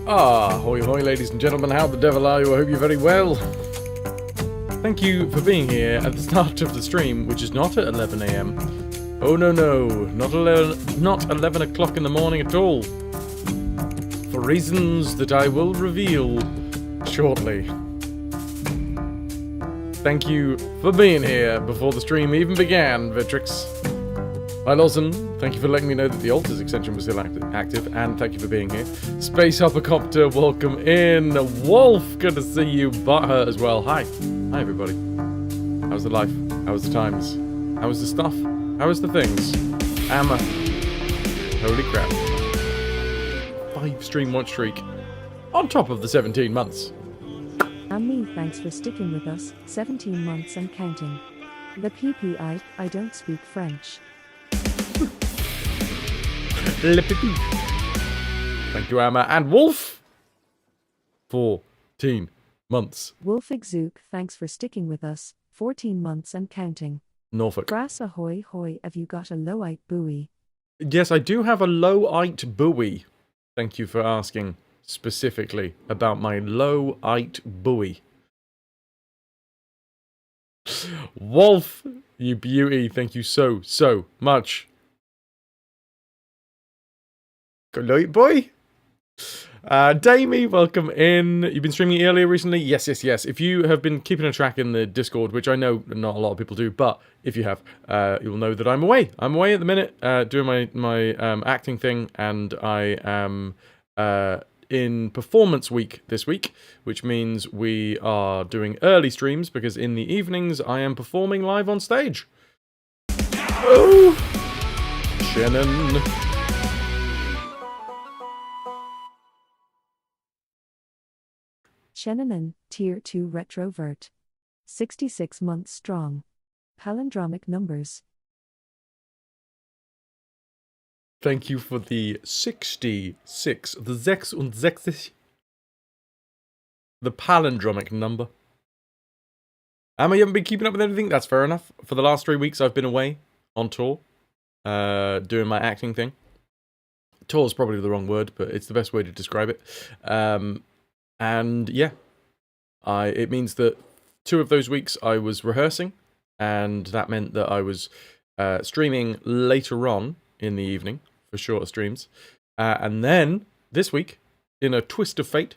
Hoy hoy ladies and gentlemen, how the devil are you? I hope you're very well. Thank you for being here at the start of the stream, which is not at 11 AM. Oh no, not 11 o'clock in the morning at all. For reasons that I will reveal shortly. Thank you for being here before the stream even began, Vitrix. Hi Lawson, thank you for letting me know that the Alters extension was still active, and thank you for being here. Space Hoppercopter, welcome in. Wolf, good to see you. Butthurt as well. Hi everybody. How's the life? How's the times? How is the stuff? How is the things? Amma. Holy crap. 5-stream watch streak. On top of the 17 months. And me, thanks for sticking with us, 17 months and counting. The PPI, I don't speak French. Thank you, Amma. And Wolf! 14 months. Wolfig Zook, thanks for sticking with us, 14 months and counting. Norfolk. Fras ahoy hoy, have you got a lowite buoy? Yes, I do have a lowite buoy. Thank you for asking specifically about my lowite buoy. Wolf, you beauty, thank you so much. Good night, boy. Damie, welcome in. You've been streaming earlier recently? Yes. If you have been keeping a track in the Discord, which I know not a lot of people do, but if you have, you'll know that I'm away. I'm away at the minute, doing my acting thing, and I am in performance week this week, which means we are doing early streams, because in the evenings I am performing live on stage. Oh! Shannon. Shennanan, Tier 2 Retrovert. 66 months strong. Palindromic numbers. Thank you for the 66, the 66, the palindromic number. Amma, you haven't been keeping up with anything? That's fair enough. For the last 3 weeks I've been away on tour, doing my acting thing. Tour is probably the wrong word, but it's the best way to describe it. And yeah, it means that 2 of those weeks I was rehearsing, and that meant that I was streaming later on in the evening for shorter streams. And then this week, in a twist of fate,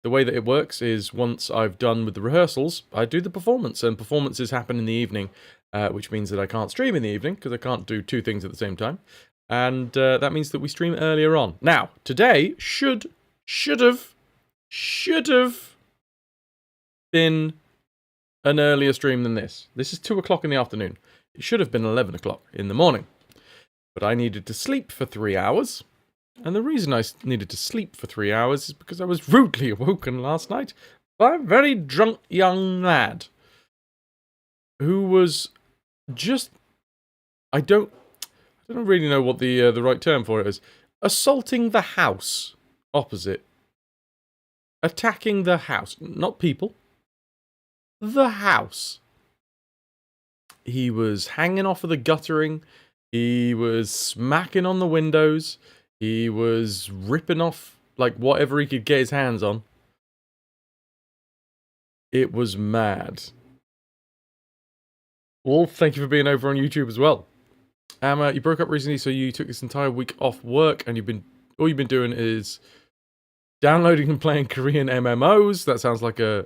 the way that it works is once I've done with the rehearsals, I do the performance, and performances happen in the evening, which means that I can't stream in the evening because I can't do 2 things at the same time. And that means that we stream earlier on. Now, today should have been an earlier stream than this. This is 2 o'clock in the afternoon. It should have been 11 o'clock in the morning. But I needed to sleep for 3 hours. And the reason I needed to sleep for 3 hours is because I was rudely awoken last night by a very drunk young lad who was just... I don't really know what the right term for it is. Assaulting the house opposite. Attacking the house. Not people. The house. He was hanging off of the guttering. He was smacking on the windows. He was ripping off, like, whatever he could get his hands on. It was mad. Wolf, thank you for being over on YouTube as well. You broke up recently, so you took this entire week off work, and all you've been doing is downloading and playing Korean MMOs. That sounds like a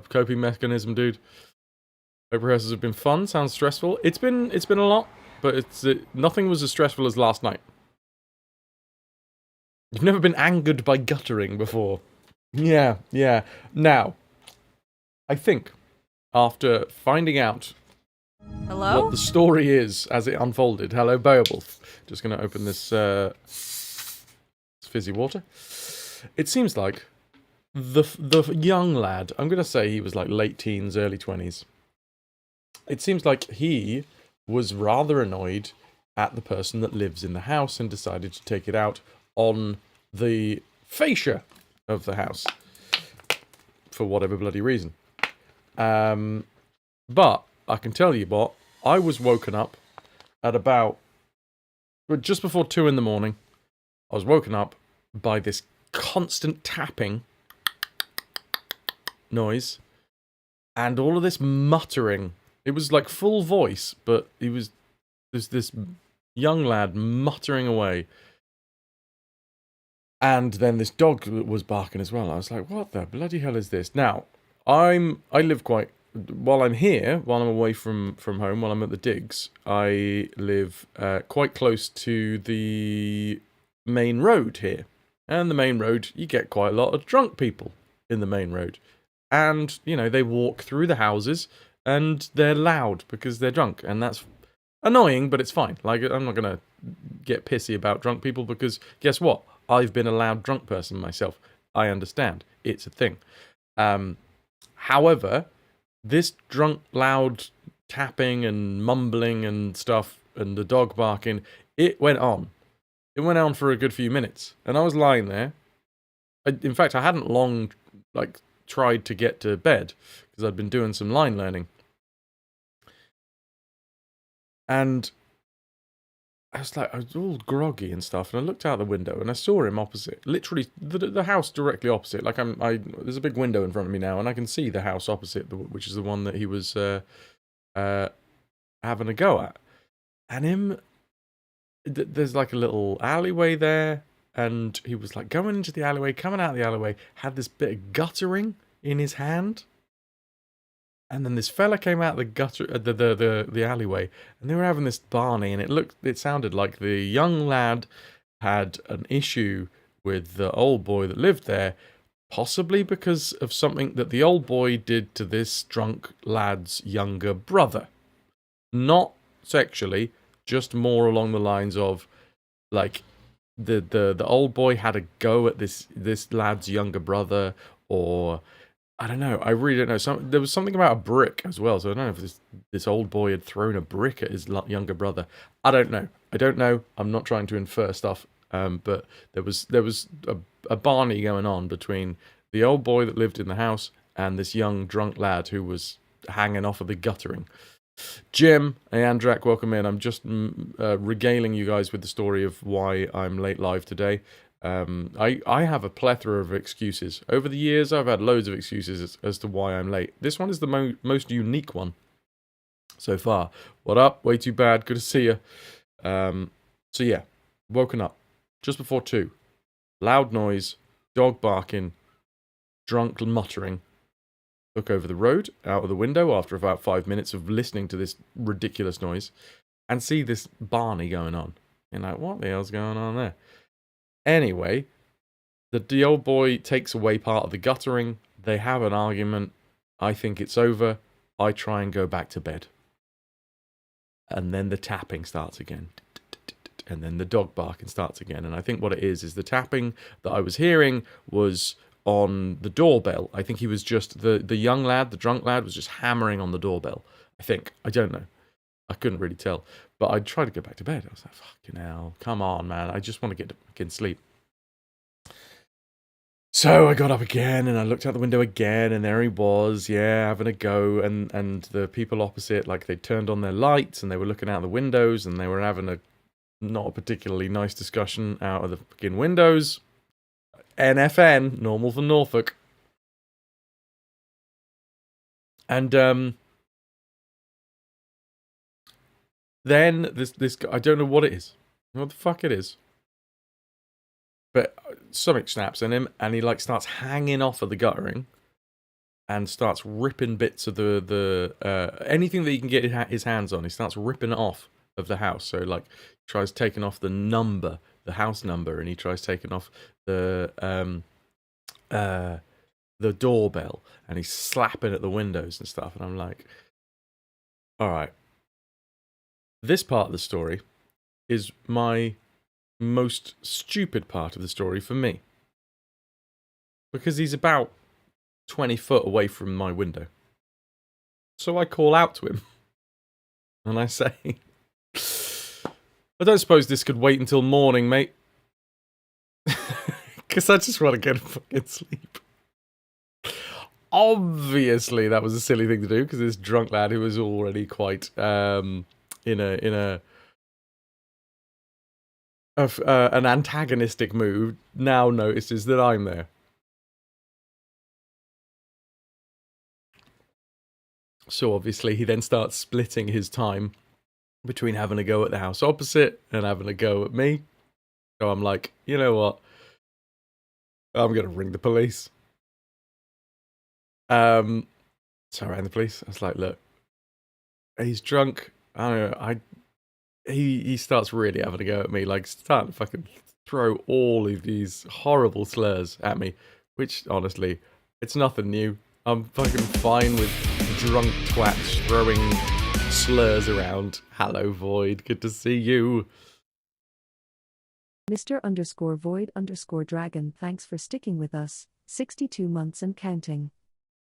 coping mechanism, dude. Hope rehearsals have been fun. Sounds stressful. It's been a lot, but nothing was as stressful as last night. You've never been angered by guttering before. Yeah. Now, I think after finding out what the story is as it unfolded. Hello, Beowulf. Just going to open this fizzy water. It seems like the young lad, I'm going to say he was like late teens, early 20s. It seems like he was rather annoyed at the person that lives in the house and decided to take it out on the fascia of the house. For whatever bloody reason. But I can tell you what, I was woken up at about just before 2 in the morning. I was woken up by this constant tapping noise and all of this muttering. It was like full voice, but there's this young lad muttering away. And then this dog was barking as well. I was like, what the bloody hell is this? Now, I live quite... While I'm here, while I'm away from home, while I'm at the digs, I live quite close to the main road here. And the main road, you get quite a lot of drunk people in the main road. And, you know, they walk through the houses and they're loud because they're drunk. And that's annoying, but it's fine. Like, I'm not going to get pissy about drunk people because guess what? I've been a loud drunk person myself. I understand. It's a thing. However, this drunk, loud tapping and mumbling and stuff and the dog barking, it went on. It went on for a good few minutes. And I was lying there. In fact, I hadn't long, tried to get to bed because I'd been doing some line learning. And I was all groggy and stuff, and I looked out the window and I saw him opposite, literally the house directly opposite. Like there's a big window in front of me now, and I can see the house opposite, which is the one that he was having a go at. And there's like a little alleyway there, and he was like going into the alleyway, coming out of the alleyway, had this bit of guttering in his hand. And then this fella came out the gutter, the alleyway, and they were having this Barney, and it sounded like the young lad had an issue with the old boy that lived there, possibly because of something that the old boy did to this drunk lad's younger brother. Not sexually, just more along the lines of, like, the old boy had a go at this lad's younger brother, or... I don't know. I really don't know. There was something about a brick as well. So I don't know if this old boy had thrown a brick at his younger brother. I don't know. I'm not trying to infer stuff. But there was a Barney going on between the old boy that lived in the house and this young drunk lad who was hanging off of the guttering. Jim, hey Andrak, welcome in. I'm just regaling you guys with the story of why I'm late live today. I have a plethora of excuses. Over the years, I've had loads of excuses as to why I'm late. This one is the most unique one so far. What up? Way too bad. Good to see you. So yeah, woken up just before 2. Loud noise, dog barking, drunk muttering. Look over the road, out of the window after about 5 minutes of listening to this ridiculous noise, and see this Barney going on. And like, what the hell's going on there? Anyway, the old boy takes away part of the guttering. They have an argument. I think it's over. I try and go back to bed. And then the tapping starts again. And then the dog barking starts again. And I think what it is the tapping that I was hearing was on the doorbell. I think he was just, the young lad, the drunk lad, was just hammering on the doorbell. I think. I don't know. I couldn't really tell. But I tried to go back to bed. I was like, fucking hell, come on, man. I just want to get back sleep. So I got up again, and I looked out the window again, and there he was, having a go. And the people opposite, like, they turned on their lights, and they were looking out the windows, and they were having not a particularly nice discussion out of the fucking windows. NFN, normal for Norfolk. And, then this guy, I don't know what it is. What the fuck it is. But something snaps in him, and he starts hanging off of the guttering and starts ripping bits of the anything that he can get his hands on. He starts ripping it off of the house. So tries taking off the house number, and he tries taking off the doorbell, and he's slapping at the windows and stuff. And I'm like, all right. This part of the story is my most stupid part of the story for me. Because he's about 20 foot away from my window. So I call out to him. And I say, I don't suppose this could wait until morning, mate. Because I just want to get a fucking sleep. Obviously, that was a silly thing to do, because this drunk lad who was already quite... in a of an antagonistic mood now notices that I'm there. So obviously he then starts splitting his time between having a go at the house opposite and having a go at me. So I'm like, you know what? I'm going to ring the police. So I rang the police. I was like, look, he's drunk. I don't know. He starts really having a go at me, like starting to fucking throw all of these horrible slurs at me, which honestly, it's nothing new. I'm fucking fine with drunk twats throwing slurs around. Hello, Void. Good to see you. Mr_Void_Dragon, thanks for sticking with us, 62 months and counting.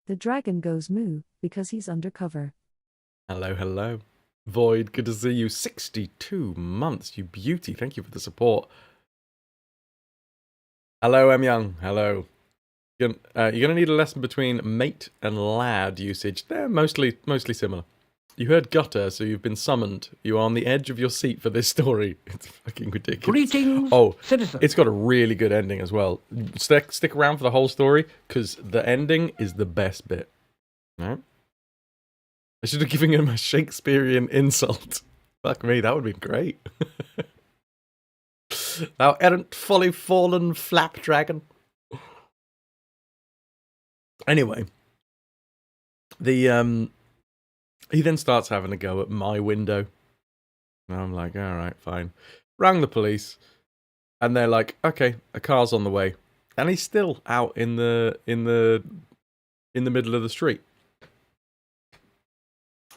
The dragon goes moo, because he's undercover. Hello, hello. Void, good to see you. 62 months, you beauty. Thank you for the support. Hello, M. Young. Hello. You're going to need a lesson between mate and lad usage. They're mostly similar. You heard gutter, so you've been summoned. You are on the edge of your seat for this story. It's fucking ridiculous. Greetings, citizens. It's got a really good ending as well. Stick around for the whole story, because the ending is the best bit. Alright? I should have given him a Shakespearean insult. Fuck me, that would have been great. Thou errant folly fallen flap dragon. Anyway, he then starts having a go at my window. And I'm like, alright, fine. Rang the police, and they're like, okay, a car's on the way. And he's still out in the middle of the street.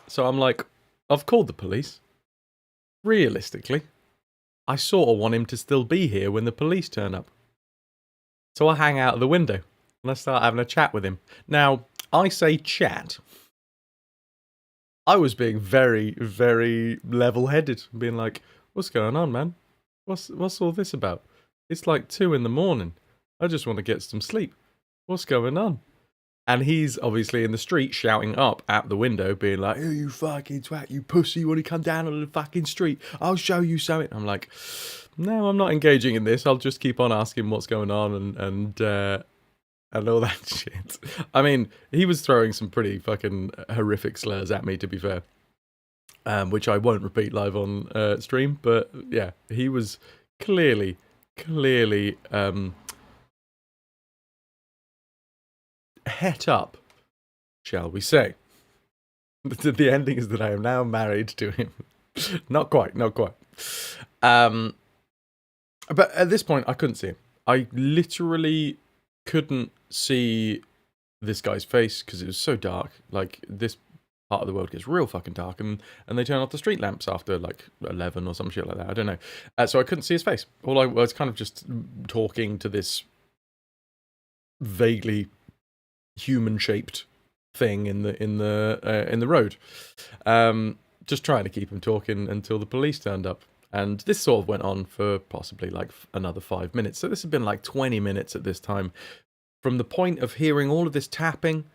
So I'm like, I've called the police. Realistically, I sort of want him to still be here when the police turn up. So I hang out of the window and I start having a chat with him. Now, I say chat. I was being very, very level-headed, being like, what's going on, man? What's all this about? It's like 2 a.m. I just want to get some sleep. What's going on? And he's obviously in the street shouting up at the window, being like, oh, you fucking twat, you pussy, you want to come down on the fucking street? I'll show you something. I'm like, no, I'm not engaging in this. I'll just keep on asking what's going on and all that shit. I mean, he was throwing some pretty fucking horrific slurs at me, to be fair, which I won't repeat live on stream. But yeah, he was clearly het up, shall we say. The ending is that I am now married to him. Not quite. But at this point, I couldn't see him. I literally couldn't see this guy's face because it was so dark. Like, this part of the world gets real fucking dark, and they turn off the street lamps after like 11 or some shit like that. I don't know. So I couldn't see his face. All I was kind of just talking to this vaguely human-shaped thing in the road, just trying to keep him talking until the police turned up. And this sort of went on for possibly like another 5 minutes. So this had been like 20 minutes at this time, from the point of hearing all of this tapping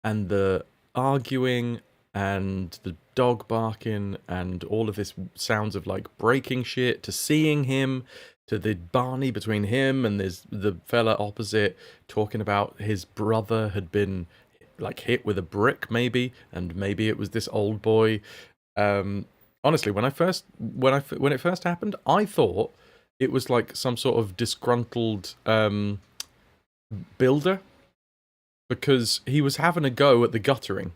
and the arguing and the dog barking and all of this sounds of like breaking shit, to seeing him, to the Barney between him and the fella opposite talking about his brother had been like hit with a brick maybe, and maybe it was this old boy. Honestly, when it first happened, I thought it was like some sort of disgruntled builder, because he was having a go at the guttering.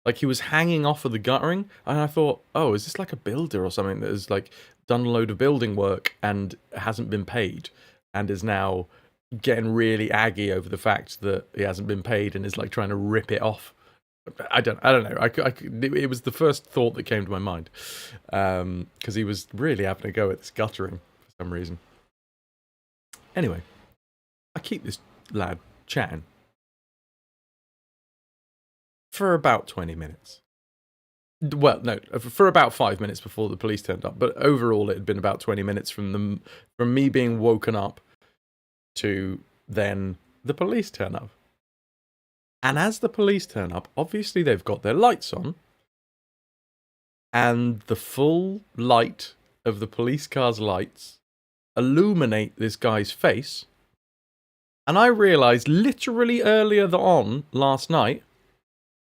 Like, he was hanging off of the guttering, and I thought, oh, is this like a builder or something that has like done a load of building work and hasn't been paid, and is now getting really aggy over the fact that he hasn't been paid and is like trying to rip it off. I don't know. It was the first thought that came to my mind, because he was really having a go at this guttering for some reason. Anyway, I keep this lad chatting for about 20 minutes. Well, no, for about 5 minutes before the police turned up. But overall, it had been about 20 minutes from me being woken up to then the police turn up. And as the police turn up, obviously they've got their lights on, and the full light of the police car's lights illuminate this guy's face. And I realised literally earlier on last night,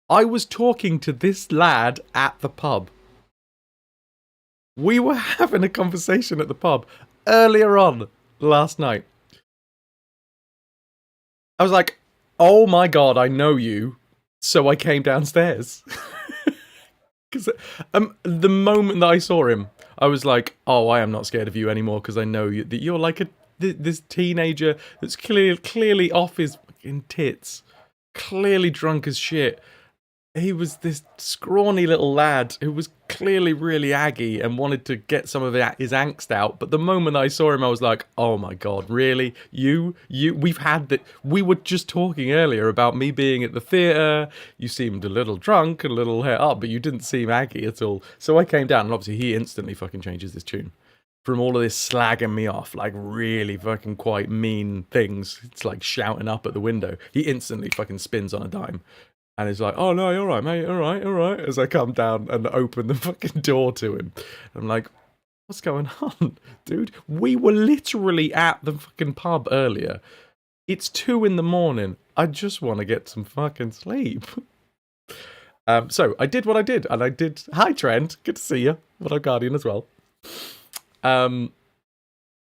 I was talking to this lad at the pub. We were having a conversation at the pub earlier on last night. I was like, oh my god, I know you. So I came downstairs. Because the moment that I saw him, I was like, oh, I am not scared of you anymore because I know you, that you're like this teenager that's clearly off his fucking tits. Clearly drunk as shit. He was this scrawny little lad who was clearly really aggy and wanted to get some of his angst out. But the moment I saw him, I was like, oh my god, really? We've had that. We were just talking earlier about me being at the theatre. You seemed a little drunk, a little hair up, but you didn't seem aggy at all. So I came down, and obviously he instantly fucking changes his tune. From all of this slagging me off, like really fucking quite mean things. It's like shouting up at the window. He instantly fucking spins on a dime. And he's like, oh no, you're right, mate, all right, as I come down and open the fucking door to him. I'm like, what's going on? Dude, we were literally at the fucking pub earlier. It's 2 a.m. I just want to get some fucking sleep. So I did what I did, and I did, hi Trent, good to see you. What up, Guardian as well.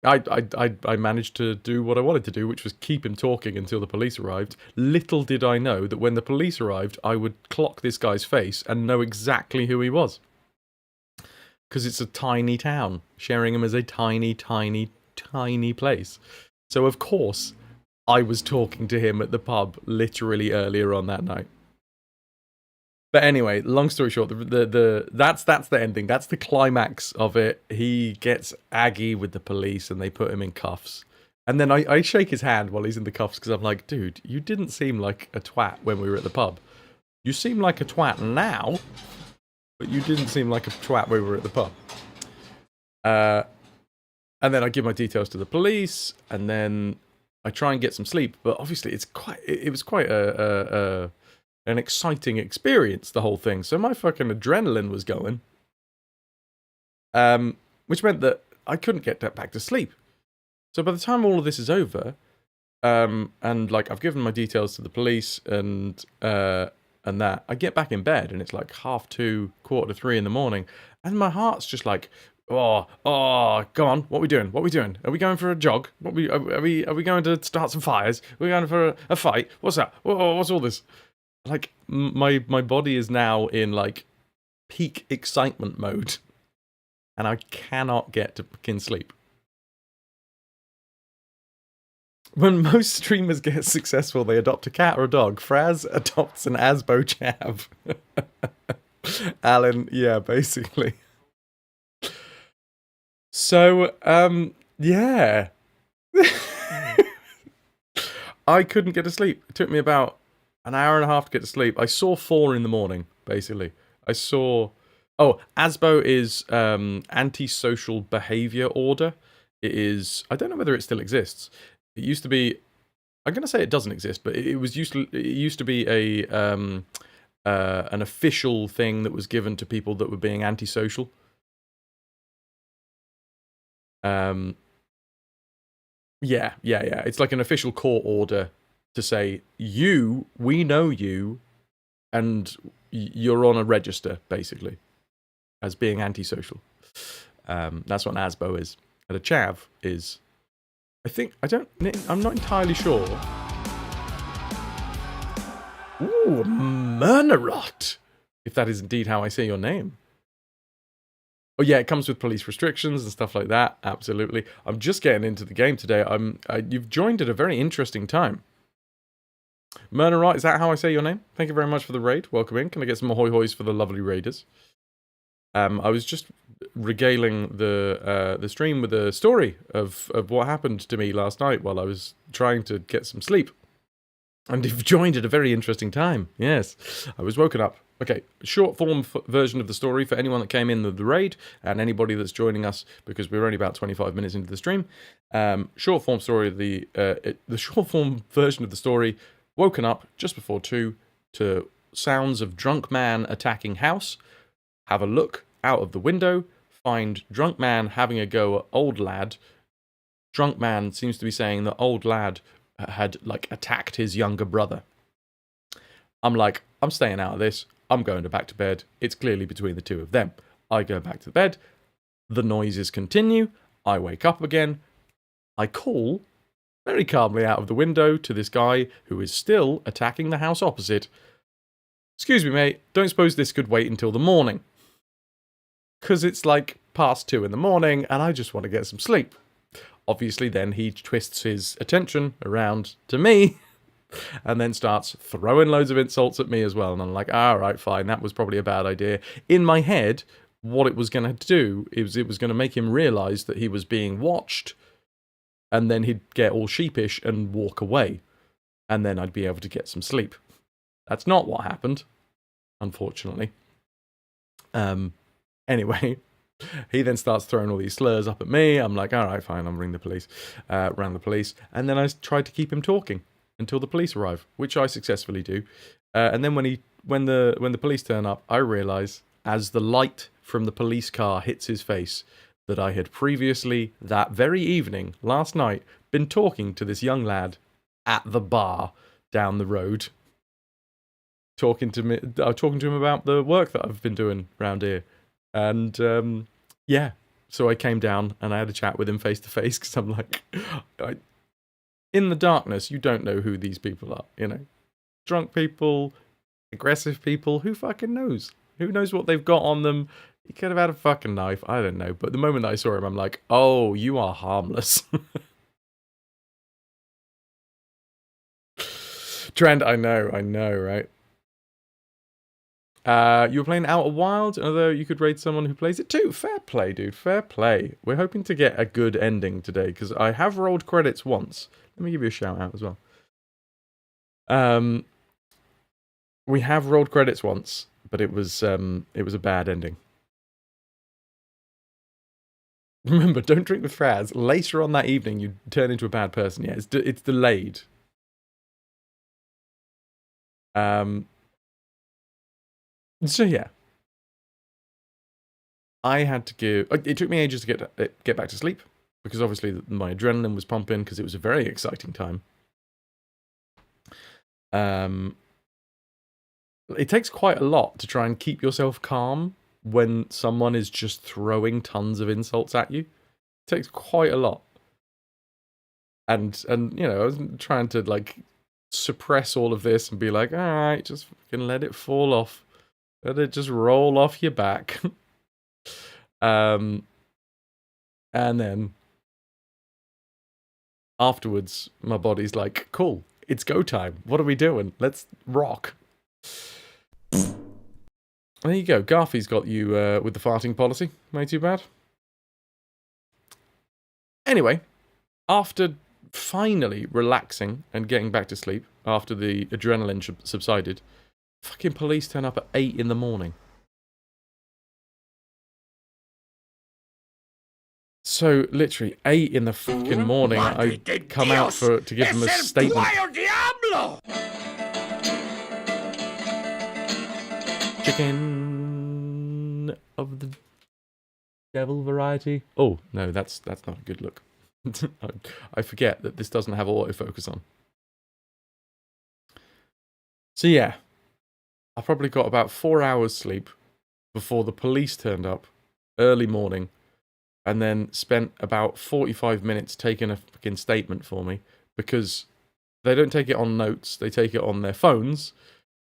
I managed to do what I wanted to do, which was keep him talking until the police arrived. Little did I know that when the police arrived, I would clock this guy's face and know exactly who he was. Because it's a tiny town. Sheringham is a tiny, tiny, tiny place. So of course, I was talking to him at the pub literally earlier on that night. But anyway, long story short, that's the ending. That's the climax of it. He gets aggy with the police and they put him in cuffs. And then I shake his hand while he's in the cuffs because I'm like, dude, you didn't seem like a twat when we were at the pub. You seem like a twat now, but you didn't seem like a twat when we were at the pub. And then I give my details to the police, and then I try and get some sleep. But obviously, it was quite an exciting experience, the whole thing. So my fucking adrenaline was going. Which meant that I couldn't get back to sleep. So by the time all of this is over, and like I've given my details to the police and that, I get back in bed and it's like 2:30, 2:45 in the morning, and my heart's just like, oh, go on, what are we doing? Are we going for a jog? Are we going to start some fires? Are we going for a fight? What's that? What's all this? Like, my body is now in, like, peak excitement mode. And I cannot get to fucking sleep. When most streamers get successful, they adopt a cat or a dog. Fras adopts an Asbo chav. Alan, yeah, basically. So, yeah. I couldn't get to sleep. It took me about an hour and a half to get to sleep. I saw 4 in the morning, basically. I saw... Oh, ASBO is antisocial behavior order. It is... I don't know whether it still exists. It used to be... I'm going to say it doesn't exist, but it used to be an official thing that was given to people that were being antisocial. Yeah. It's like an official court order to say, we know you, and you're on a register, basically, as being antisocial. That's what an ASBO is. And a chav is, I'm not entirely sure. Ooh, Murnerot! If that is indeed how I say your name. Oh yeah, it comes with police restrictions and stuff like that, absolutely. I'm just getting into the game today. You've joined at a very interesting time. Murnerot, is that how I say your name? Thank you very much for the raid. Welcome in. Can I get some ahoy hoys for the lovely raiders? I was just regaling the stream with a story of what happened to me last night while I was trying to get some sleep. And you've joined at a very interesting time. Yes, I was woken up. Okay, short form version of the story for anyone that came in the raid and anybody that's joining us because we're only about 25 minutes into the stream. Short form story, the short form version of the story. Woken up just before 2 to sounds of drunk man attacking house. Have a look out of the window. Find drunk man having a go at old lad. drunk man seems to be saying that old lad had, like, attacked his younger brother. I'm like, I'm staying out of this. I'm going back to bed. It's clearly between the two of them. I go back to bed. The noises continue. I wake up again. I call very calmly out of the window to this guy who is still attacking the house opposite. Excuse me, mate. Don't suppose this could wait until the morning? Because it's like past 2 in the morning and I just want to get some sleep. Obviously, then he twists his attention around to me and then starts throwing loads of insults at me as well. And I'm like, all right, fine. That was probably a bad idea. In my head, what it was going to do is it was going to make him realize that he was being watched. And then he'd get all sheepish and walk away. And then I'd be able to get some sleep. That's not what happened, unfortunately. Anyway, he then starts throwing all these slurs up at me. I'm like, all right, fine, I'll ring the police. Rang the police. And then I tried to keep him talking until the police arrive, which I successfully do. And then when the police turn up, I realise, as the light from the police car hits his face, that I had previously, that very evening, last night, been talking to this young lad at the bar down the road. Talking to him about the work that I've been doing around here. And, yeah. So I came down and I had a chat with him face to face because I'm like, in the darkness, you don't know who these people are, you know. Drunk people, aggressive people, who fucking knows? Who knows what they've got on them? He could have had a fucking knife, I don't know. But the moment that I saw him, I'm like, oh, you are harmless. Trent, I know, right? You were playing Outer Wilds, although you could rate someone who plays it too. Fair play, dude, fair play. We're hoping to get a good ending today, because I have rolled credits once. Let me give you a shout out as well. We have rolled credits once, but it was a bad ending. Remember, don't drink with Fras. Later on that evening, you turn into a bad person. Yeah, it's delayed. So yeah, I had to give. It took me ages to get back to sleep because obviously my adrenaline was pumping because it was a very exciting time. It takes quite a lot to try and keep yourself calm when someone is just throwing tons of insults at you. It takes quite a lot. And you know, I was trying to like suppress all of this and be like, all right, just fucking let it fall off. Let it just roll off your back. And then afterwards, my body's like, cool, it's go time. What are we doing? Let's rock. There you go. Garfy's got you with the farting policy. Ain't too bad. Anyway, after finally relaxing and getting back to sleep, after the adrenaline subsided, fucking police turn up at 8 in the morning. So, literally, 8 in the fucking morning, I come out to give them a statement. Chicken of the devil variety. Oh, no, that's not a good look. I forget that this doesn't have autofocus on. So yeah, I probably got about 4 hours sleep before the police turned up, early morning, and then spent about 45 minutes taking a fucking statement for me, because they don't take it on notes, they take it on their phones,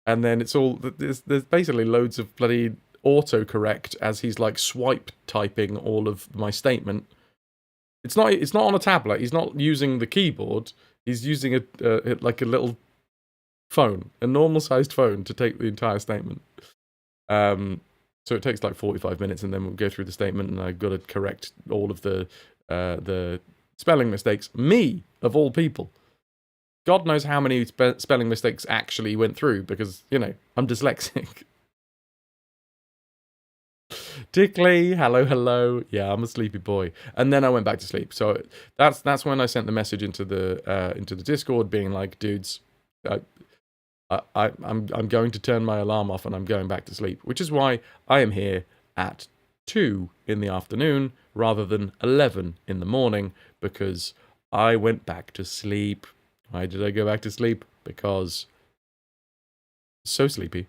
and then it's all, there's basically loads of bloody autocorrect as he's like swipe typing all of my statement. It's not on a tablet, he's not using the keyboard, he's using like a little phone, a normal sized phone, to take the entire statement. So it takes like 45 minutes, and then we'll go through the statement, and I've got to correct all of the spelling mistakes. Me, of all people. God knows how many spelling mistakes actually went through, because, you know, I'm dyslexic. Dickley, hello. Yeah, I'm a sleepy boy. And then I went back to sleep. So that's when I sent the message into the Discord, being like, dudes, I'm going to turn my alarm off and I'm going back to sleep, which is why I am here at 2 in the afternoon rather than 11 in the morning because I went back to sleep. Why did I go back to sleep? Because so sleepy.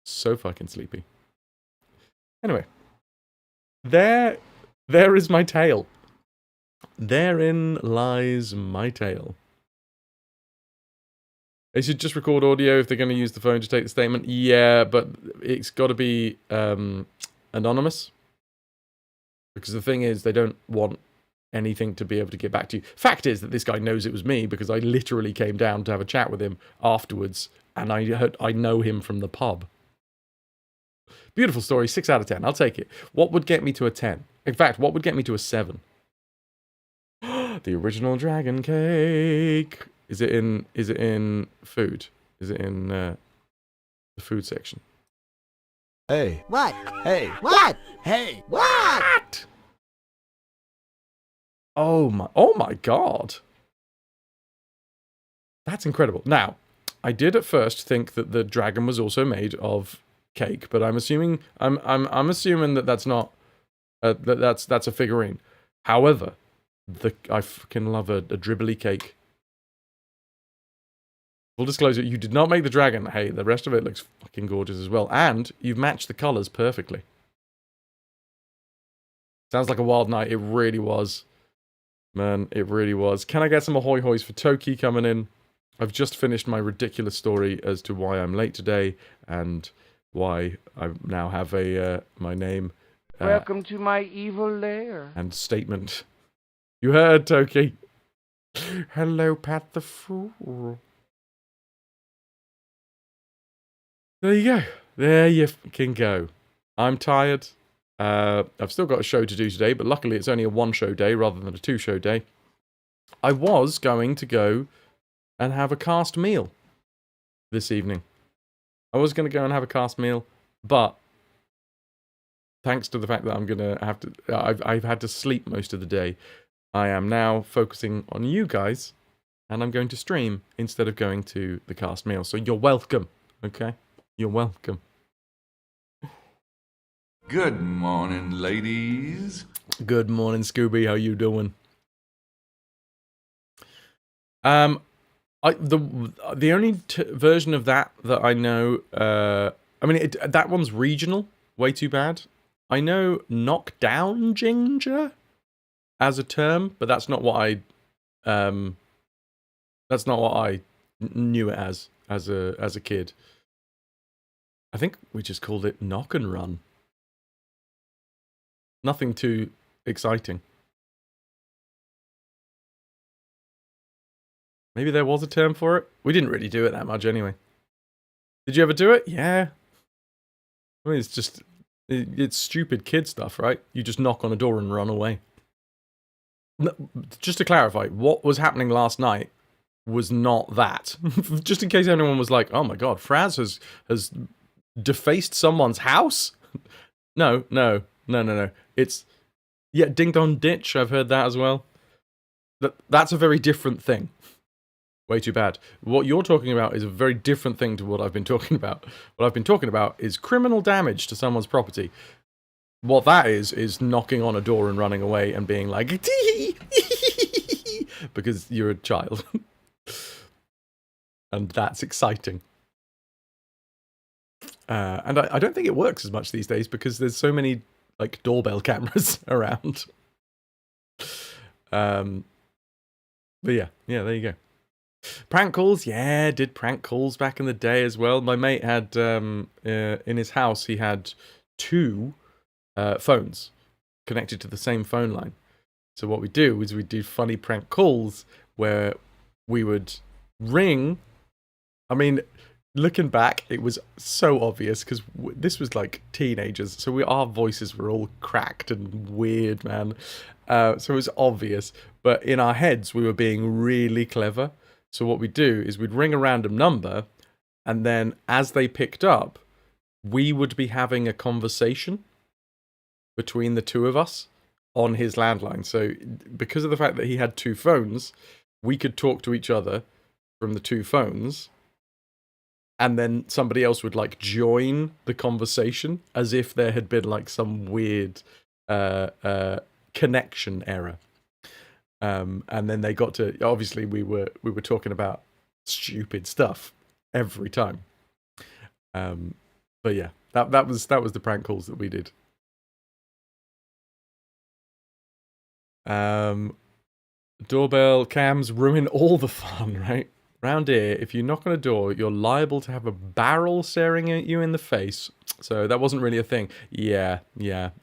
So fucking sleepy. Anyway. There is my tale. Therein lies my tale. They should just record audio if they're going to use the phone to take the statement. Yeah, but it's got to be anonymous. Because the thing is, they don't want anything to be able to get back to you. Fact is that this guy knows it was me because I literally came down to have a chat with him afterwards, and I know him from the pub. Beautiful story, 6 out of 10. I'll take it. What would get me to a 10? In fact, what would get me to a 7? The original dragon cake. Is it in food? Is it in the food section? Hey. What? Hey. What? Hey. What? Oh my god. That's incredible. Now, I did at first think that the dragon was also made of cake, but I'm assuming I'm assuming that that's not that's a figurine. However, I fucking love a dribbly cake. Full disclosure, you did not make the dragon. Hey, the rest of it looks fucking gorgeous as well, and you've matched the colors perfectly. Sounds like a wild night. It really was. Man, it really was. Can I get some ahoy hoys for Toki coming in? I've just finished my ridiculous story as to why I'm late today and why I now have my name. Welcome to my evil lair. And statement. You heard, Toki. Hello, Pat the Fool. There you go. There you can go. I'm tired. I've still got a show to do today, but luckily it's only a 1-show day rather than a 2-show day. I was going to go and have a cast meal this evening. I was going to go and have a cast meal, but thanks to the fact that I'm going to have to... I've had to sleep most of the day. I am now focusing on you guys, and I'm going to stream instead of going to the cast meal. So you're welcome, okay? You're welcome. Good morning, ladies. Good morning, Scooby. How you doing? The only version of that I know, I mean, that one's regional. Way too bad. I know knockdown ginger as a term, but that's not what I knew it as a kid. I think we just called it knock and run. Nothing too exciting. Maybe there was a term for it. We didn't really do it that much anyway. Did you ever do it? Yeah. I mean, it's stupid kid stuff, right? You just knock on a door and run away. No, just to clarify, what was happening last night was not that. Just in case anyone was like, oh my god, Fras has defaced someone's house? No. It's, yeah, Ding Dong Ditch, I've heard that as well. That's a very different thing. Way too bad. What you're talking about is a very different thing to what I've been talking about. What I've been talking about is criminal damage to someone's property. What that is knocking on a door and running away and being like, because you're a child. And that's exciting. And I don't think it works as much these days because there's so many like doorbell cameras around. But yeah, there you go. Prank calls, yeah, did prank calls back in the day as well. My mate had in his house he had 2 phones connected to the same phone line. So what we do is we do funny prank calls where we would ring. I mean, looking back, it was so obvious because this was like teenagers, so our voices were all cracked and weird, man. So it was obvious, but in our heads we were being really clever. So what we'd do is we'd ring a random number, and then as they picked up, we would be having a conversation between the two of us on his landline. So because of the fact that he had 2 phones, we could talk to each other from the 2 phones, and then somebody else would like join the conversation as if there had been like some weird connection error. And then they got to, obviously we were talking about stupid stuff every time. But yeah, that was the prank calls that we did. Doorbell cams ruin all the fun, right? Round here, if you knock on a door, you're liable to have a barrel staring at you in the face. So that wasn't really a thing. Yeah.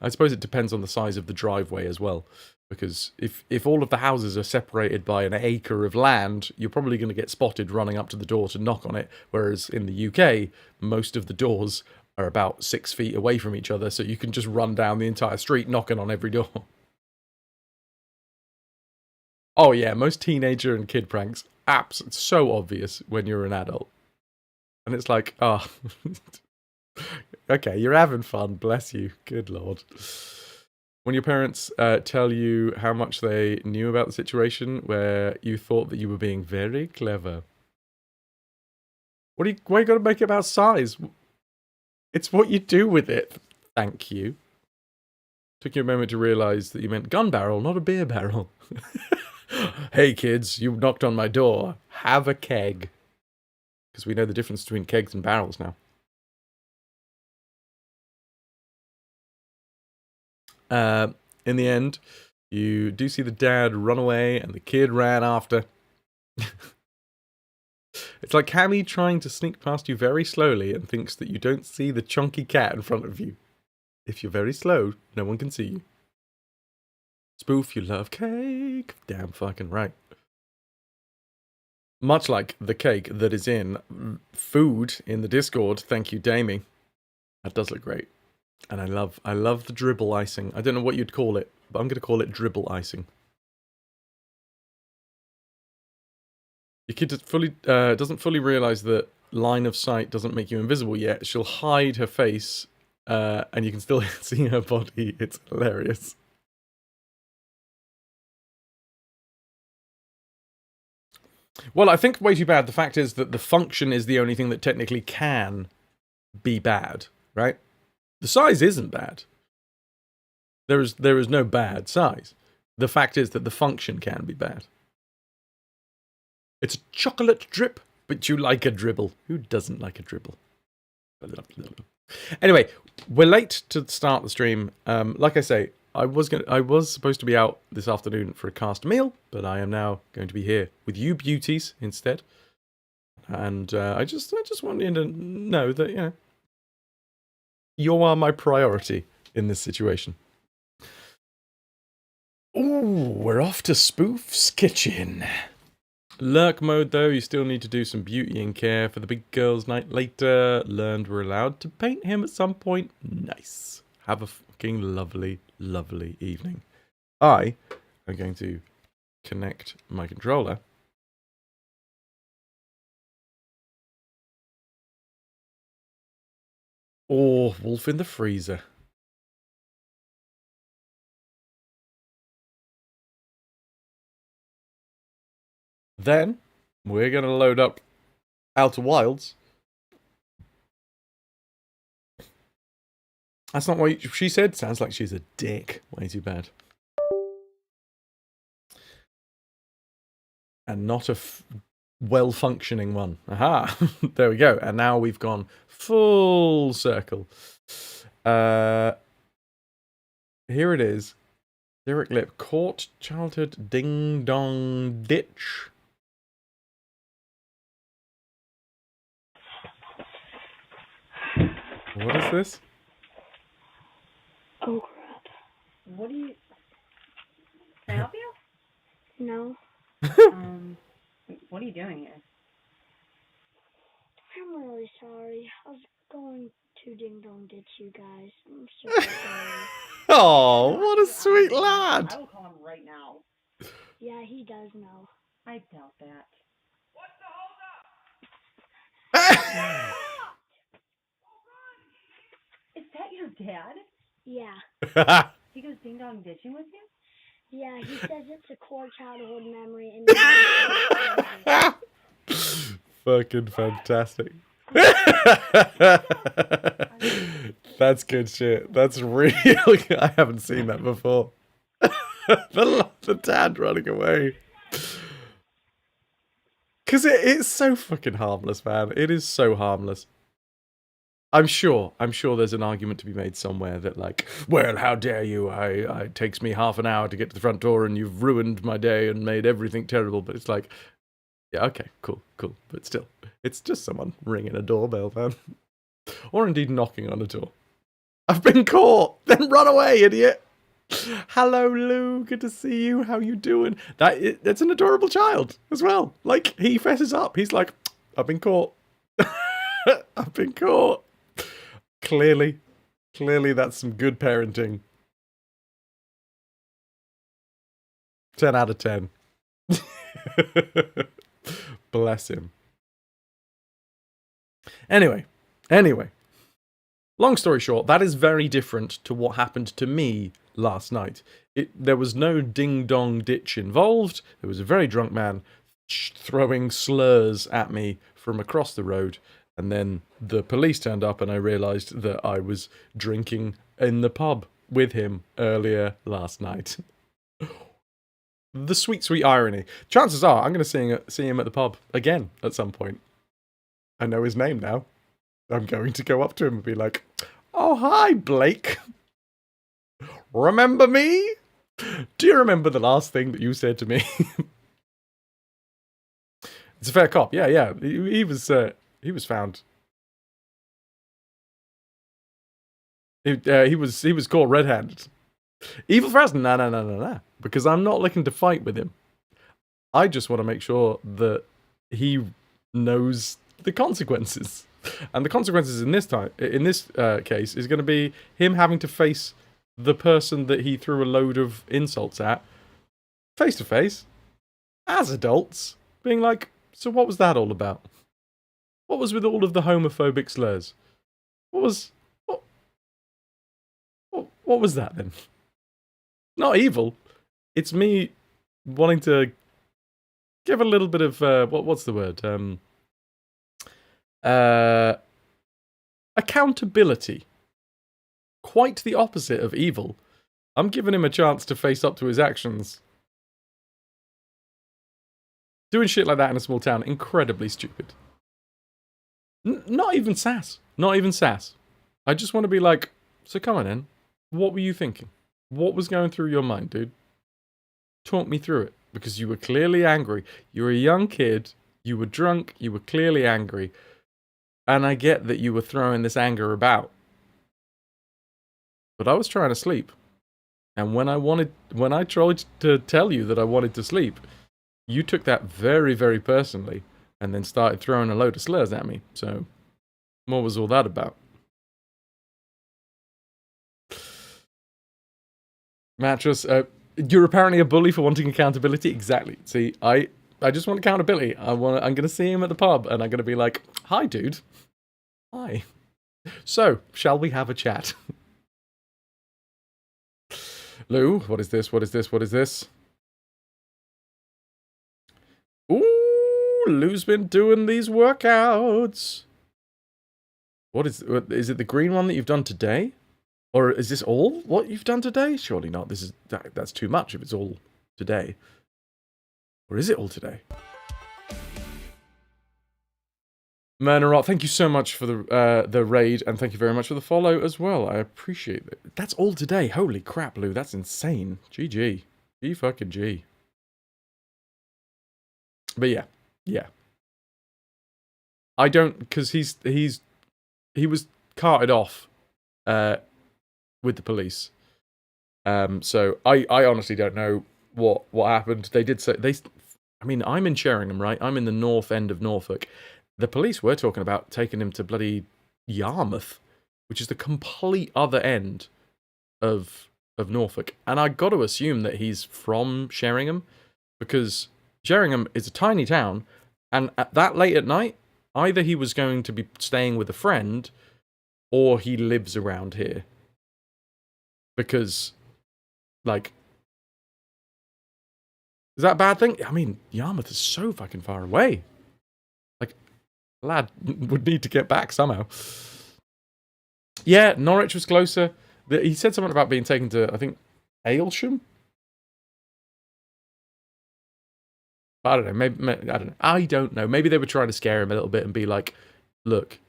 I suppose it depends on the size of the driveway as well. Because if all of the houses are separated by an acre of land, you're probably going to get spotted running up to the door to knock on it. Whereas in the UK, most of the doors are about 6 feet away from each other, so you can just run down the entire street knocking on every door. Oh yeah, most teenager and kid pranks, it's so obvious when you're an adult. And it's like, oh, okay, you're having fun, bless you, good lord. When your parents tell you how much they knew about the situation where you thought that you were being very clever. Why you gotta make it about size? It's what you do with it. Thank you. Took you a moment to realise that you meant gun barrel, not a beer barrel. Hey kids, you knocked on my door. Have a keg. Because we know the difference between kegs and barrels now. In the end, you do see the dad run away and the kid ran after. It's like Cammy trying to sneak past you very slowly and thinks that you don't see the chunky cat in front of you. If you're very slow, no one can see you. Spoof, you love cake. Damn fucking right. Much like the cake that is in food in the Discord. Thank you, Damie. That does look great. And I love the dribble icing. I don't know what you'd call it, but I'm going to call it dribble icing. Your kid doesn't fully realize that line of sight doesn't make you invisible yet. She'll hide her face, and you can still see her body. It's hilarious. Well, I think way too bad. The fact is that the function is the only thing that technically can be bad, right? The size isn't bad. There is no bad size. The fact is that the function can be bad. It's a chocolate drip, but you like a dribble. Who doesn't like a dribble? Anyway, we're late to start the stream. Like I say, I was supposed to be out this afternoon for a cast meal, but I am now going to be here with you beauties instead. And I just want you to know that, you know, you are my priority in this situation. Ooh, we're off to Spoof's kitchen. Lurk mode, though, you still need to do some beauty and care for the big girls' night later. Learned we're allowed to paint him at some point. Nice. Have a fucking lovely, lovely evening. I am going to connect my controller. Oh, wolf in the freezer. Then, we're going to load up Outer Wilds. That's not what she said. Sounds like she's a dick. Way too bad. And not a well-functioning one. Aha! There we go. And now we've gone full circle. Here it is. Lyric lip. Caught childhood ding-dong ditch. What is this? Oh crap. What do you... Can I help you? No. What are you doing here? I'm really sorry. I was going to ding dong ditch you guys. I'm so sorry. Oh, what a sweet lad. I will call him right now. Yeah, he does know. I doubt that. Is that your dad? Yeah. He goes ding dong ditching with you? Yeah, he says it's a core childhood memory. And Fucking fantastic. That's good shit. That's real. I haven't seen that before. the dad running away. Because it's so fucking harmless, man. It is so harmless. I'm sure there's an argument to be made somewhere that like, well, how dare you? It takes me half an hour to get to the front door and you've ruined my day and made everything terrible. But it's like, yeah, okay, cool. But still, it's just someone ringing a doorbell, man. Or indeed knocking on a door. I've been caught! Then run away, idiot! Hello, Lou. Good to see you. How you doing? That's an adorable child as well. Like, he fesses up. He's like, I've been caught. I've been caught. Clearly that's some good parenting. 10 out of 10. Bless him. Anyway. Long story short, that is very different to what happened to me last night. There was no ding-dong ditch involved. There was a very drunk man throwing slurs at me from across the road. And then the police turned up and I realised that I was drinking in the pub with him earlier last night. The sweet, sweet irony. Chances are I'm going to see him at the pub again at some point. I know his name now. I'm going to go up to him and be like, oh, hi, Blake. Remember me? Do you remember the last thing that you said to me? It's a fair cop. Yeah. He was found. He was caught red-handed. Evil Fras, no. Because I'm not looking to fight with him. I just want to make sure that he knows the consequences. And the consequences in this case is going to be him having to face the person that he threw a load of insults at, face to face, as adults, being like, so what was that all about? What was with all of the homophobic slurs? What was that then? Not evil. It's me wanting to give a little bit of what's the word? Accountability. Quite the opposite of evil. I'm giving him a chance to face up to his actions. Doing shit like that in a small town, incredibly stupid. Not even sass. I just want to be like, so come on in. What were you thinking? What was going through your mind, dude? Talk me through it. Because you were clearly angry. You were a young kid. You were drunk. You were clearly angry. And I get that you were throwing this anger about. But I was trying to sleep. And when I tried to tell you that I wanted to sleep, you took that very, very personally. And then started throwing a load of slurs at me. So, what was all that about? Mattress, you're apparently a bully for wanting accountability. Exactly. See, I just want accountability. I'm going to see him at the pub, and I'm going to be like, "Hi, dude. Hi. So, shall we have a chat?" Lou, what is this? What is this? Ooh, Lou's been doing these workouts. What is it? The green one that you've done today? Or is this all what you've done today? Surely not. That's too much if it's all today. Or is it all today? Murnerot, thank you so much for the raid, and thank you very much for the follow as well. I appreciate it. That's all today. Holy crap, Lou. That's insane. GG. G fucking G. But yeah. I don't, because he was carted off with the police. So I honestly don't know what happened. They did say I'm in Sheringham, right? I'm in the north end of Norfolk. The police were talking about taking him to bloody Yarmouth, which is the complete other end of Norfolk. And I got to assume that he's from Sheringham, because Sheringham is a tiny town, and at that late at night, either he was going to be staying with a friend, or he lives around here. Because, like, is that a bad thing? I mean, Yarmouth is so fucking far away. Like, Lad would need to get back somehow. Yeah, Norwich was closer. He said something about being taken to, I think, Aylsham? I don't know. Maybe I don't know. I don't know. Maybe they were trying to scare him a little bit and be like, look,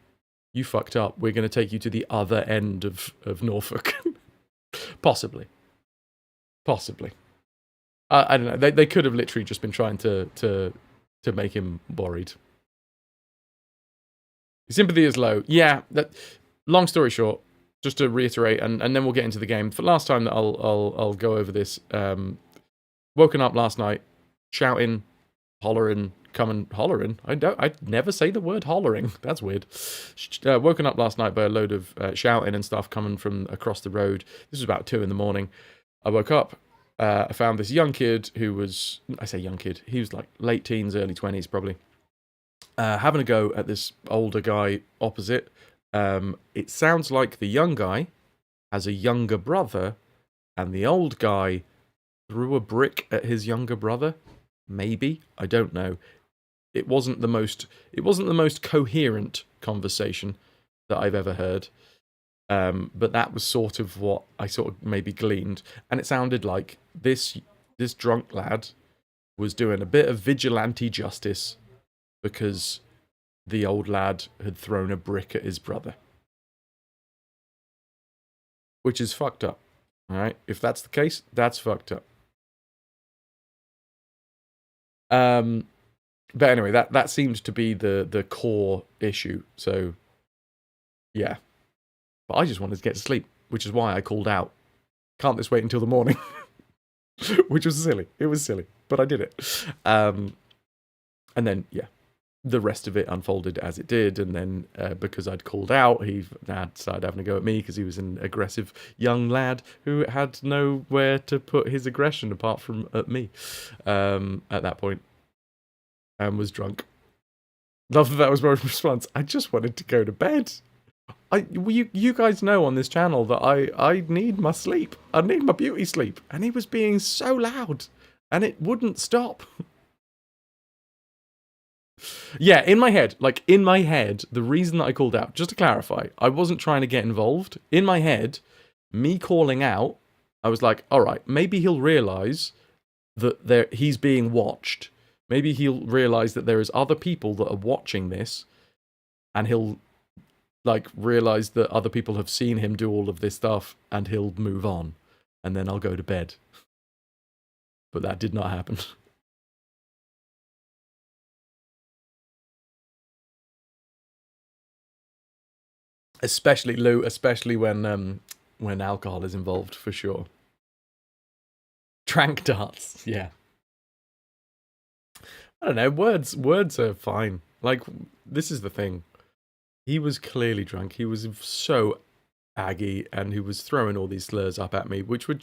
you fucked up. We're going to take you to the other end of Norfolk. Possibly. I don't know. They could have literally just been trying to make him worried. Sympathy is low. Yeah. Long story short, just to reiterate, and then we'll get into the game. For last time that I'll go over this. Woken up last night, shouting, hollering, hollering. I'd never say the word hollering. That's weird. Woken up last night by a load of shouting and stuff coming from across the road. This was about 2 a.m. I woke up. I found this young kid who was, I say young kid, he was like late teens, early 20s probably, having a go at this older guy opposite. It sounds like the young guy has a younger brother, and the old guy threw a brick at his younger brother. Maybe, I don't know. It wasn't the most coherent conversation that I've ever heard. But that was sort of what I sort of maybe gleaned, and it sounded like this drunk lad was doing a bit of vigilante justice because the old lad had thrown a brick at his brother, which is fucked up. All right, if that's the case, that's fucked up. But anyway, that seems to be the core issue. So, yeah. But I just wanted to get to sleep, which is why I called out. Can't this wait until the morning? Which was silly. It was silly, but I did it. And then, yeah, the rest of it unfolded as it did. And then because I'd called out, he started having a go at me because he was an aggressive young lad who had nowhere to put his aggression apart from at me at that point, and was drunk. Love that was my response. I just wanted to go to bed. You guys know on this channel that I need my sleep. I need my beauty sleep. And he was being so loud. And it wouldn't stop. Yeah, in my head, the reason that I called out, just to clarify, I wasn't trying to get involved. In my head, me calling out, I was like, alright, maybe he'll realise that he's being watched. Maybe he'll realise that there is other people that are watching this. And he'll realise that other people have seen him do all of this stuff, and he'll move on, and then I'll go to bed. But that did not happen. Especially Lou, especially when alcohol is involved, for sure. Trank darts, yeah. I don't know, words are fine. This is the thing. He was clearly drunk. He was so aggy, and he was throwing all these slurs up at me, which were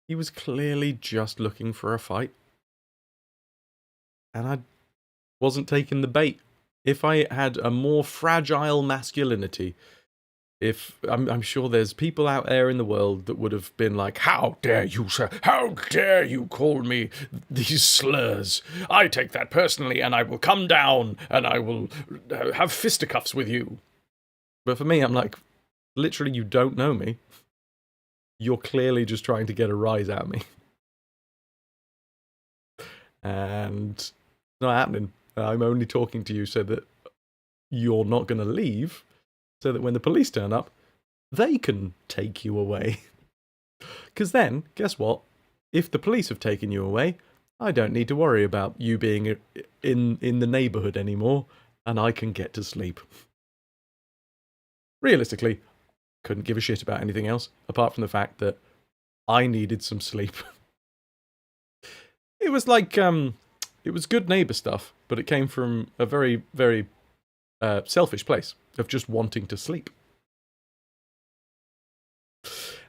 he was clearly just looking for a fight. And I wasn't taking the bait. If I had a more fragile masculinity, I'm sure there's people out there in the world that would have been like, how dare you, sir? How dare you call me these slurs? I take that personally, and I will come down, and I will have fisticuffs with you. But for me, I'm like, literally, you don't know me. You're clearly just trying to get a rise out of me. And it's not happening. I'm only talking to you so that you're not going to leave, so that when the police turn up, they can take you away. Because then, guess what? If the police have taken you away, I don't need to worry about you being in the neighbourhood anymore, and I can get to sleep. Realistically, couldn't give a shit about anything else, apart from the fact that I needed some sleep. It was it was good neighbour stuff, but it came from a very, very selfish place of just wanting to sleep.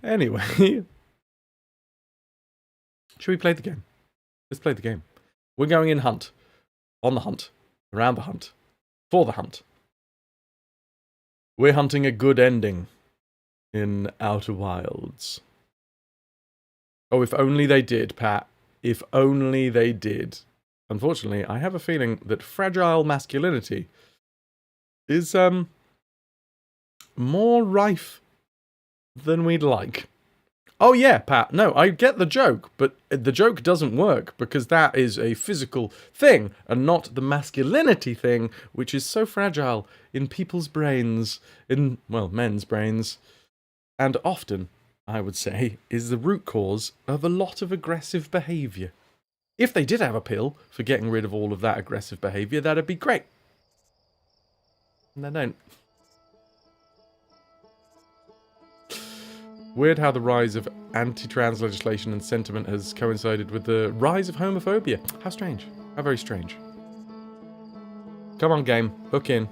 Anyway, should we play the game? Let's play the game. We're going in hunt, on the hunt, around the hunt, for the hunt. We're hunting a good ending in Outer Wilds. Oh, if only they did, Pat. If only they did. Unfortunately, I have a feeling that fragile masculinity is more rife than we'd like. Oh yeah, Pat, no, I get the joke, but the joke doesn't work because that is a physical thing and not the masculinity thing, which is so fragile in people's brains, in, well, men's brains, and often, I would say, is the root cause of a lot of aggressive behaviour. If they did have a pill for getting rid of all of that aggressive behaviour, that'd be great. And they don't. Weird how the rise of anti-trans legislation and sentiment has coincided with the rise of homophobia. How strange. How very strange. Come on, game. Hook in.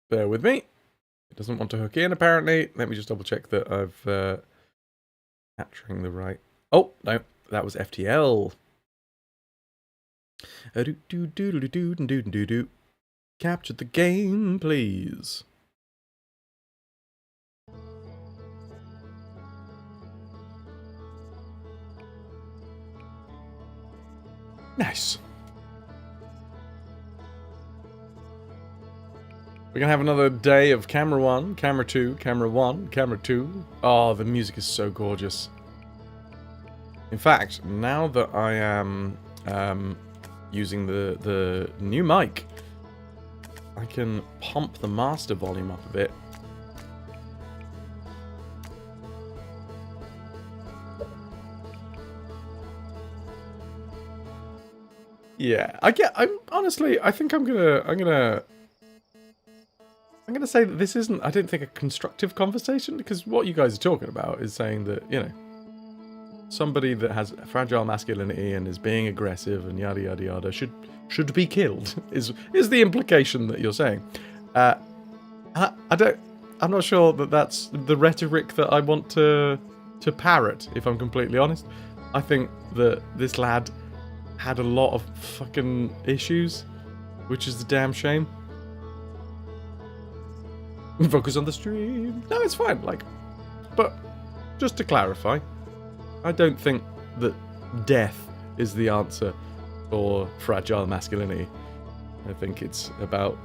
Bear with me. It doesn't want to hook in, apparently. Let me just double check that I've capturing the right... Oh, no. That was FTL. Capture the game, please. Nice. We're gonna have another day of camera 1, camera 2, camera 1, camera 2. Oh, the music is so gorgeous. In fact, now that I am using the new mic, I can pump the master volume up a bit. Yeah, I think I'm gonna say that this isn't, I don't think, a constructive conversation, because what you guys are talking about is saying that, you know, somebody that has fragile masculinity and is being aggressive and yada yada yada should be killed is the implication that you're saying. I'm not sure that that's the rhetoric that I want to parrot, if I'm completely honest. I think that this lad had a lot of fucking issues, which is a damn shame. Focus on the stream. No, it's fine. But just to clarify, I don't think that death is the answer for fragile masculinity. I think it's about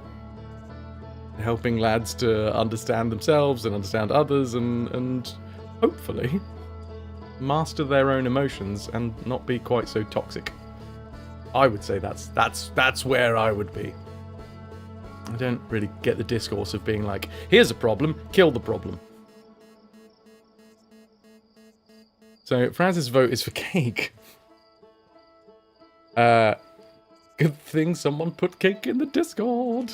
helping lads to understand themselves and understand others and hopefully master their own emotions and not be quite so toxic. I would say that's where I would be. I don't really get the discourse of being like, here's a problem, kill the problem. So, Francis' vote is for cake. Good thing someone put cake in the Discord.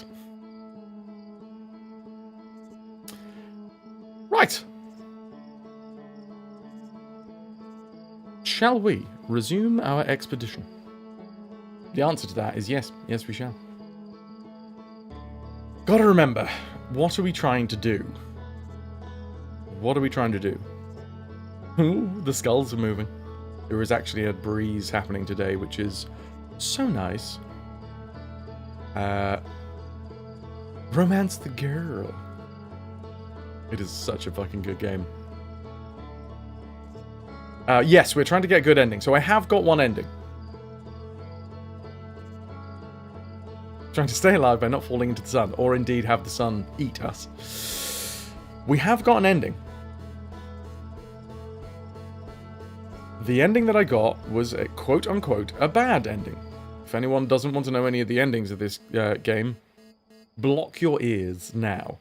Right. Shall we resume our expedition? The answer to that is yes. Yes, we shall. Gotta remember, what are we trying to do? What are we trying to do? Ooh, the skulls are moving. There is actually a breeze happening today, which is so nice. Romance the girl. It is such a fucking good game. Yes, we're trying to get a good ending. So I have got one ending. Trying to stay alive by not falling into the sun, or indeed have the sun eat us. We have got an ending. The ending that I got was a quote-unquote a bad ending. If anyone doesn't want to know any of the endings of this game, block your ears now.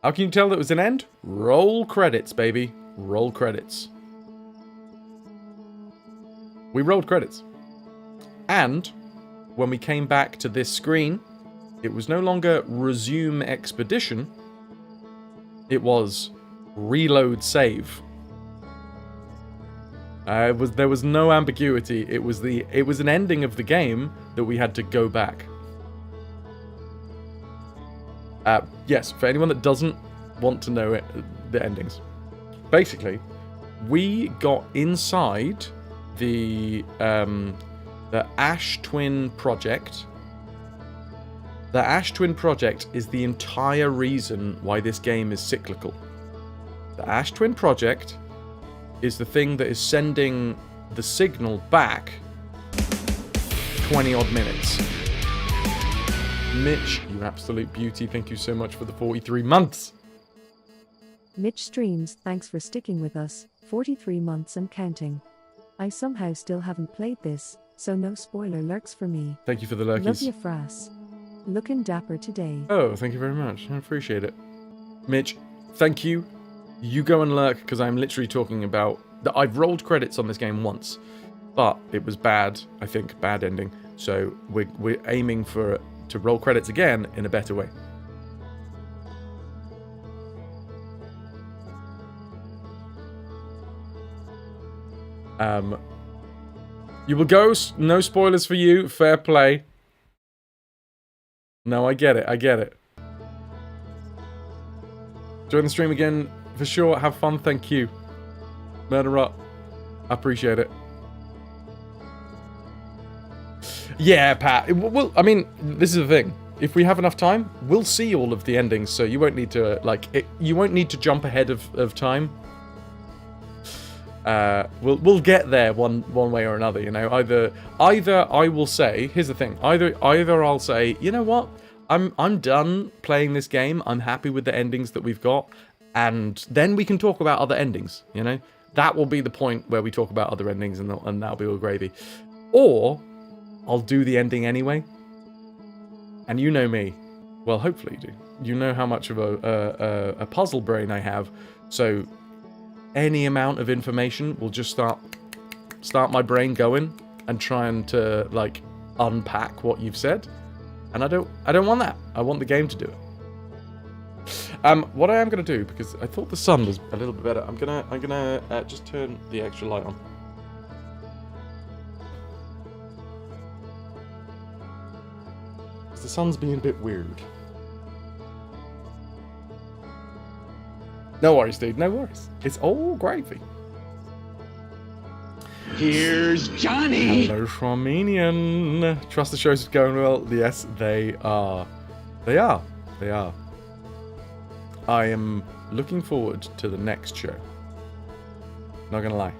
How can you tell that it was an end? Roll credits, baby. Roll credits. We rolled credits. And when we came back to this screen, it was no longer resume expedition. It was reload save. There was no ambiguity. It was an ending of the game that we had to go back. Yes, for anyone that doesn't want to know the endings. Basically, we got inside the Ash Twin Project. The Ash Twin Project is the entire reason why this game is cyclical. The Ash Twin Project is the thing that is sending the signal back 20 odd minutes. Mitch, you absolute beauty, thank you so much for the 43 months. Mitch Streams, thanks for sticking with us, 43 months and counting. I somehow still haven't played this, so no spoiler lurks for me. Thank you for the Love lurkies. you, Fras. Looking dapper today. Oh, thank you very much. I appreciate it. Mitch, thank you. You go and lurk, because I'm literally talking about that I've rolled credits on this game once, but it was bad, I think, bad ending. So we're aiming to roll credits again in a better way. You will go, no spoilers for you, fair play. No, I get it. Join the stream again, for sure, have fun, thank you. Murder up, I appreciate it. Yeah, Pat, well, I mean, this is the thing. If we have enough time, we'll see all of the endings, so you won't need to, you won't need to jump ahead of time. We'll get there one way or another, you know. Either I will say, here's the thing. Either I'll say, you know what, I'm done playing this game. I'm happy with the endings that we've got, and then we can talk about other endings. You know, that will be the point where we talk about other endings, and that'll be all gravy. Or I'll do the ending anyway. And you know me, well, hopefully you do. You know how much of a puzzle brain I have, so any amount of information will just start my brain going and trying to unpack what you've said, and I don't want that. I want the game to do it. What I am gonna do, because I thought the sun was a little bit better, I'm gonna just turn the extra light on. The sun's being a bit weird. No worries, dude. No worries. It's all gravy. Here's Johnny. Hello, Armenian. Trust the show's going well. Yes, they are. They are. I am looking forward to the next show. Not gonna lie.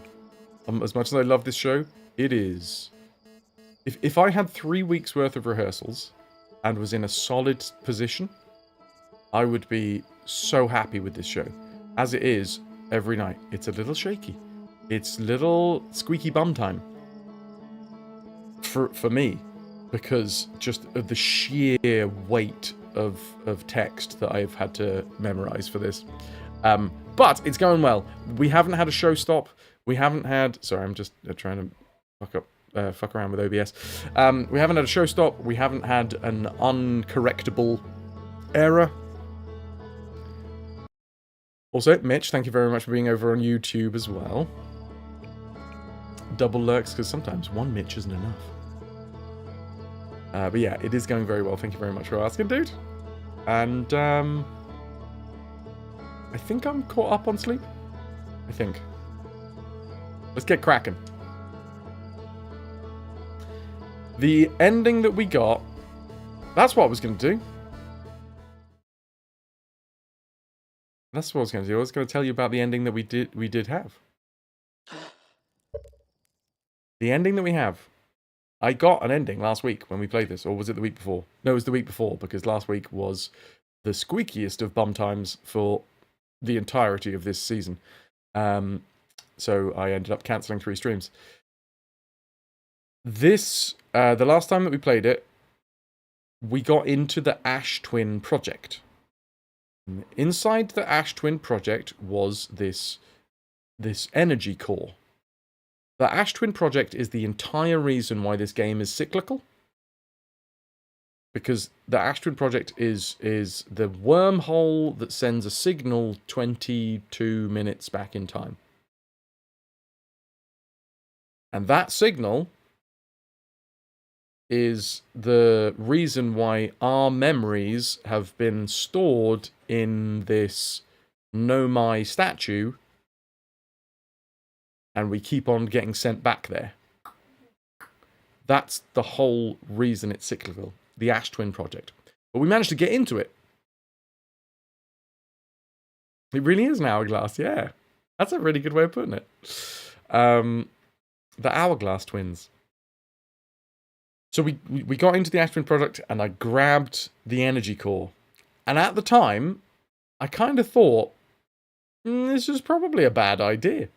As much as I love this show, it is. If I had 3 weeks worth of rehearsals and was in a solid position, I would be so happy with this show. As it is, every night, it's a little shaky. It's little squeaky bum time. For me, because just of the sheer weight of text that I've had to memorize for this. But it's going well. We haven't had a show stop. We haven't had... Sorry, I'm just trying to fuck around with OBS. We haven't had a show stop. We haven't had an uncorrectable error. Also, Mitch, thank you very much for being over on YouTube as well. Double lurks, because sometimes one Mitch isn't enough. But yeah, it is going very well. Thank you very much for asking, dude. And I think I'm caught up on sleep. I think. Let's get cracking. The ending that we got, that's what I was going to do. That's what I was going to do. I was going to tell you about the ending that we did have. The ending that we have. I got an ending last week when we played this, or was it the week before? No, it was the week before, because last week was the squeakiest of bum times for the entirety of this season. So I ended up cancelling 3 streams. This, the last time that we played it, we got into the Ash Twin Project. Inside the Ash Twin Project was this energy core. The Ash Twin Project is the entire reason why this game is cyclical. Because the Ash Twin Project is the wormhole that sends a signal 22 minutes back in time. And that signal is the reason why our memories have been stored in this Nomai statue, and we keep on getting sent back there. That's the whole reason it's cyclical, the Ash Twin Project. But we managed to get into it. It really is an hourglass, yeah. That's a really good way of putting it. The hourglass twins. So we got into the Ash Twin project, and I grabbed the energy core. And at the time, I kind of thought, this is probably a bad idea.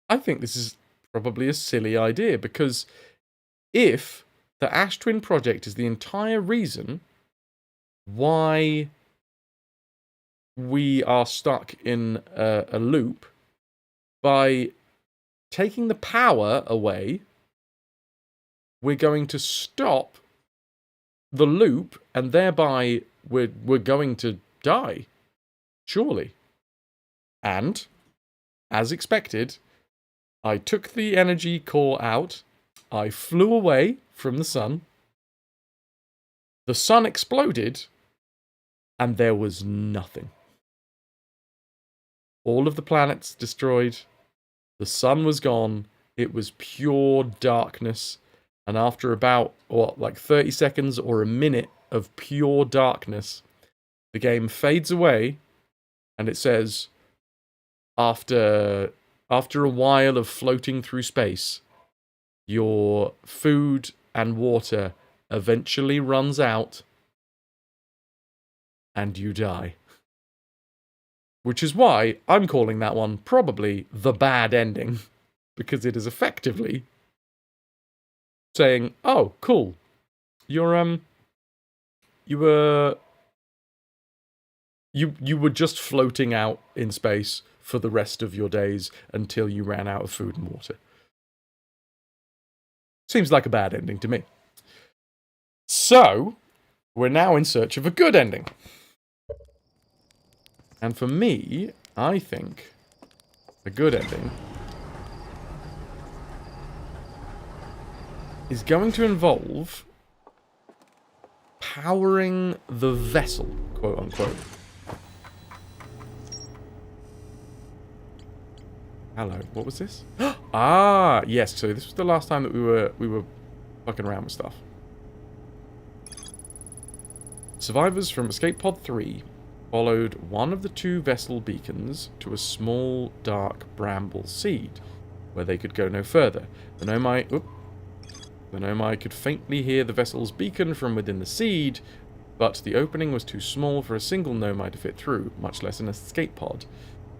I think this is probably a silly idea, because if the Ash Twin project is the entire reason why we are stuck in a loop, by taking the power away, we're going to stop the loop, and thereby we're going to die. Surely. And, as expected, I took the energy core out, I flew away from the sun, the sun exploded, and there was nothing. All of the planets destroyed, the sun was gone, it was pure darkness, and after about, 30 seconds or a minute of pure darkness, the game fades away, and it says, after a while of floating through space, your food and water eventually runs out, and you die. Which is why I'm calling that one probably the bad ending, because it is effectively saying, "Oh, cool, you were just floating out in space for the rest of your days until you ran out of food and water." Seems like a bad ending to me. So, we're now in search of a good ending. And for me, I think a good ending is going to involve powering the vessel, quote unquote. Hello, what was this? Ah, yes, so this was the last time that we were fucking around with stuff. Survivors from Escape Pod 3 followed one of the two vessel beacons to a small, dark bramble seed, where they could go no further. The Nomai could faintly hear the vessel's beacon from within the seed, but the opening was too small for a single Nomai to fit through, much less an escape pod.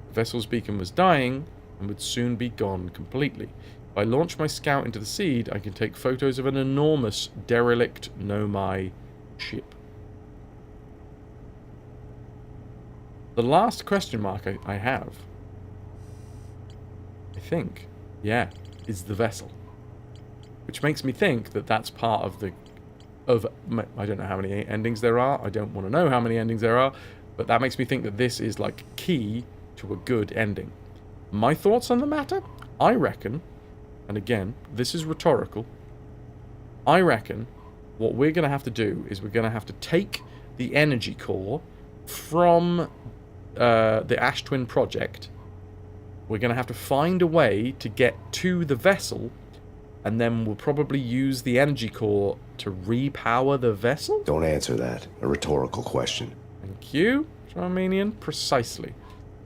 The vessel's beacon was dying, and would soon be gone completely. If I launch my scout into the seed, I can take photos of an enormous, derelict Nomai ship. The last question mark I have, I think, is the vessel. Which makes me think that that's part of I don't know how many endings there are. I don't want to know how many endings there are. But that makes me think that this is like key to a good ending. My thoughts on the matter? I reckon, and again, this is rhetorical, I reckon what we're going to have to do is we're going to have to take the energy core from the Ash Twin project. We're going to have to find a way to get to the vessel, and then we'll probably use the energy core to repower the vessel? Don't answer that. A rhetorical question. Thank you, Armenian. Precisely.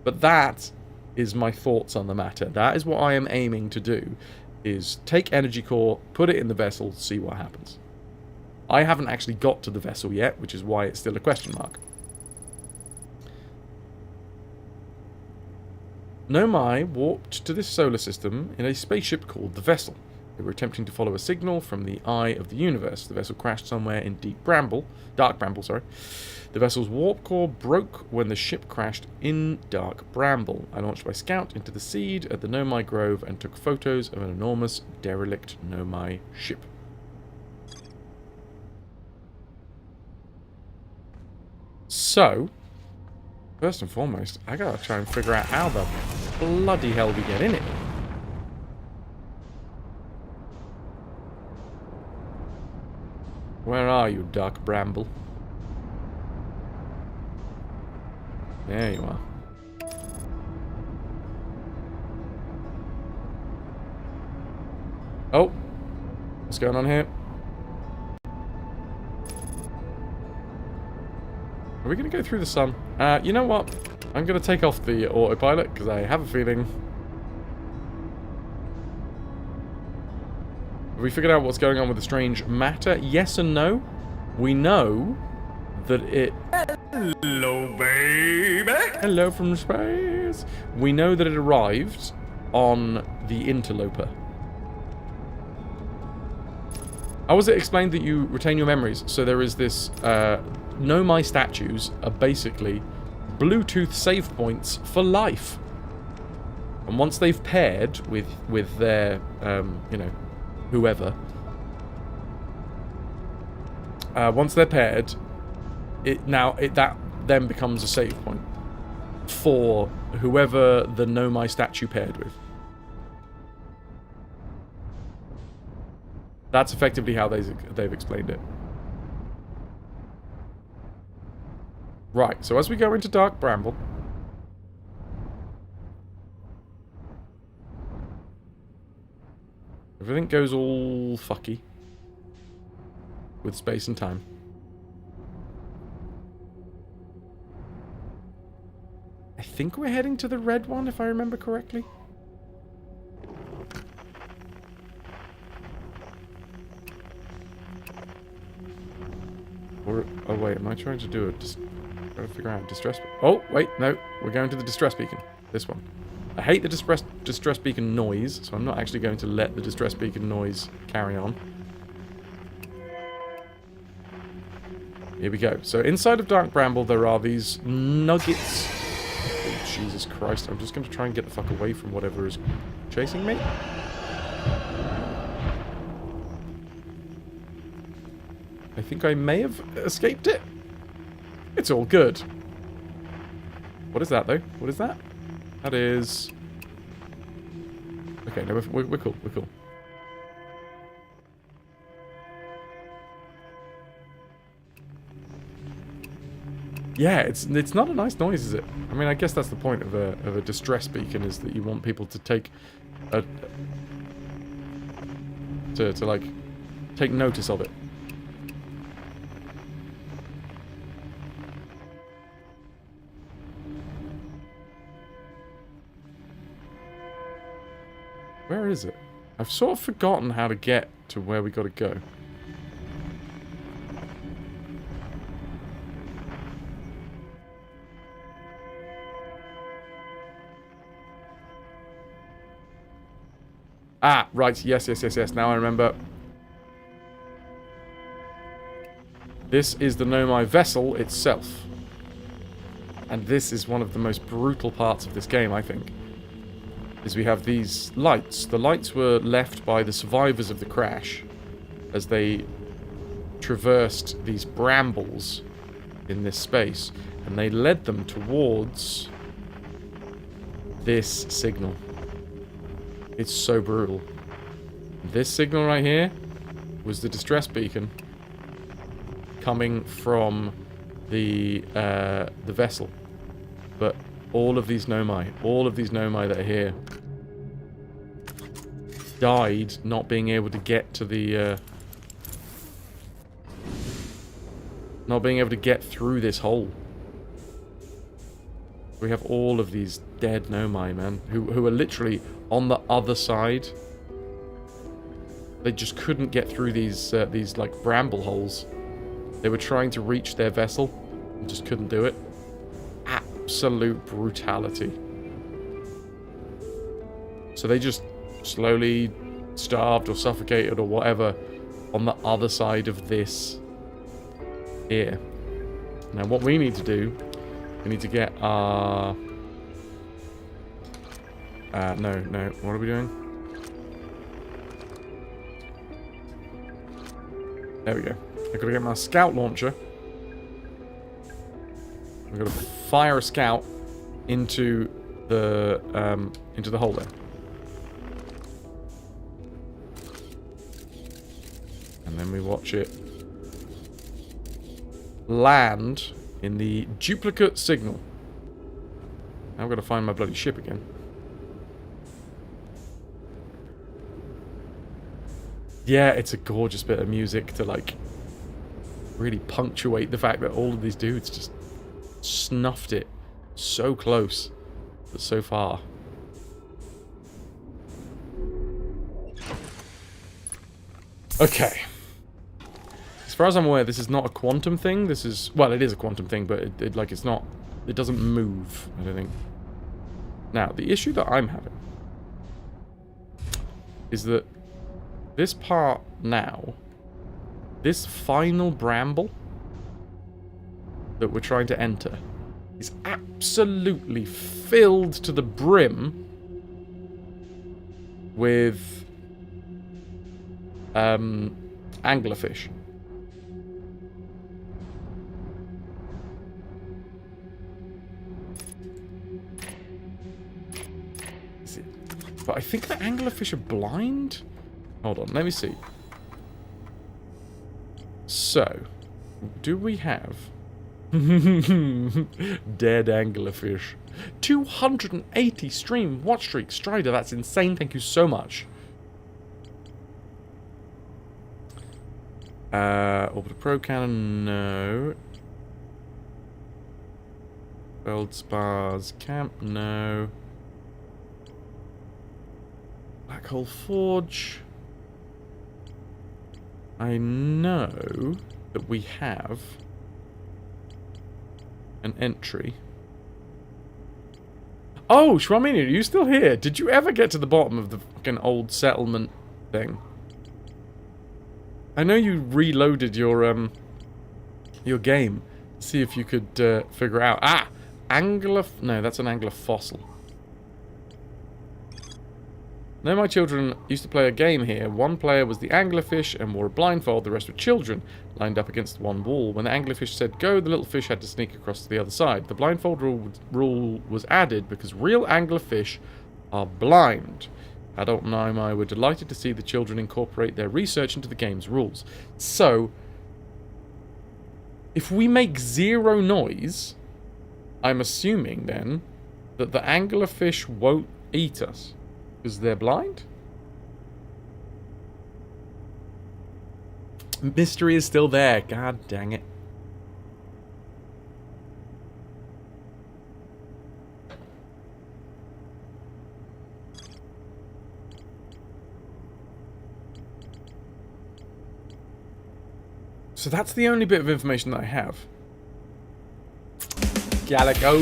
But that is my thoughts on the matter. That is what I am aiming to do, is take energy core, put it in the vessel, see what happens. I haven't actually got to the vessel yet, which is why it's still a question mark. Nomai warped to this solar system in a spaceship called the Vessel. They were attempting to follow a signal from the eye of the universe. The vessel crashed somewhere in dark bramble. The vessel's warp core broke when the ship crashed in dark bramble. I launched my scout into the seed at the Nomai Grove and took photos of an enormous, derelict Nomai ship. So, first and foremost, I gotta try and figure out how the bloody hell we get in it. Where are you, dark bramble? There you are. Oh! What's going on here? Are we going to go through the sun? You know what? I'm going to take off the autopilot because I have a feeling... Have we figured out what's going on with the strange matter? Yes and no. We know that it... Hello, baby! Hello from space! We know that it arrived on the interloper. How was it explained that you retain your memories? So there is this... Nomai statues are basically Bluetooth save points for life. And once they've paired with their, you know, whoever... once they're paired, that then becomes a save point for whoever the Nomai statue paired with. That's effectively how they've explained it. Right, so as we go into Dark Bramble... Everything goes all fucky. With space and time. I think we're heading to the red one, if I remember correctly. Or, oh wait, am I trying to do it? Trying to figure out distress... Oh, wait, no. We're going to the distress beacon. This one. I hate the distress beacon noise, so I'm not actually going to let the distress beacon noise carry on. Here we go. So inside of Dark Bramble, there are these nuggets. Oh, Jesus Christ. I'm just going to try and get the fuck away from whatever is chasing me. I think I may have escaped it. It's all good. What is that, though? What is that? That is... Okay, no, we're cool. We're cool. Yeah, it's not a nice noise, is it? I mean, I guess that's the point of a distress beacon, is that you want people to take a... to like, take notice of it. Where is it? I've sort of forgotten how to get to where we gotta go. Ah, right. Yes. Now I remember. This is the Nomai vessel itself. And this is one of the most brutal parts of this game, I think. Is we have these lights. The lights were left by the survivors of the crash as they traversed these brambles in this space. And they led them towards this signal. It's so brutal. This signal right here was the distress beacon coming from the vessel. But all of these Nomai that are here died not being able to get to the not being able to get through this hole. We have all of these dead Nomai, man, who are literally on the other side. They just couldn't get through these like bramble holes. They were trying to reach their vessel and just couldn't do it. Absolute brutality. So they just slowly starved or suffocated or whatever on the other side of this here. Now what we need to do, we need to get our... no. What are we doing? There we go. I've got to get my scout launcher. I've got to fire a scout into the hole there. And then we watch it land in the duplicate signal. Now I've got to find my bloody ship again. Yeah, it's a gorgeous bit of music to, like, really punctuate the fact that all of these dudes just snuffed it. So close, but so far. Okay. As far as I'm aware, this is not a quantum thing. This is... Well, it is a quantum thing, but it's not... It doesn't move, I don't think. Now, the issue that I'm having is that this part now, this final bramble that we're trying to enter is absolutely filled to the brim with anglerfish. But I think the anglerfish are blind? Hold on, let me see. So, do we have... Dead anglerfish. 280 stream watch streak. Strider, that's insane. Thank you so much. Orbital Pro Cannon, no. Feldspars Camp, no. Black Hole Forge. I know that we have an entry. Oh, Shwamini, are you still here? Did you ever get to the bottom of the fucking old settlement thing? I know you reloaded your game to see if you could figure out. Ah! No, that's an angler fossil. No, my children used to play a game here. One player was the anglerfish and wore a blindfold. The rest were children, lined up against one wall. When the anglerfish said go, the little fish had to sneak across to the other side. The blindfold rule was added because real anglerfish are blind. Adult Naimai were delighted to see the children incorporate their research into the game's rules. So, if we make zero noise, I'm assuming then that the anglerfish won't eat us. Because they're blind? Mystery is still there. God dang it. So that's the only bit of information that I have. Gallico.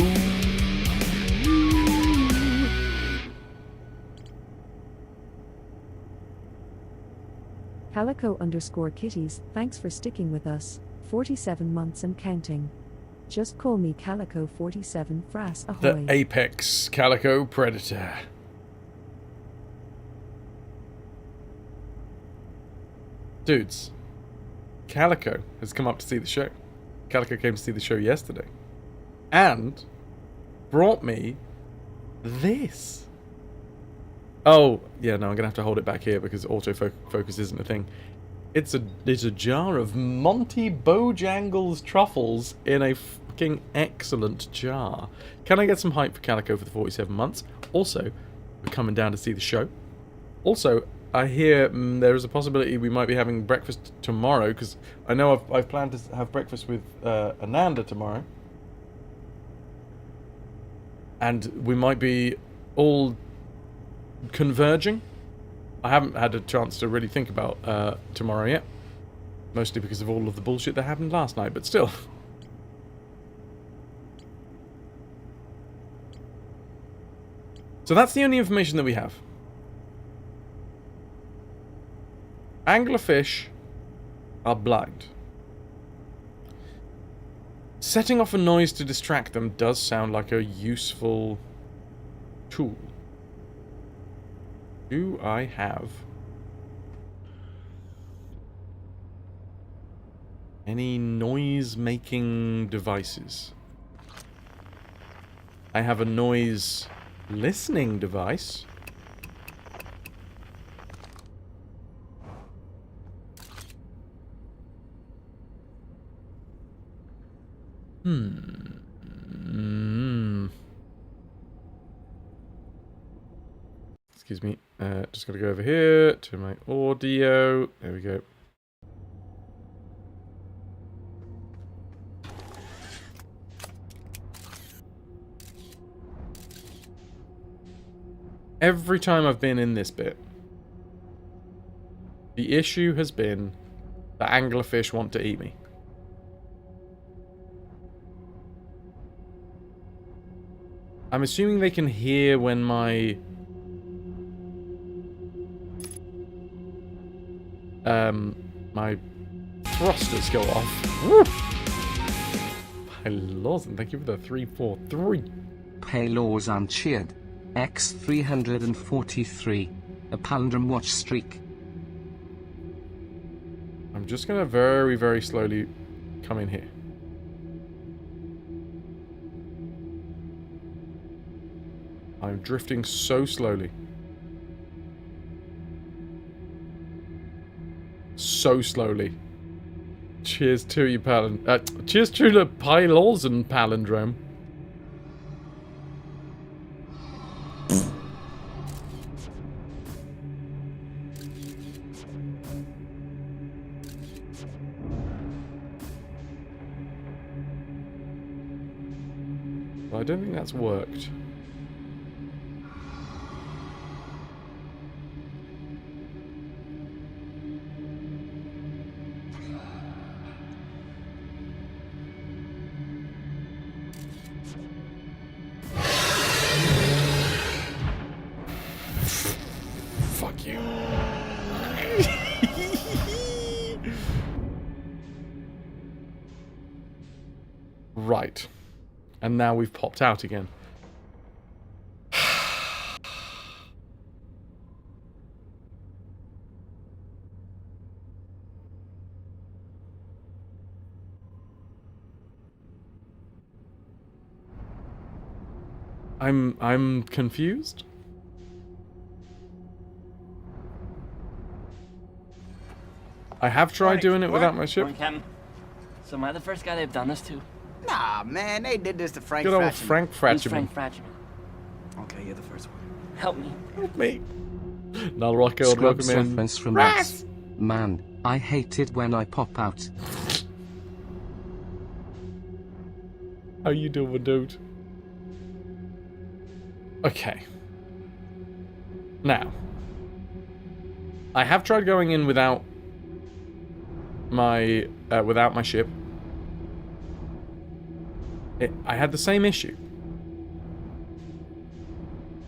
Calico_kitties, thanks for sticking with us. 47 months and counting. Just call me Calico47 Fras ahoy. The apex calico predator. Dudes, Calico has come up to see the show. Calico came to see the show yesterday. And brought me this. Oh, yeah, no, I'm going to have to hold it back here because autofocus isn't a thing. It's a jar of Monty Bojangles truffles in a fucking excellent jar. Can I get some hype for Calico for the 47 months? Also, we're coming down to see the show. Also, I hear there is a possibility we might be having breakfast tomorrow because I know I've planned to have breakfast with Ananda tomorrow. And we might be all converging. I haven't had a chance to really think about tomorrow yet. Mostly because of all of the bullshit that happened last night, but still. So that's the only information that we have. Anglerfish are blind. Setting off a noise to distract them does sound like a useful tool. Do I have any noise-making devices? I have a noise-listening device. Excuse me. Just gotta go over here to my audio. There we go. Every time I've been in this bit, the issue has been that anglerfish want to eat me. I'm assuming they can hear when my my thrusters go off. Woo! My laws, and thank you for the 343. Paylors uncheered. X343. A palindrome watch streak. I'm just gonna very, very slowly come in here. I'm drifting so slowly. So slowly. Cheers to you, cheers to the Pylos and palindrome. Well, I don't think that's worked. Fuck you. Right. And now we've popped out again. I'm confused. I have tried doing it without my ship. So am I the first guy they've done this to? Nah, man, they did this to Frank Good old Fratchman. Frank Who's Fratchman. Frank Fratchman? Okay, you're the first one. Help me. Help me. Null Rocket, Scrubs welcome in. reference from Fras. Man, I hate it when I pop out. How you doing, dude? Okay. Now, I have tried going in without my ship. I had the same issue.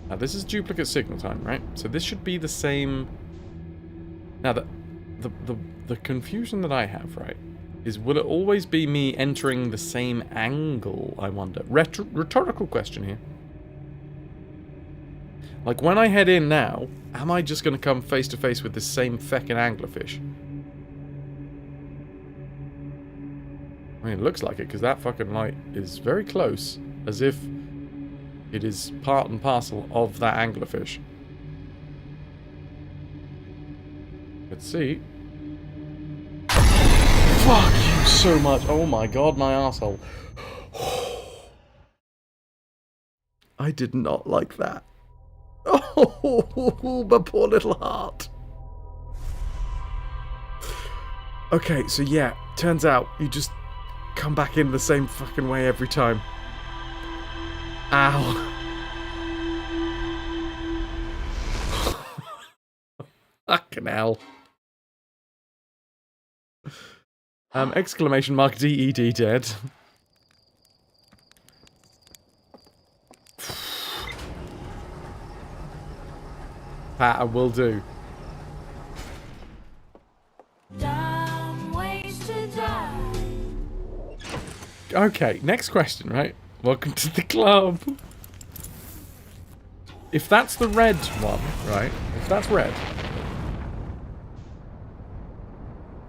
Now this is duplicate signal time, right? So this should be the same. Now the confusion that I have, right, is will it always be me entering the same angle? I wonder. Rhetorical question here. Like when I head in now, am I just going to come face to face with the same feckin' anglerfish? I mean, it looks like it, because that fucking light is very close, as if it is part and parcel of that anglerfish. Let's see. Fuck you so much. Oh my god, my arsehole. I did not like that. Oh, my poor little heart. Okay, so yeah, turns out you just come back in the same fucking way every time. Ow. Fucking hell. Exclamation mark DED dead. That I will do. Okay, next question, right? Welcome to the club. If that's the red one, right? If that's red.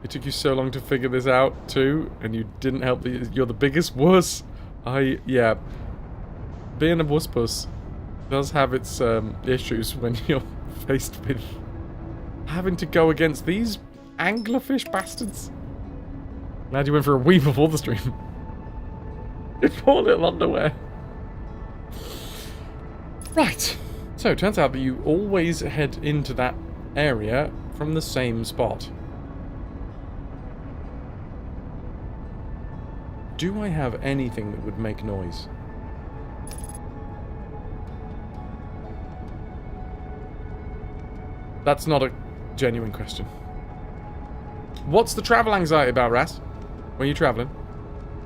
It took you so long to figure this out, too, and you didn't help. You're the biggest wuss. Yeah. Being a wuss puss does have its issues when you're faced with having to go against these anglerfish bastards. Glad you went for a wee before the stream. Your poor little underwear. Right. So, it turns out that you always head into that area from the same spot. Do I have anything that would make noise? That's not a genuine question. What's the travel anxiety about, Ras? When are you traveling?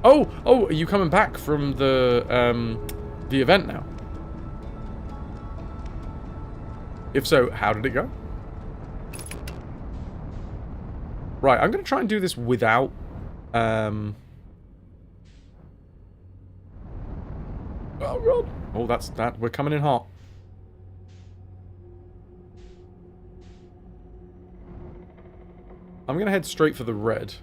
Oh, are you coming back from the event now? If so, how did it go? Right, I'm going to try and do this without... Oh, God. Oh, that's that. We're coming in hot. I'm going to head straight for the red.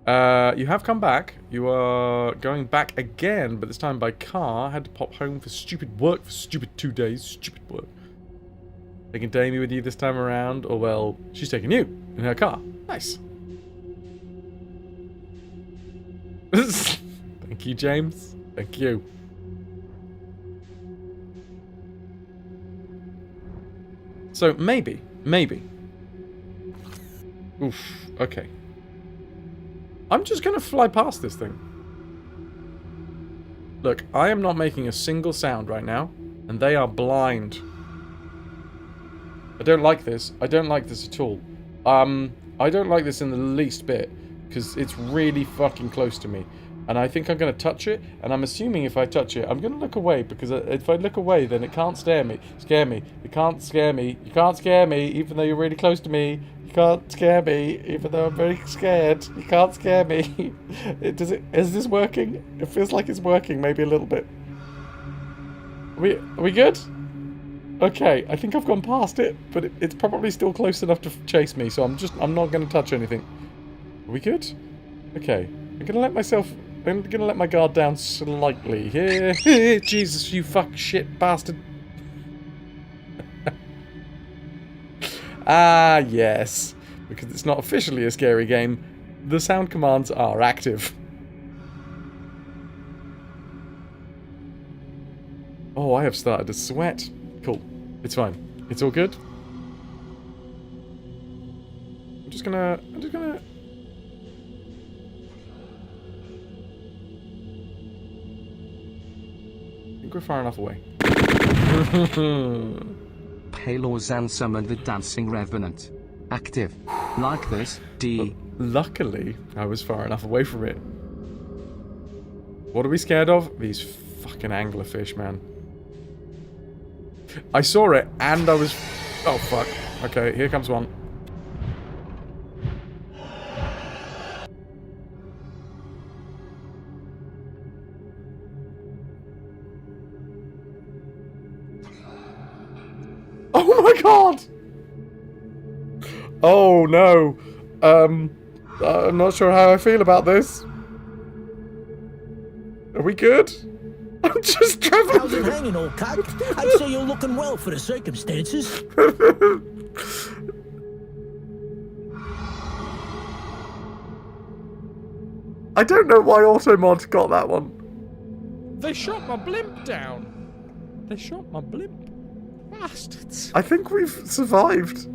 You have come back. You are going back again, but this time by car. Had to pop home for stupid work for stupid 2 days. Stupid work. Taking Damie with you this time around, or well, she's taking you in her car. Nice. Thank you, James. Thank you. So, maybe. Oof, okay. I'm just gonna fly past this thing. Look, I am not making a single sound right now, and they are blind. I don't like this. I don't like this at all. I don't like this in the least bit, because it's really fucking close to me. And I think I'm going to touch it, and I'm assuming if I touch it, I'm going to look away, because if I look away, then it can't scare me. It can't scare me. You can't scare me, even though you're really close to me. You can't scare me, even though I'm very scared. You can't scare me. Is this working? It feels like it's working, maybe a little bit. Are we good? Okay, I think I've gone past it, but it's probably still close enough to chase me, so I'm not going to touch anything. Are we good? Okay, I'm going to let my guard down slightly here. Jesus, you fuck shit bastard. Ah, yes. Because it's not officially a scary game, the sound commands are active. Oh, I have started to sweat. Cool. It's fine. It's all good. I'm just gonna... I think we're far enough away. Palor summoned the Dancing Revenant. Active. Like this, D. Luckily, I was far enough away from it. What are we scared of? These fucking anglerfish, man. I saw it, and I was... Oh, fuck. Okay, here comes one. Oh my god! Oh no. I'm not sure how I feel about this. Are we good? I'm just traveling. How's it hanging, old cock? I'd say you're looking well for the circumstances. I don't know why Automod got that one. They shot my blimp down. They shot my blimp. Bastards. I think we've survived.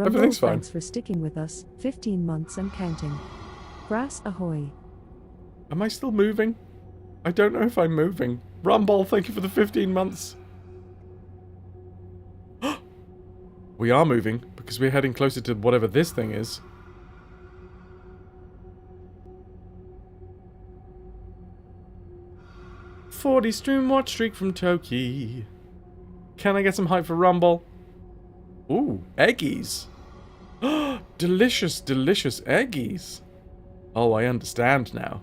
Everything's fine. Thanks for sticking with us. 15 months and counting. Fras ahoy. Am I still moving? I don't know if I'm moving. Rumble, thank you for the 15 months. We are moving, because we're heading closer to whatever this thing is. "40 stream watch streak from Toki. Can I get some hype for Rumble?" Ooh, eggies. Delicious, delicious eggies. Oh, I understand now.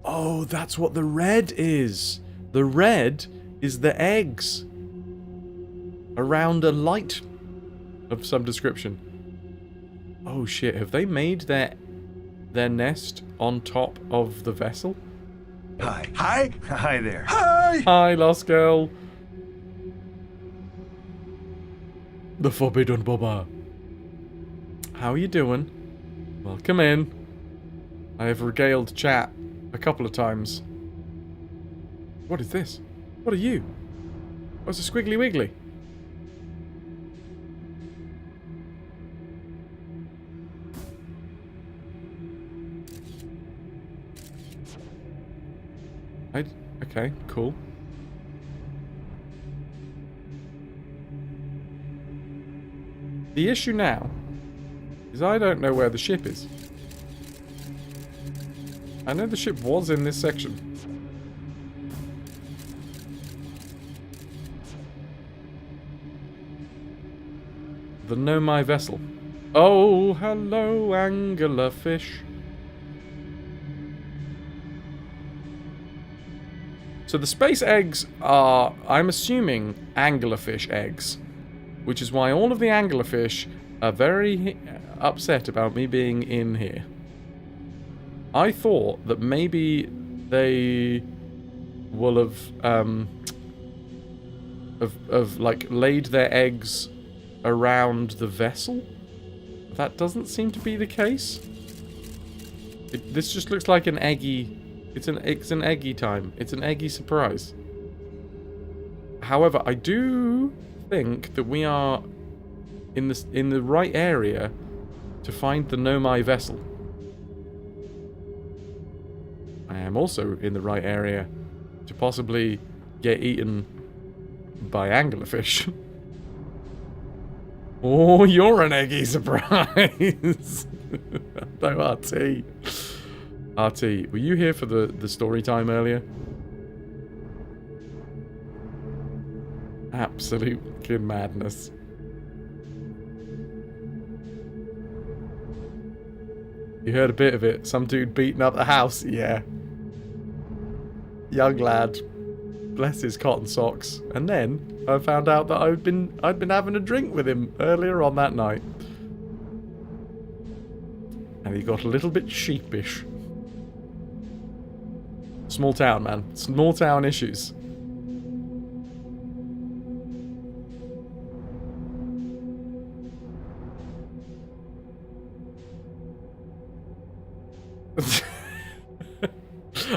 Oh, that's what the red is. The red is the eggs. Around a light of some description. Oh shit, have they made their nest on top of the vessel? Hi. Hi? Hi there. Hi! Hi, lost girl. The Forbidden Bubba. How are you doing? Welcome in. I have regaled chat a couple of times. What is this? What are you? What's a squiggly wiggly? Okay, cool. The issue now is I don't know where the ship is. I know the ship was in this section. The Nomai vessel. Oh, hello, anglerfish. So the space eggs are, I'm assuming, anglerfish eggs. Which is why all of the anglerfish are very upset about me being in here. I thought that maybe they will have like laid their eggs around the vessel. That doesn't seem to be the case. This just looks like an eggy. It's an eggy time. It's an eggy surprise. However, I do think that we are in the right area to find the Nomai vessel. I am also in the right area to possibly get eaten by anglerfish. Oh, you're an eggy surprise. No, RT. RT, were you here for the story time earlier? Absolute fucking madness. You heard a bit of it. Some dude beating up the house. Yeah. Young lad. Bless his cotton socks. And then I found out that I'd been having a drink with him earlier on that night. And he got a little bit sheepish. Small town, man. Small town issues.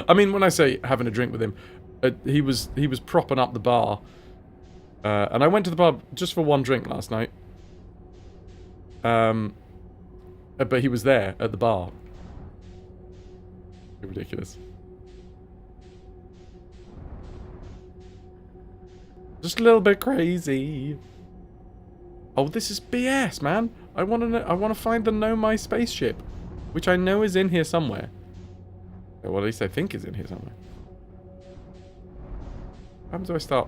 I mean, when I say having a drink with him, he was propping up the bar, and I went to the pub just for one drink last night. But he was there at the bar. Ridiculous. Just a little bit crazy. Oh, this is BS, man. I want to find the Nomai spaceship, which I know is in here somewhere. Well, at least I think is in here somewhere. How do I start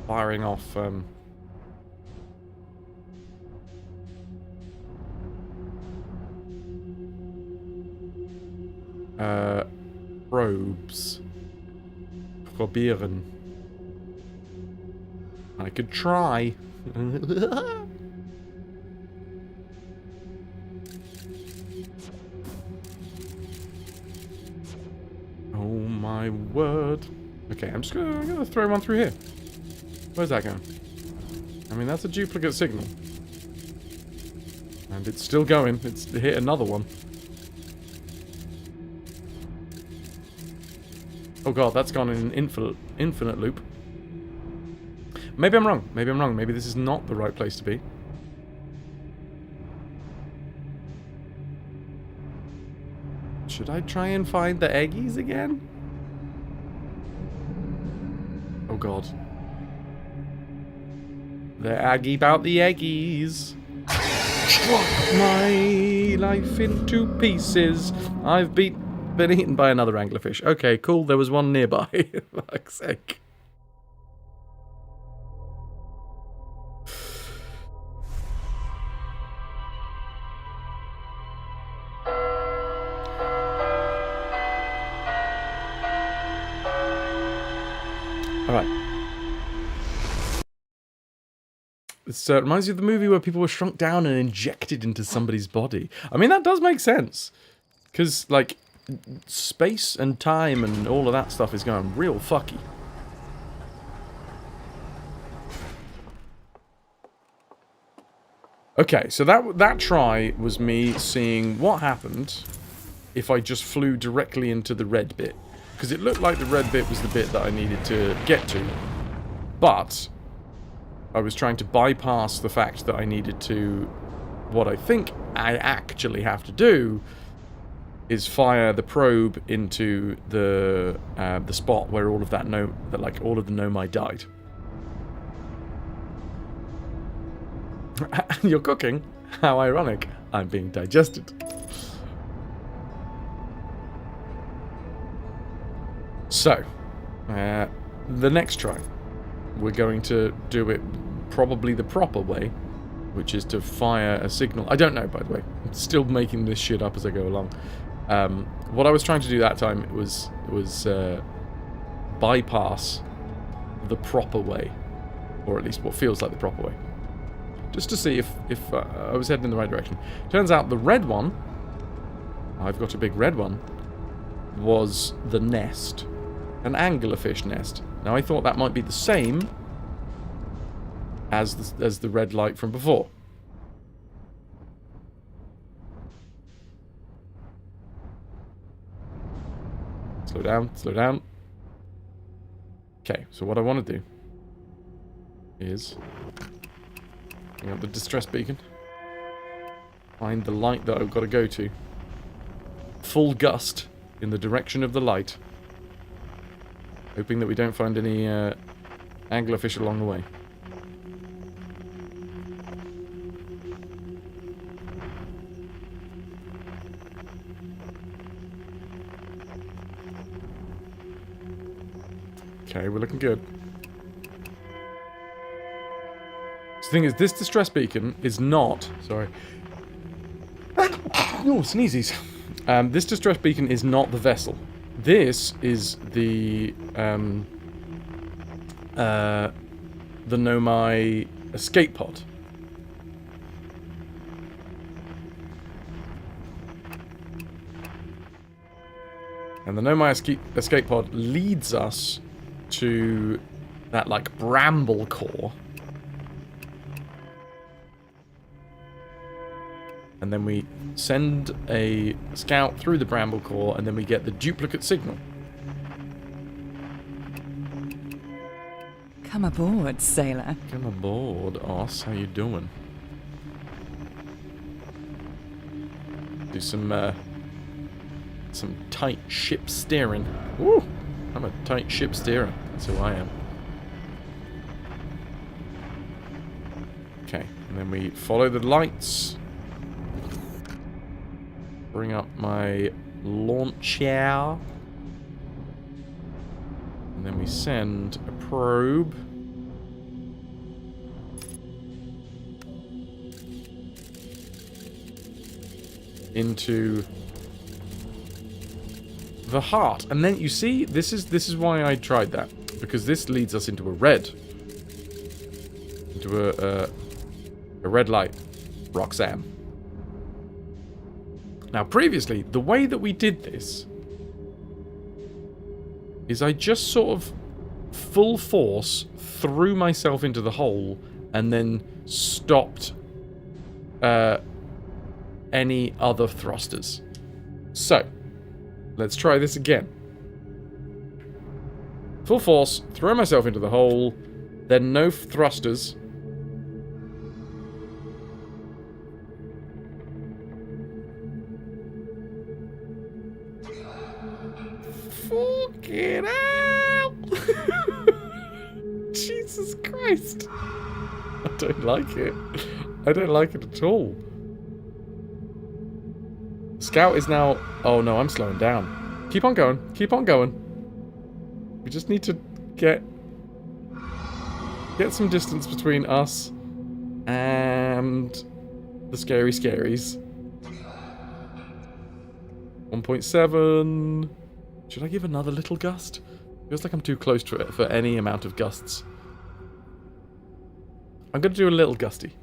firing off? Probes. Probieren. I could try. Oh my word. Okay, I'm gonna throw one through here. Where's that going? I mean, that's a duplicate signal. And it's still going. It's hit another one. Oh god, that's gone in an infinite loop. Maybe I'm wrong. Maybe I'm wrong. Maybe this is not the right place to be. Should I try and find the eggies again? Oh god. They're aggy about the eggies. My life into pieces. I've been eaten by another anglerfish. Okay, cool. There was one nearby. For fuck's sake. Alright. This reminds you of the movie where people were shrunk down and injected into somebody's body. I mean, that does make sense. Because, like, space and time and all of that stuff is going real fucky. Okay, so that try was me seeing what happened if I just flew directly into the red bit. Because it looked like the red bit was the bit that I needed to get to. But I was trying to bypass the fact that I needed to... What I think I actually have to do is fire the probe into the spot where all of all of the Nomai died. You're cooking? How ironic. I'm being digested. So, the next try, we're going to do it probably the proper way, which is to fire a signal. I don't know, by the way. I'm still making this shit up as I go along. What I was trying to do that time was bypass the proper way, or at least what feels like the proper way, just to see if I was heading in the right direction. Turns out the red one, I've got a big red one, was the nest, an anglerfish nest. Now I thought that might be the same as the red light from before. Slow down, slow down. Okay, so what I want to do is bring up the distress beacon. Find the light that I've got to go to. Full gust in the direction of the light. Hoping that we don't find any anglerfish along the way. Okay, we're looking good. The thing is, this distress beacon is not... Sorry. Oh, sneezes. This distress beacon is not the vessel. This is the Nomai escape pod. And the Nomai escape pod leads us to that, like, bramble core. And then we send a scout through the bramble core, and then we get the duplicate signal. Come aboard, sailor. Come aboard, Oss. How you doing? Do some tight ship steering. Woo! I'm a tight ship steerer. That's who I am. Okay, and then we follow the lights. Bring up my launcher. And then we send a probe. Into the heart. And then you see, this is why I tried that. Because this leads us into a red. Into a red light. Roxanne. Now, previously, the way that we did this is I just sort of full force threw myself into the hole and then stopped any other thrusters. So, let's try this again. Full force, throw myself into the hole, then no thrusters. Fucking hell! Jesus Christ! I don't like it. I don't like it at all. Scout is now... Oh no, I'm slowing down. Keep on going. Keep on going. We just need to get some distance between us and the scary scaries. 1.7. Should I give another little gust? Feels like I'm too close to it for any amount of gusts. I'm going to do a little gusty.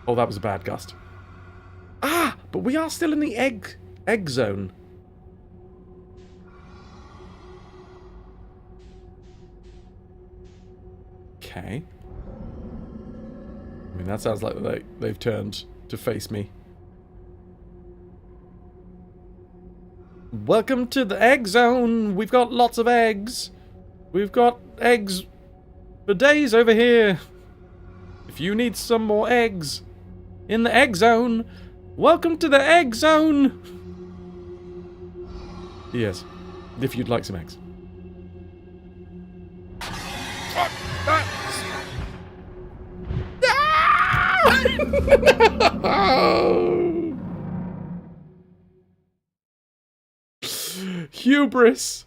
Oh, that was a bad gust. Ah! But we are still in the egg zone. Okay. I mean, that sounds like they've turned to face me. Welcome to the egg zone. We've got lots of eggs. We've got eggs for days over here. If you need some more eggs in the egg zone, Welcome to the egg zone! Yes, if you'd like some eggs. Hubris!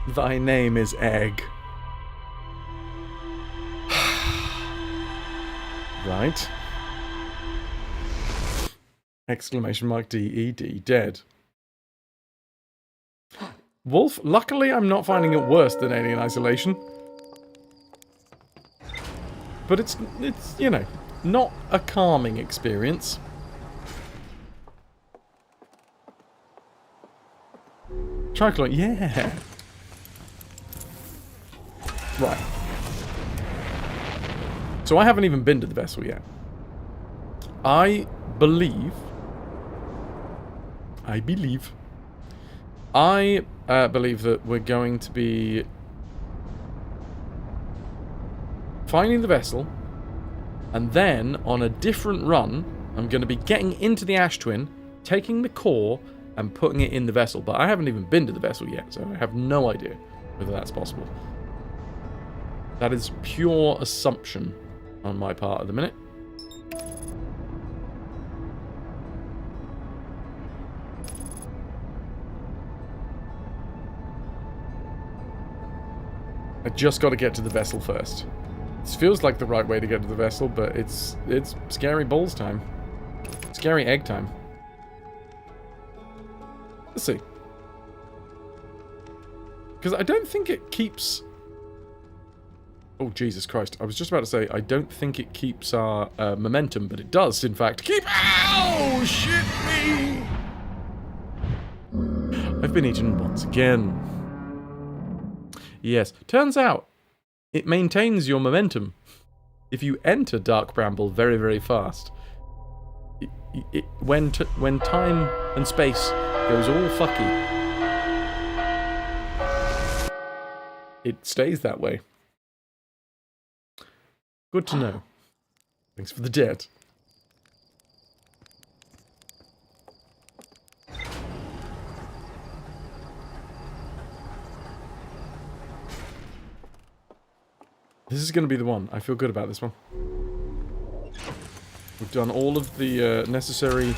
Thy name is Egg. Right. Exclamation mark DED. Dead. Wolf, luckily I'm not finding it worse than Alien Isolation. But it's you know, not a calming experience. Triclone, yeah. Right. So I haven't even been to the vessel yet. I believe that we're going to be finding the vessel, and then on a different run, I'm going to be getting into the Ash Twin, taking the core, and putting it in the vessel. But I haven't even been to the vessel yet, so I have no idea whether that's possible. That is pure assumption on my part at the minute. I just got to get to the vessel first. This feels like the right way to get to the vessel, but it's scary balls time. Scary egg time. Let's see. Because I don't think it keeps... Oh, Jesus Christ. I was just about to say, I don't think it keeps our momentum, but it does, in fact, keep... Ow! Shit me! I've been eaten once again. Yes. Turns out, it maintains your momentum. If you enter Dark Bramble very, very fast, when time and space goes all fucky, it stays that way. Good to know. Thanks for the debt. This is going to be the one. I feel good about this one. We've done all of the necessary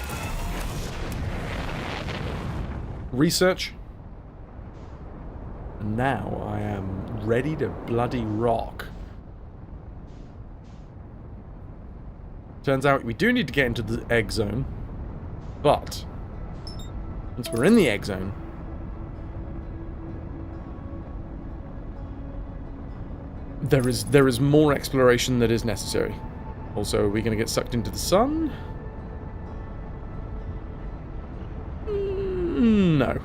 research. And now I am ready to bloody rock. Turns out we do need to get into the egg zone. But once we're in the egg zone, there is more exploration that is necessary. Also, are we going to get sucked into the sun? No.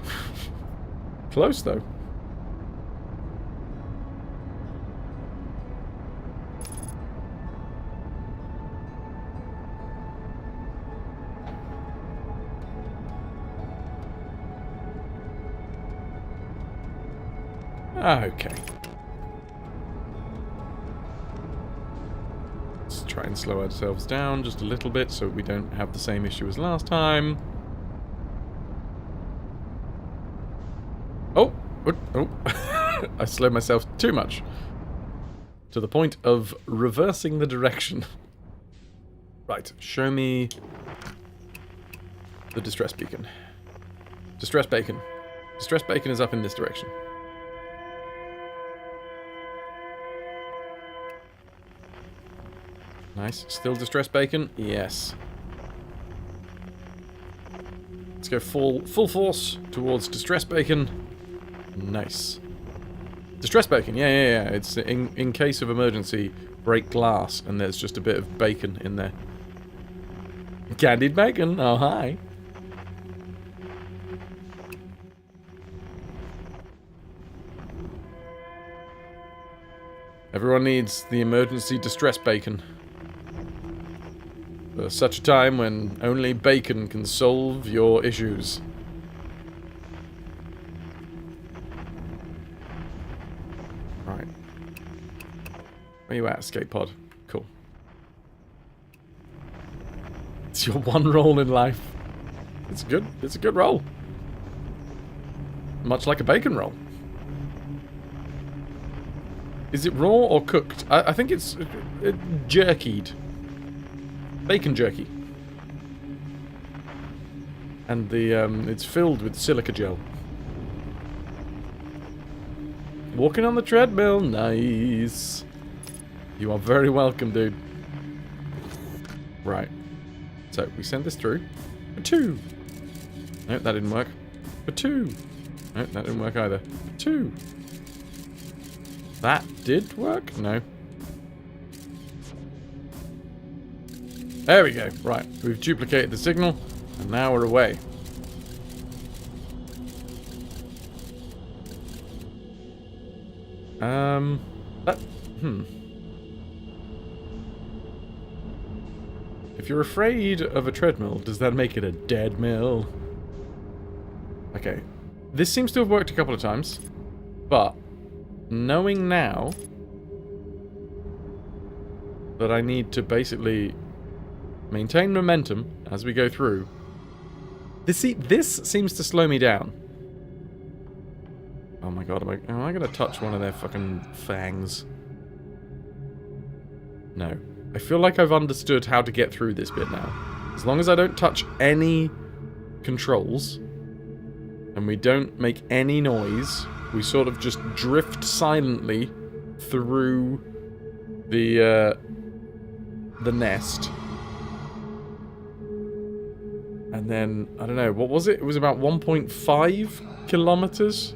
Close, though. Okay. Let's try and slow ourselves down just a little bit so we don't have the same issue as last time. Oh! Oh! I slowed myself too much. To the point of reversing the direction. Right, show me the distress beacon. Distress beacon. Distress beacon is up in this direction. Nice. Still distress bacon? Yes. Let's go full force towards distress bacon. Nice. Distress bacon, yeah. It's in case of emergency, break glass, and there's just a bit of bacon in there. Candied bacon? Oh, hi. Everyone needs the emergency distress bacon. For such a time when only bacon can solve your issues. Right. Where you at, escape pod? Cool. It's your one roll in life. It's good. It's a good roll. Much like a bacon roll. Is it raw or cooked? I think it's jerkied. Bacon jerky. And the it's filled with silica gel. Walking on the treadmill, nice. You are very welcome, dude. Right. So, we send this through. For 2. Nope, that didn't work. For 2. Nope, that didn't work either. For 2. That did work? No. There we go. Right. We've duplicated the signal. And now we're away. If you're afraid of a treadmill, does that make it a dead mill? Okay. This seems to have worked a couple of times. But, knowing now that I need to basically maintain momentum as we go through. This seems to slow me down. Oh my god, am I gonna touch one of their fucking fangs? No. I feel like I've understood how to get through this bit now. As long as I don't touch any controls, and we don't make any noise, we sort of just drift silently through the nest. And then, I don't know, what was it? It was about 1.5 kilometers?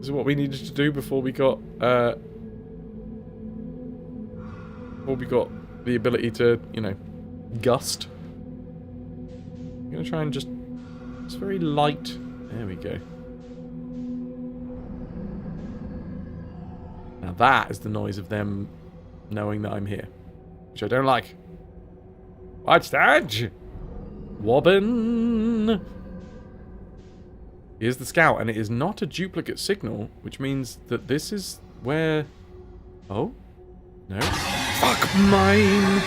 Is what we needed to do before we got, the ability to, you know, gust. I'm gonna try and just... It's very light. There we go. Now that is the noise of them knowing that I'm here. Which I don't like. What's that? Wobbin! Here's the scout, and it is not a duplicate signal, which means that this is where... Oh? No? Fuck mine!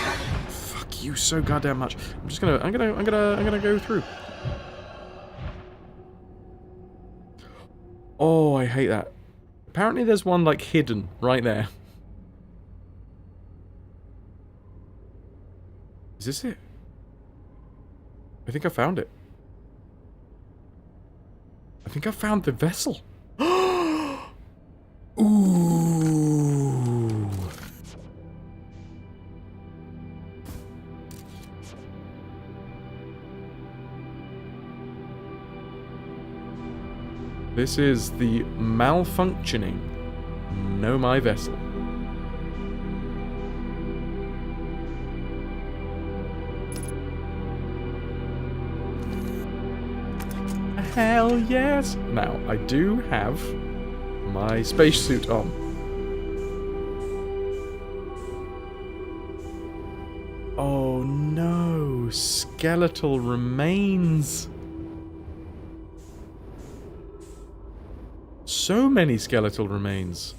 Fuck you so goddamn much. I'm gonna go through. Oh, I hate that. Apparently there's one, like, hidden right there. Is this it? I think I found it. I think I found the vessel. Ooh. This is the malfunctioning Know My Vessel. Hell yes! Now, I do have my spacesuit on. Oh no! Skeletal remains! So many skeletal remains.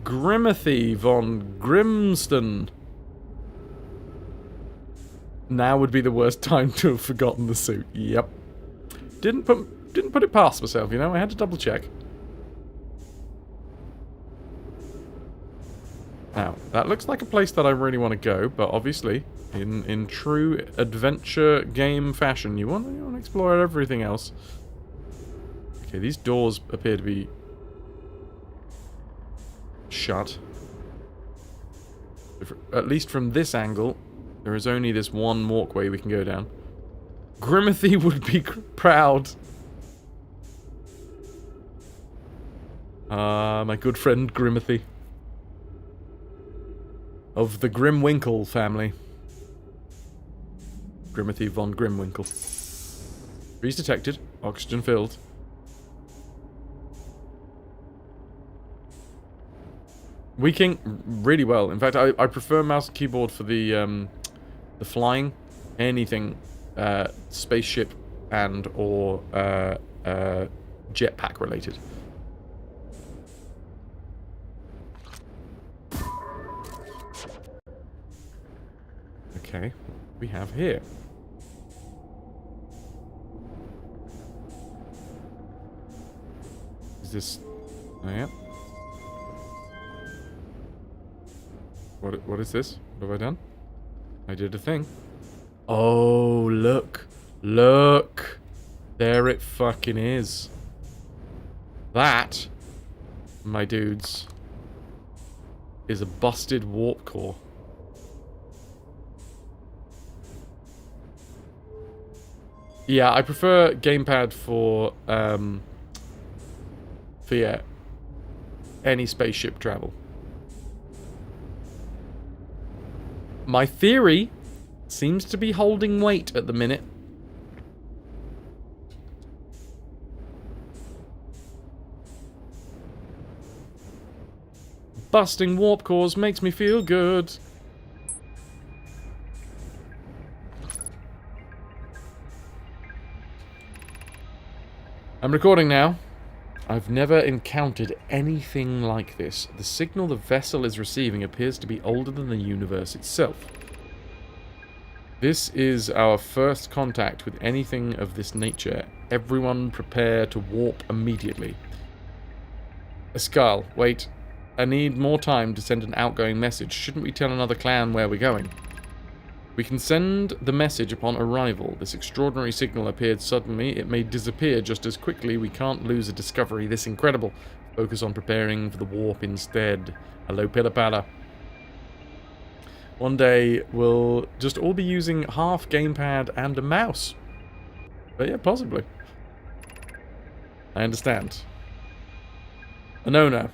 Grimothy von Grimston. Now would be the worst time to have forgotten the suit. Yep. Didn't put it past myself, you know. I had to double check. Now, that looks like a place that I really want to go, but obviously, in true adventure game fashion, you want to explore everything else. Okay, these doors appear to be shut. At least from this angle, there is only this one walkway we can go down. Grimothy would be proud. My good friend Grimothy. Of the Grimwinkle family. Grimothy von Grimwinkle. Freeze detected. Oxygen filled. Working really well. In fact, I prefer mouse and keyboard for the flying. Anything spaceship and or jetpack related. Okay, we have here. Is this... Oh, yeah. What is this? What have I done? I did a thing. Oh, look. Look. There it fucking is. That, my dudes, is a busted warp core. Yeah, I prefer gamepad for yeah, any spaceship travel. My theory seems to be holding weight at the minute. Busting warp cores makes me feel good. I'm recording now. I've never encountered anything like this. The signal the vessel is receiving appears to be older than the universe itself. This is our first contact with anything of this nature. Everyone prepare to warp immediately. Escal, wait. I need more time to send an outgoing message. Shouldn't we tell another clan where we're going? We can send the message upon arrival. This extraordinary signal appeared suddenly. It may disappear just as quickly. We can't lose a discovery this incredible. Focus on preparing for the warp instead. Hello, Pilla. One day, we'll just all be using half gamepad and a mouse. But yeah, possibly. I understand. Anona.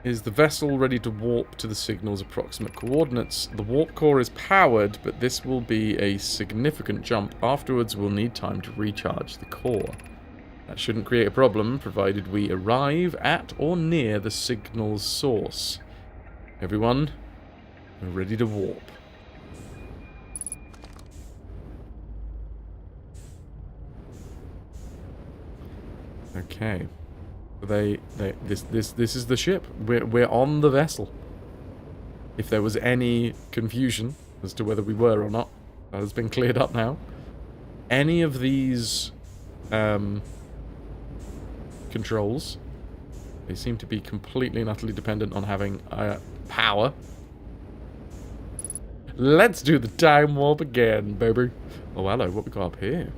Is the vessel ready to warp to the signal's approximate coordinates? The warp core is powered, but this will be a significant jump. Afterwards, we'll need time to recharge the core. That shouldn't create a problem, provided we arrive at or near the signal's source. Everyone, we're ready to warp. Okay. This is the ship. We're on the vessel. If there was any confusion as to whether we were or not, that has been cleared up now. Any of these controls, they seem to be completely and utterly dependent on having power. Let's do the time warp again, baby. Oh, hello. What we got up here?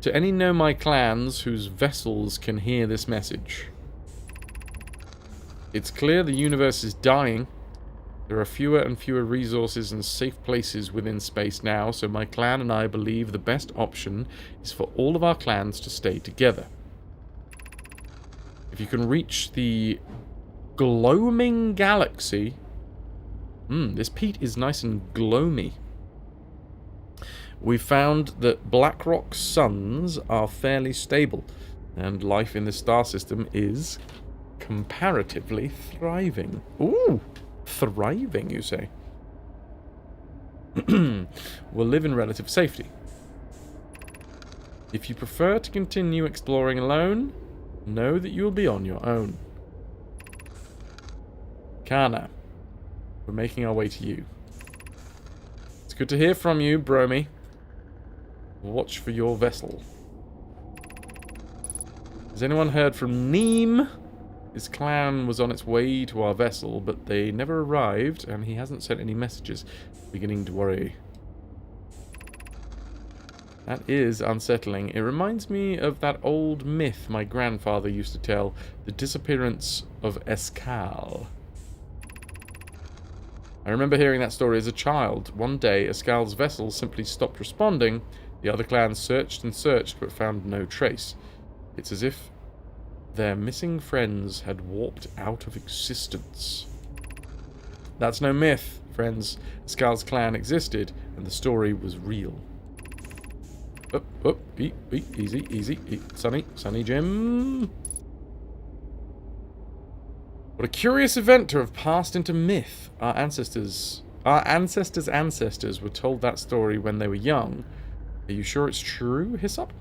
To any Nomai clans whose vessels can hear this message. It's clear the universe is dying. There are fewer and fewer resources and safe places within space now, so my clan and I believe the best option is for all of our clans to stay together. If you can reach the gloaming galaxy... this peat is nice and gloomy. We found that Blackrock's suns are fairly stable, and life in this star system is comparatively thriving. Ooh, thriving, you say? We'll live in relative safety. If you prefer to continue exploring alone, know that you'll be on your own. Kana, we're making our way to you. It's good to hear from you, Bromy. Watch for your vessel. Has anyone heard from Neem? His clan was on its way to our vessel, but they never arrived, and he hasn't sent any messages. Beginning to worry. That is unsettling. It reminds me of that old myth my grandfather used to tell, the disappearance of Escal. I remember hearing that story as a child. One day, Escal's vessel simply stopped responding. The other clans searched and searched, but found no trace. It's as if their missing friends had warped out of existence. That's no myth, friends. Escal's clan existed, and the story was real. Easy. Sunny Jim. What a curious event to have passed into myth. Our ancestors' ancestors were told that story when they were young. Are you sure it's true, Hyssop?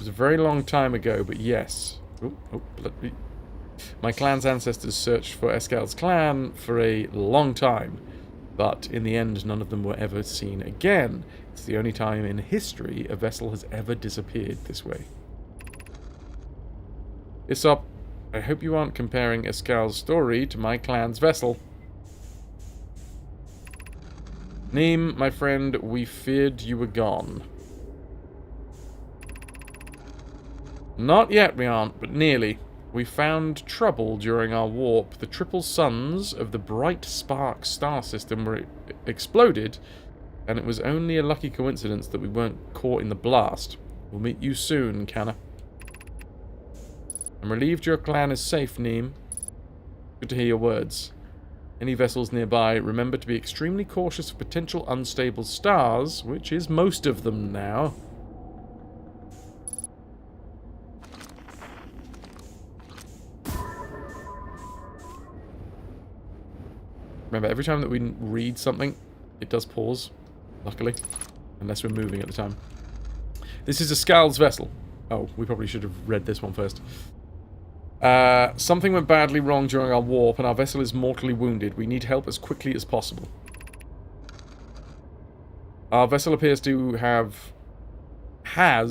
was a very long time ago, but yes. My clan's ancestors searched for Escal's clan for a long time, but in the end none of them were ever seen again. It's the only time in history a vessel has ever disappeared this way. Isop, I hope you aren't comparing Escal's story to my clan's vessel. Neem, my friend, we feared you were gone. Not yet, we aren't, but nearly. We found trouble during our warp. The triple suns of the Bright Spark star system were exploded, and it was only a lucky coincidence that we weren't caught in the blast. We'll meet you soon, Canna. I'm relieved your clan is safe, Neem. Good to hear your words. Any vessels nearby, remember to be extremely cautious of potential unstable stars, which is most of them now. Remember, every time that we read something, it does pause, luckily. Unless we're moving at the time. This is Escal's vessel. Oh, we probably should have read this one first. Something went badly wrong during our warp, and our vessel is mortally wounded. We need help as quickly as possible. Our vessel appears to have... Our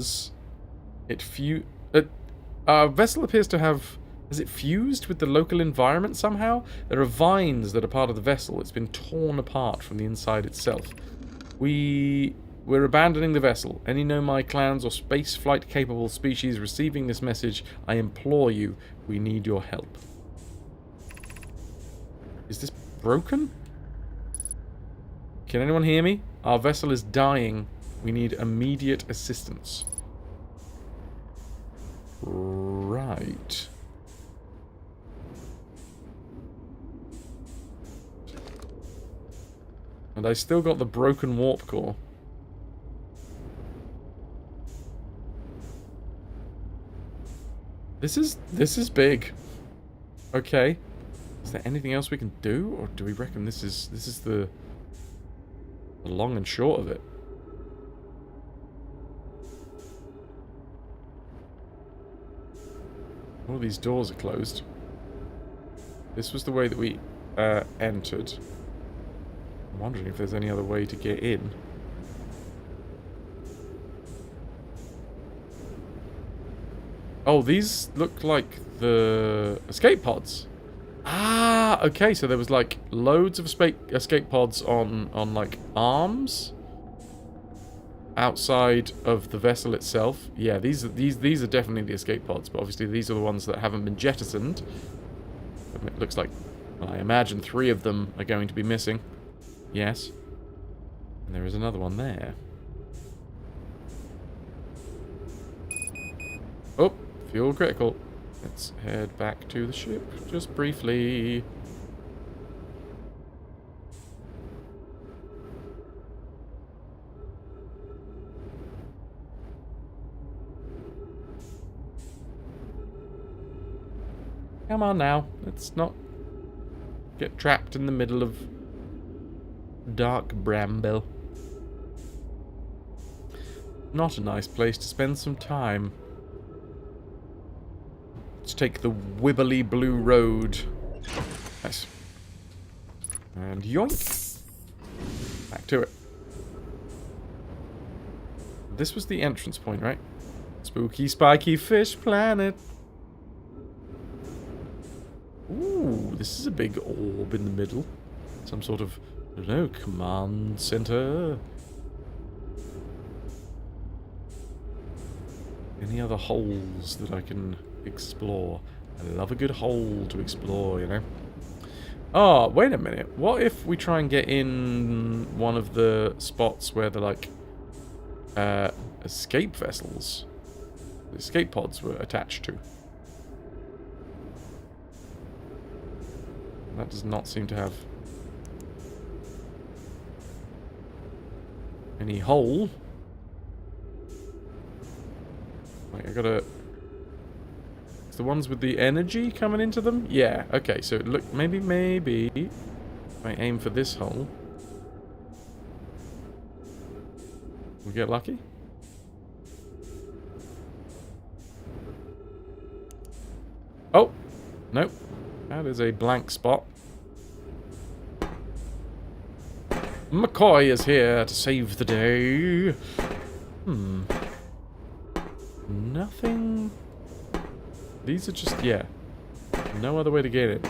vessel appears to have... Has it fused with the local environment somehow? There are vines that are part of the vessel. It's been torn apart from the inside itself. We're abandoning the vessel. Any Nomai clans or space flight capable species receiving this message, I implore you, we need your help. Is this broken? Can anyone hear me? Our vessel is dying. We need immediate assistance. Right. And I still got the broken warp core. This is big. Okay. Is there anything else we can do, or do we reckon this is the long and short of it? All these doors are closed. This was the way that we entered. I'm wondering if there's any other way to get in. Oh, these look like the escape pods. Ah, okay, so there was like loads of escape pods on like arms outside of the vessel itself. Yeah, these are definitely the escape pods, but obviously these are the ones that haven't been jettisoned. It looks like, well, I imagine 3 of them are going to be missing. Yes. And there is another one there. Oh, fuel critical. Let's head back to the ship just briefly. Come on now. Let's not get trapped in the middle of dark bramble. Not a nice place to spend some time. Let's take the wibbly blue road. Nice. And yoink. Back to it. This was the entrance point, right? Spooky, spiky fish planet. Ooh, this is a big orb in the middle. Some sort of, I don't know, command center. Any other holes that I can explore? I love a good hole to explore, you know. Oh, wait a minute. What if we try and get in one of the spots where the, like, escape vessels, the escape pods were attached to? That does not seem to have any hole. Wait, I gotta... It's the ones with the energy coming into them? Yeah, okay, so look, maybe, if I aim for this hole, we get lucky? Oh! Nope. That is a blank spot. McCoy is here to save the day. Nothing. These are just, yeah. No other way to get it.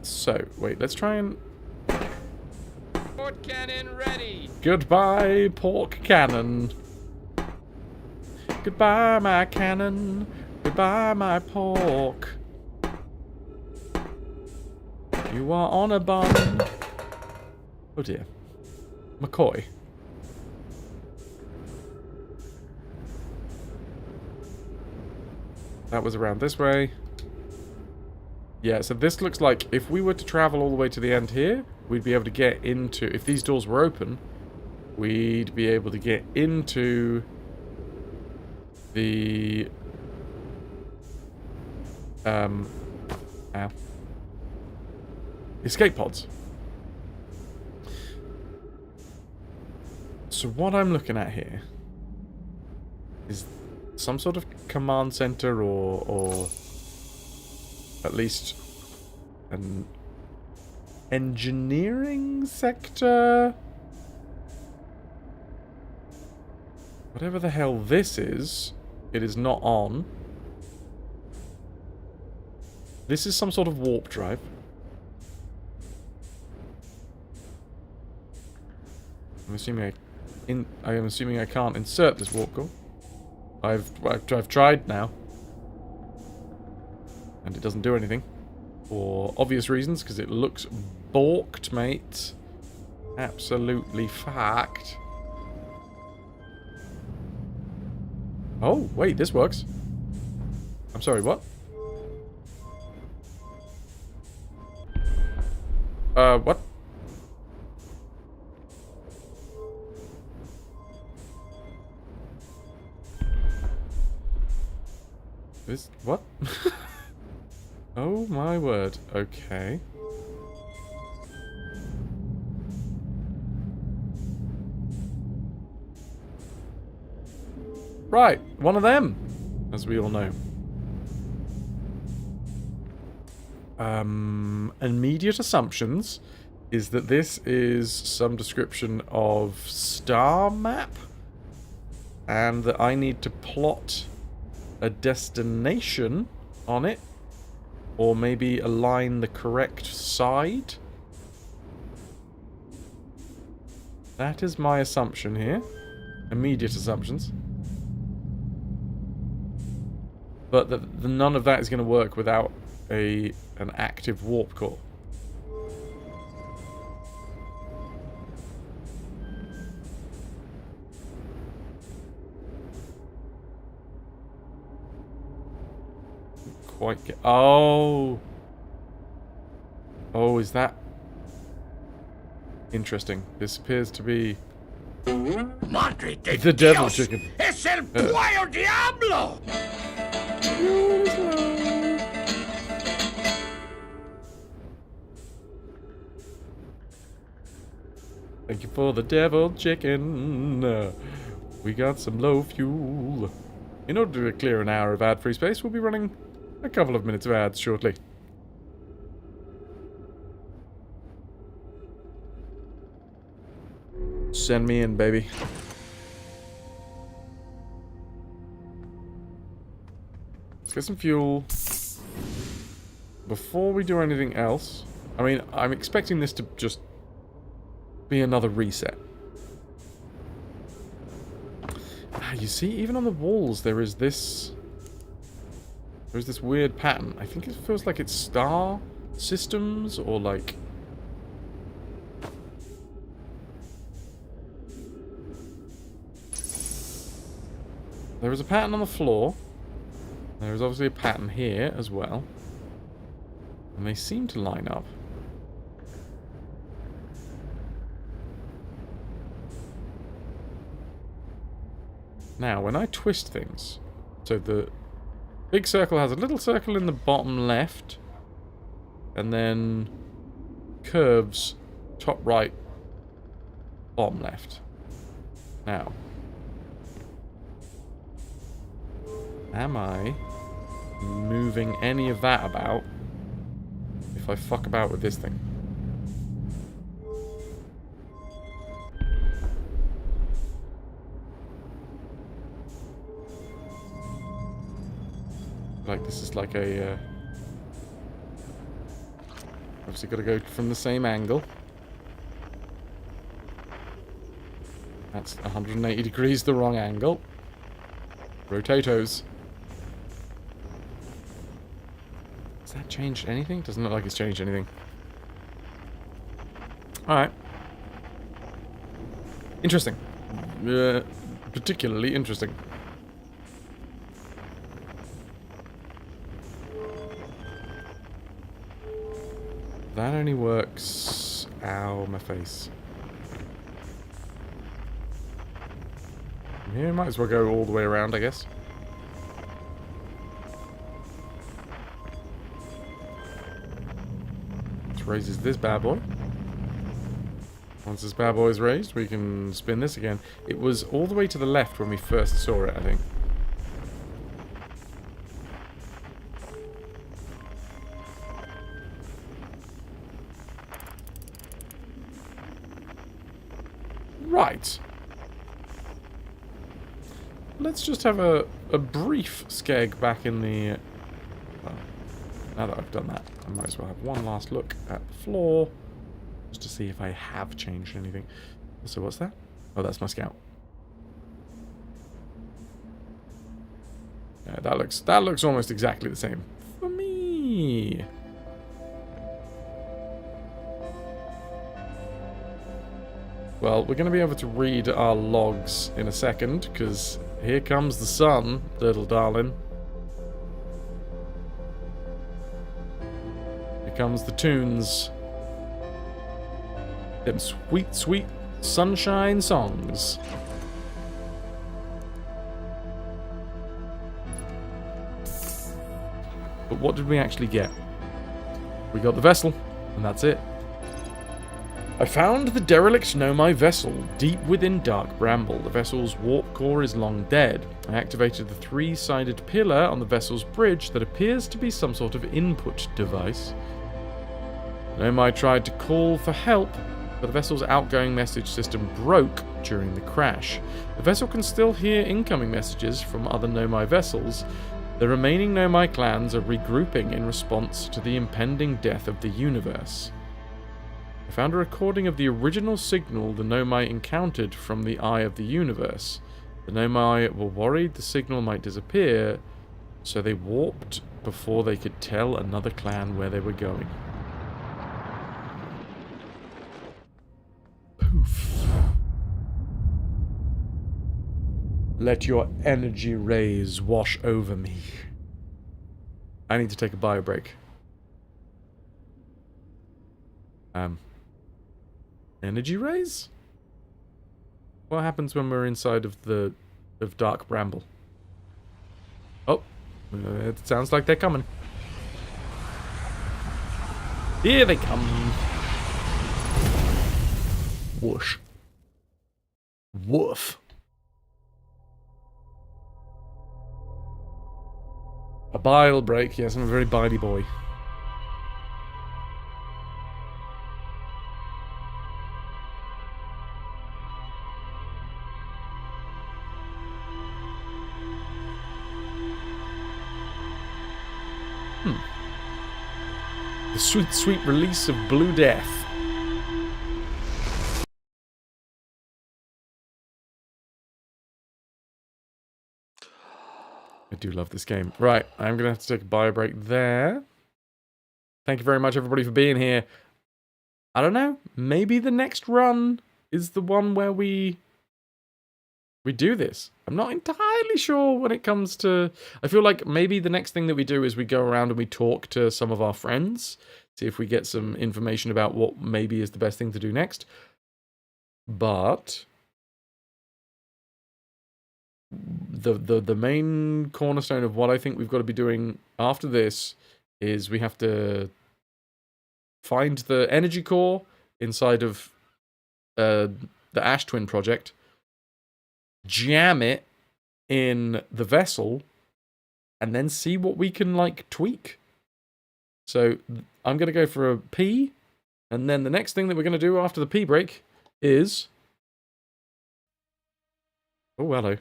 So, wait, let's try and... Pork cannon ready. Goodbye, pork cannon. Goodbye, my cannon. Goodbye, my pork. You are on a bun. Oh dear. McCoy. That was around this way. Yeah, so this looks like if we were to travel all the way to the end here, we'd be able to get into... If these doors were open, we'd be able to get into the... escape pods. So what I'm looking at here is some sort of command center or at least an engineering sector. Whatever the hell this is, it is not on. This is some sort of warp drive. I am assuming I can't insert this warp core. I've tried now. And it doesn't do anything. For obvious reasons, because it looks balked, mate. Absolutely fact. Oh, wait, this works. I'm sorry, what? What? This, what? Oh my word, okay. Right, one of them, as we all know. Immediate assumptions is that this is some description of star map, and that I need to plot a destination on it, or maybe align the correct side. That is my assumption here. Immediate assumptions. But none of that is going to work without an active warp core. Quite get... Oh! Oh, is that... Interesting. This appears to be... the devil chicken. ¡Es el pollo diablo! Thank you for the devil chicken. We got some low fuel. In order to clear an hour of ad-free space, we'll be running a couple of minutes of ads shortly. Send me in, baby. Let's get some fuel. Before we do anything else, I mean, I'm expecting this to just be another reset. You see, even on the walls, there is this... There's this weird pattern. I think it feels like it's star systems, or like... There is a pattern on the floor. There is obviously a pattern here as well. And they seem to line up. Now, when I twist things, so the big circle has a little circle in the bottom left, and then curves top right, bottom left. Now, Am I moving any of that about if I fuck about with this thing? Like, this is like a... obviously got to go from the same angle. That's 180 degrees the wrong angle. Rotatos. Has that changed anything? Doesn't look like it's changed anything. Alright. Interesting. Particularly interesting. That only works... Ow, my face. Yeah, might as well go all the way around, I guess. Let's raises this bad boy. Once this bad boy is raised, we can spin this again. It was all the way to the left when we first saw it, I think. Right. Let's just have a brief skeg back in the... well, now that I've done that, I might as well have one last look at the floor. Just to see if I have changed anything. So what's that? Oh, that's my scout. Yeah, that looks almost exactly the same. For me. Well, we're going to be able to read our logs in a second, because here comes the sun, little darling. Here comes the tunes. Them sweet, sweet sunshine songs. But what did we actually get? We got the vessel, and that's it. I found the derelict Nomai vessel deep within dark bramble. The vessel's warp core is long dead. I activated the three-sided pillar on the vessel's bridge that appears to be some sort of input device. Nomai tried to call for help, but the vessel's outgoing message system broke during the crash. The vessel can still hear incoming messages from other Nomai vessels. The remaining Nomai clans are regrouping in response to the impending death of the universe. I found a recording of the original signal the Nomai encountered from the Eye of the Universe. The Nomai were worried the signal might disappear, so they warped before they could tell another clan where they were going. Poof. Let your energy rays wash over me. I need to take a bio break. Energy rays? What happens when we're inside of dark bramble? Oh, it sounds like they're coming. Here they come. Whoosh. Woof. A bile break. Yes, I'm a very biley boy. The sweet, sweet release of Blue Death. I do love this game. Right, I'm going to have to take a bio break there. Thank you very much, everybody, for being here. I don't know. Maybe the next run is the one where we do this. I'm not entirely sure when it comes to... I feel like maybe the next thing that we do is we go around and we talk to some of our friends. See if we get some information about what maybe is the best thing to do next. But... The main cornerstone of what I think we've got to be doing after this is we have to find the energy core inside of the Ash Twin project, jam it in the vessel, and then see what we can, like, tweak. So, I'm going to go for a pee, and then the next thing that we're going to do after the pee break is... Oh, hello.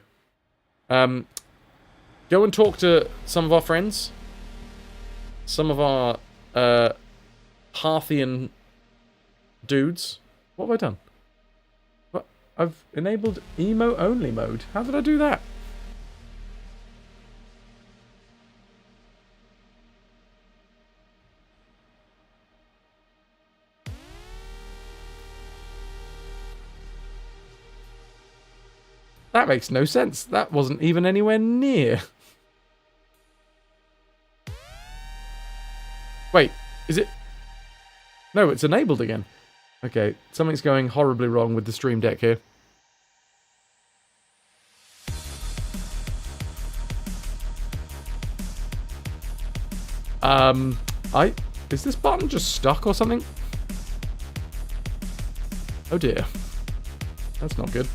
Go and talk to some of our friends. Some of our, Parthian dudes. What have I done? What? I've enabled emo-only mode. How did I do that? That makes no sense. That wasn't even anywhere near. Wait, is it? No, it's enabled again. Okay, something's going horribly wrong with the stream deck here. Is this button just stuck or something? Oh dear. That's not good.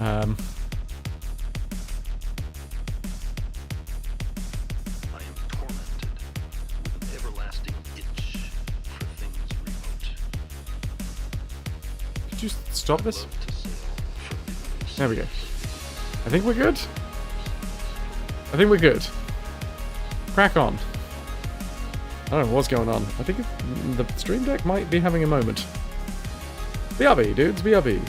I am tormented with an everlasting itch for things remote. Could you stop this? There we go. I think we're good. I think we're good. Crack on. I don't know what's going on. I think the stream deck might be having a moment. BRB, dudes, BRB.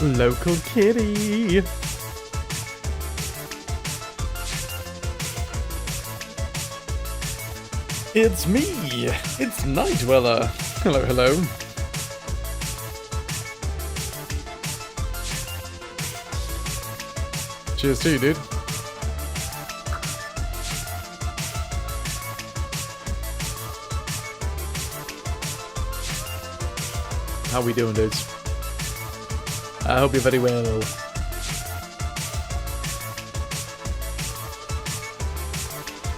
Local kitty. It's me. It's Night Dweller. Hello, hello. Cheers to you, dude. How we doing, dudes? I hope you're very well.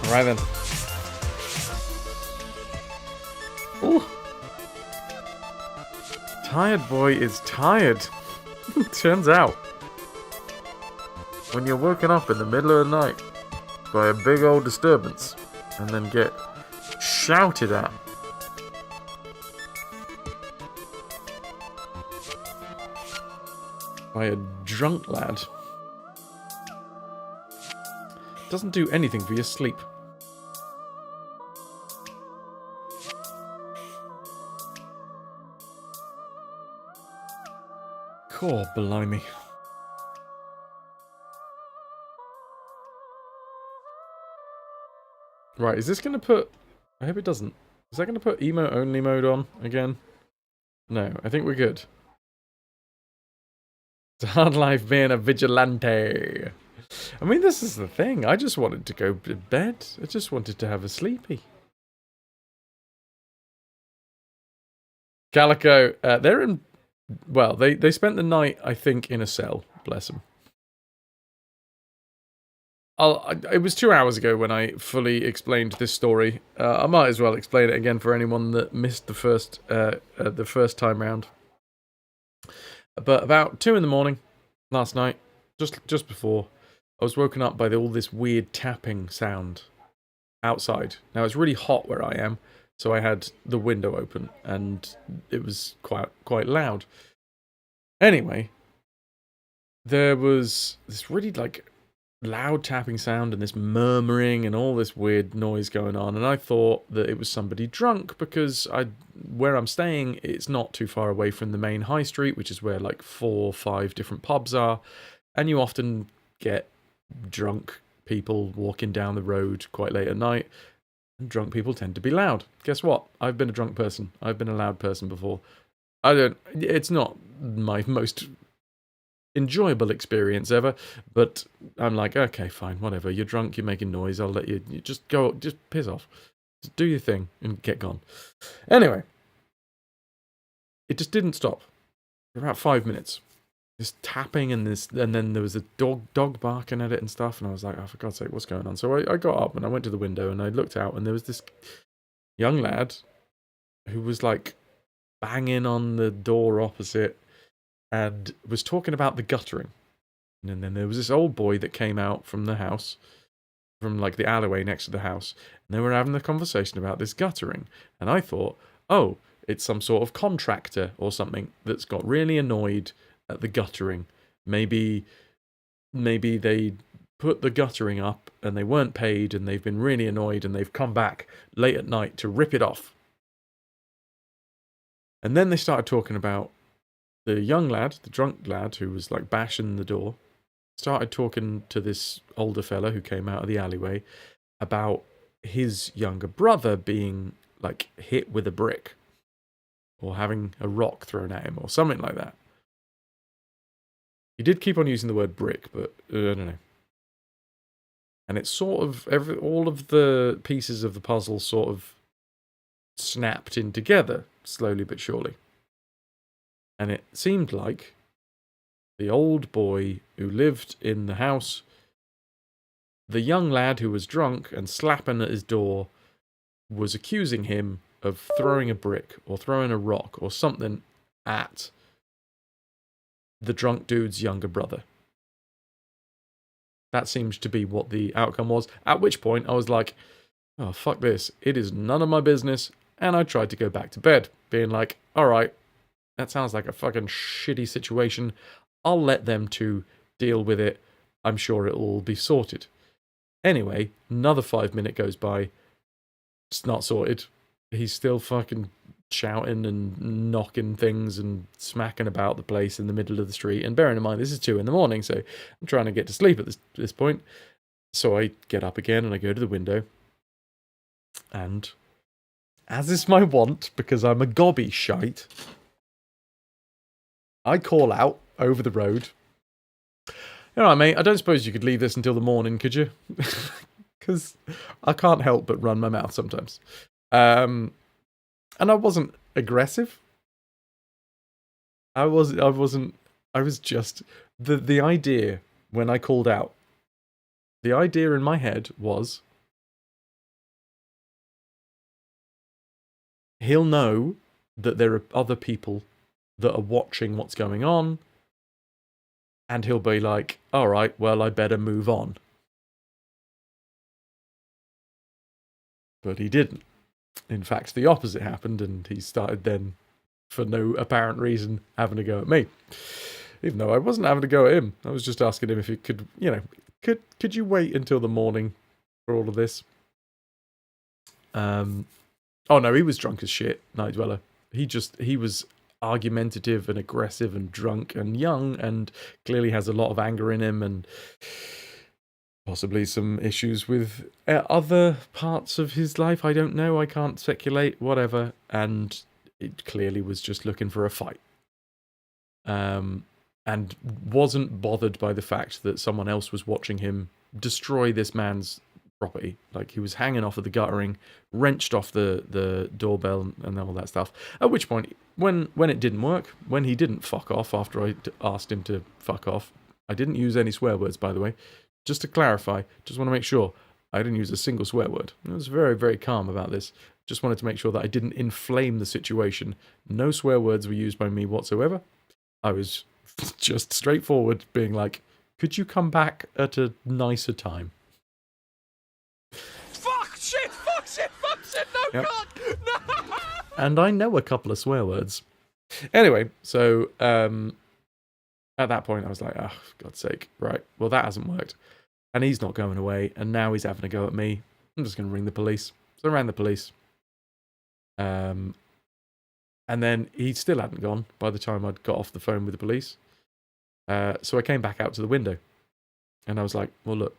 Alright then. Ooh. Tired boy is tired. Turns out, when you're woken up in the middle of the night by a big old disturbance and then get shouted at by a drunk lad, doesn't do anything for your sleep. God, blimey. Right, is this going to put... I hope it doesn't. Is that going to put emo only mode on again? No, I think we're good. It's a hard life being a vigilante. I mean, this is the thing. I just wanted to go to bed. I just wanted to have a sleepy. Calico, they're in... Well, they spent the night, I think, in a cell. Bless them. It was 2 hours ago when I fully explained this story. I might as well explain it again for anyone that missed the first time round. But about 2 in the morning last night, just before, I was woken up by all this weird tapping sound outside. Now it's really hot where I am, so I had the window open and it was quite loud. Anyway, there was this really loud tapping sound and this murmuring and all this weird noise going on, and I thought that it was somebody drunk because where I'm staying, it's not too far away from the main high street, which is where 4 or 5 different pubs are, and you often get drunk people walking down the road quite late at night, and drunk people tend to be loud. Guess what? I've been a drunk person. I've been a loud person before. It's not my most enjoyable experience ever, but I'm like, okay, fine, whatever. You're drunk, you're making noise, I'll let you just go, just piss off. Just do your thing and get gone. Anyway, it just didn't stop for about 5 minutes. This tapping and then there was a dog barking at it and stuff, and I was like, oh, for God's sake, what's going on? So I got up and I went to the window and I looked out, and there was this young lad who was banging on the door opposite and was talking about the guttering. And then there was this old boy that came out from the house, from the alleyway next to the house, and they were having a conversation about this guttering. And I thought, oh, it's some sort of contractor or something that's got really annoyed at the guttering. Maybe they put the guttering up and they weren't paid and they've been really annoyed and they've come back late at night to rip it off. And then they started talking about the young lad, the drunk lad who was bashing the door, started talking to this older fella who came out of the alleyway about his younger brother being hit with a brick or having a rock thrown at him or something like that. He did keep on using the word brick, but I don't know. And it's sort of all of the pieces of the puzzle sort of snapped in together slowly but surely. And it seemed like the old boy who lived in the house, the young lad who was drunk and slapping at his door, was accusing him of throwing a brick or throwing a rock or something at the drunk dude's younger brother. That seems to be what the outcome was. At which point I was like, oh, fuck this. It is none of my business. And I tried to go back to bed, being like, alright, That sounds like a fucking shitty situation. I'll let them two deal with it. I'm sure it'll all be sorted. Anyway, another 5 minutes goes by. It's not sorted. He's still fucking shouting and knocking things and smacking about the place in the middle of the street. And bearing in mind, this is 2 a.m, so I'm trying to get to sleep at this point. So I get up again and I go to the window. And as is my wont, because I'm a gobby shite, I call out over the road. All right, mate, I don't suppose you could leave this until the morning, could you? Because I can't help but run my mouth sometimes. And I wasn't aggressive. I was just... The idea, when I called out, the idea in my head was, he'll know that there are other people that are watching what's going on, and he'll be like, all right, well, I better move on. But he didn't. In fact, the opposite happened, and he started then, for no apparent reason, having a go at me. Even though I wasn't having a go at him. I was just asking him if he could, could you wait until the morning for all of this? Oh no, he was drunk as shit, Night Dweller. He was argumentative and aggressive and drunk and young and clearly has a lot of anger in him and possibly some issues with other parts of his life. I don't know. I can't speculate. Whatever. And it clearly was just looking for a fight. And wasn't bothered by the fact that someone else was watching him destroy this man's property. Like, he was hanging off of the guttering, wrenched off the doorbell and all that stuff. At which point, when it didn't work, when he didn't fuck off after I asked him to fuck off, I didn't use any swear words, by the way. Just to clarify, just want to make sure, I didn't use a single swear word. I was very, very calm about this. Just wanted to make sure that I didn't inflame the situation. No swear words were used by me whatsoever. I was just straightforward, being like, could you come back at a nicer time? Fuck shit, no, Yep. God, no! And I know a couple of swear words. Anyway, so at that point I was like, oh, for God's sake, right, well, that hasn't worked. And he's not going away, and now he's having a go at me. I'm just going to ring the police. So I rang the police. And then he still hadn't gone by the time I'd got off the phone with the police. So I came back out to the window. And I was like, well, look,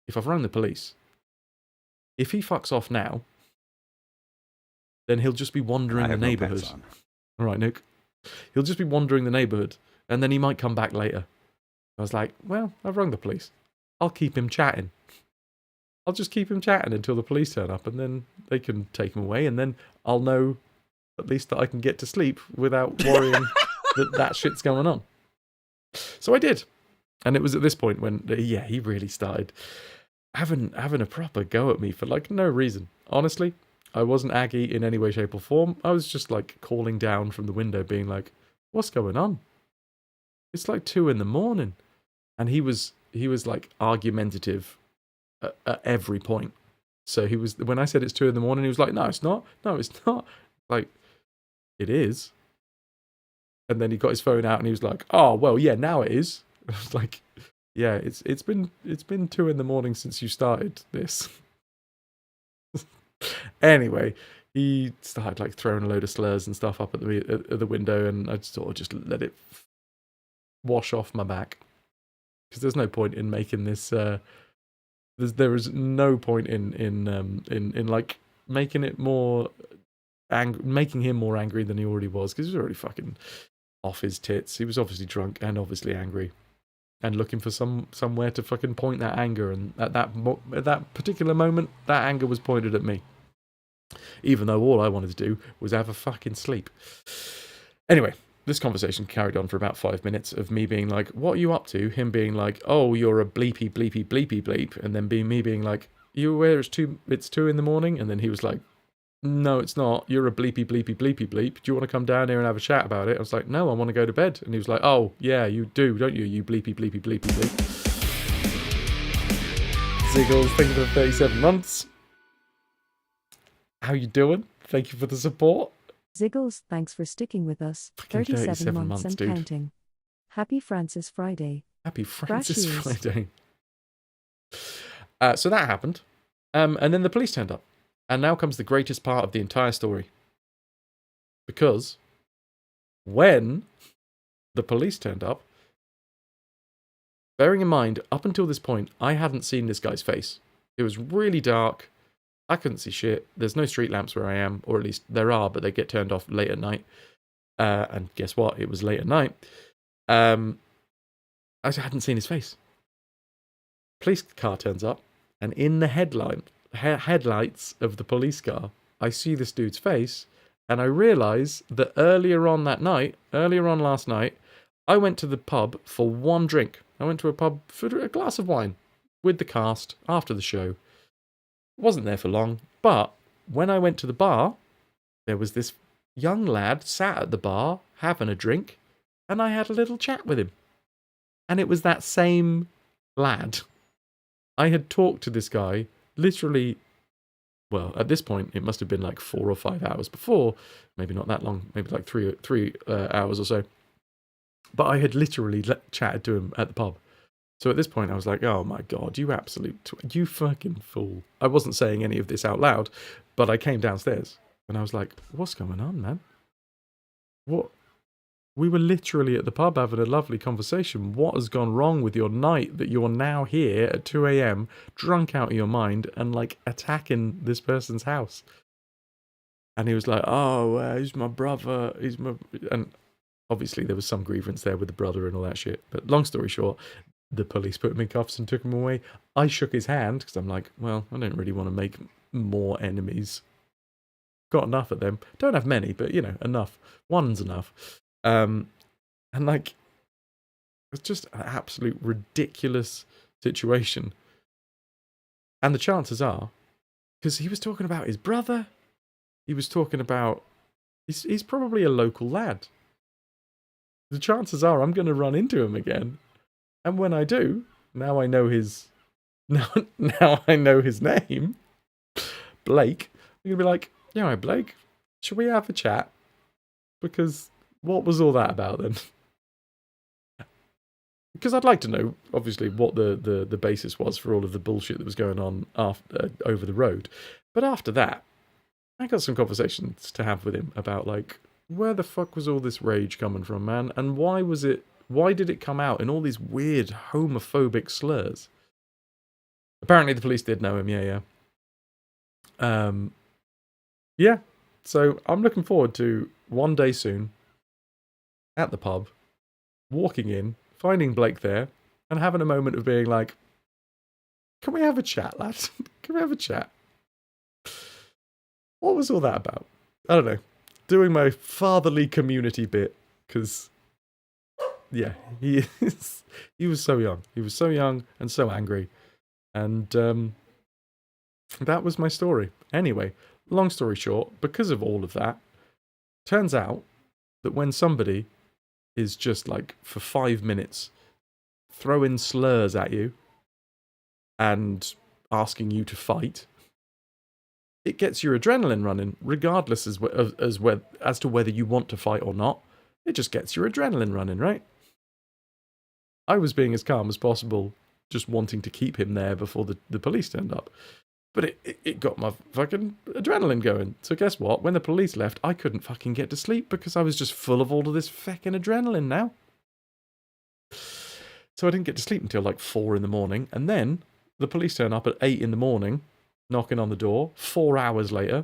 if I've rung the police, if he fucks off now, then he'll just be wandering the neighbourhood. All right, Nuke. He'll just be wandering the neighbourhood, and then he might come back later. I was like, well, I've rung the police. I'll keep him chatting. I'll just keep him chatting until the police turn up, and then they can take him away, and then I'll know at least that I can get to sleep without worrying that shit's going on. So I did. And it was at this point when, yeah, he really started having a proper go at me for like no reason. Honestly, I wasn't aggy in any way, shape or form. I was just like calling down from the window being like, what's going on? It's like 2 a.m. And he was like argumentative at every point. So he was, when I said it's 2 a.m, he was like, no, it's not. No, it's not. Like, it is. And then he got his phone out and he was like, oh, well, yeah, now it is. I was like, yeah, it's been 2 a.m. since you started this. Anyway, he started like throwing a load of slurs and stuff up at the window, and I sort of just let it wash off my back, because there's no point in making this. There is no point in like making it more making him more angry than he already was, because he was already fucking off his tits. He was obviously drunk and obviously angry, and looking for somewhere to fucking point that anger. And at that particular moment, that anger was pointed at me, even though all I wanted to do was have a fucking sleep. Anyway, this conversation carried on for about 5 minutes of me being like, what are you up to? Him being like, oh, you're a bleepy, bleepy, bleepy, bleep. And then me being like, you aware it's 2 a.m? And then he was like, no, it's not. You're a bleepy, bleepy, bleepy, bleep. Do you want to come down here and have a chat about it? I was like, no, I want to go to bed. And he was like, oh, yeah, you do, don't you? You bleepy, bleepy, bleepy, bleep. Ziggles, thank you for 37 months. How you doing? Thank you for the support. Ziggles, thanks for sticking with us. Fucking 37 months and dude. counting. Happy Francis Friday. Happy Francis Cheers. Friday. So that happened. And then the police turned up. And now comes the greatest part of the entire story. Because when the police turned up, bearing in mind, up until this point, I hadn't seen this guy's face. It was really dark. I couldn't see shit. There's no street lamps where I am, or at least there are, but they get turned off late at night. And guess what? It was late at night. I hadn't seen his face. Police car turns up, and in the headlights of the police car, I see this dude's face, and I realise that earlier on last night, I went to the pub for one drink. I went to a pub for a glass of wine with the cast after the show. Wasn't there for long, but when I went to the bar, there was this young lad sat at the bar having a drink, and I had a little chat with him. And it was that same lad. I had talked to this guy literally, well, at this point, it must have been like 4 or 5 hours before, maybe not that long, maybe like three hours or so. But I had literally chatted to him at the pub. So at this point, I was like, oh my God, you absolute, you fucking fool. I wasn't saying any of this out loud, but I came downstairs and I was like, what's going on, man? What? We were literally at the pub having a lovely conversation. What has gone wrong with your night that you're now here at 2 a.m, drunk out of your mind and like attacking this person's house? And he was like, oh, he's my brother. And obviously there was some grievance there with the brother and all that shit. But long story short, the police put him in cuffs and took him away. I shook his hand because I'm like, well, I don't really want to make more enemies. Got enough of them. Don't have many, but, you know, enough. One's enough. And, like, it's just an absolute ridiculous situation. And the chances are, because he was talking about his brother, he was talking about, he's probably a local lad. The chances are I'm going to run into him again. And when I do, now I know his name, Blake. I'm going to be like, yeah, all right, Blake, should we have a chat? Because what was all that about then? Because I'd like to know, obviously, what the basis was for all of the bullshit that was going on over the road. But after that, I got some conversations to have with him about, like, where the fuck was all this rage coming from, man? And why did it come out in all these weird homophobic slurs? Apparently the police did know him, yeah. Yeah, so I'm looking forward to one day soon, at the pub, walking in, finding Blake there, and having a moment of being like, can we have a chat, lad? Can we have a chat? What was all that about? I don't know. Doing my fatherly community bit, because, yeah, he was so young. He was so young and so angry. And that was my story. Anyway, long story short, because of all of that, turns out that when somebody is just like for 5 minutes throwing slurs at you and asking you to fight, it gets your adrenaline running, regardless as to whether you want to fight or not. It just gets your adrenaline running, right? I was being as calm as possible, just wanting to keep him there before the police turned up. But it got my fucking adrenaline going. So guess what? When the police left, I couldn't fucking get to sleep because I was just full of all of this fucking adrenaline now. So I didn't get to sleep until like 4 in the morning. And then the police turn up at 8 in the morning, knocking on the door, 4 hours later,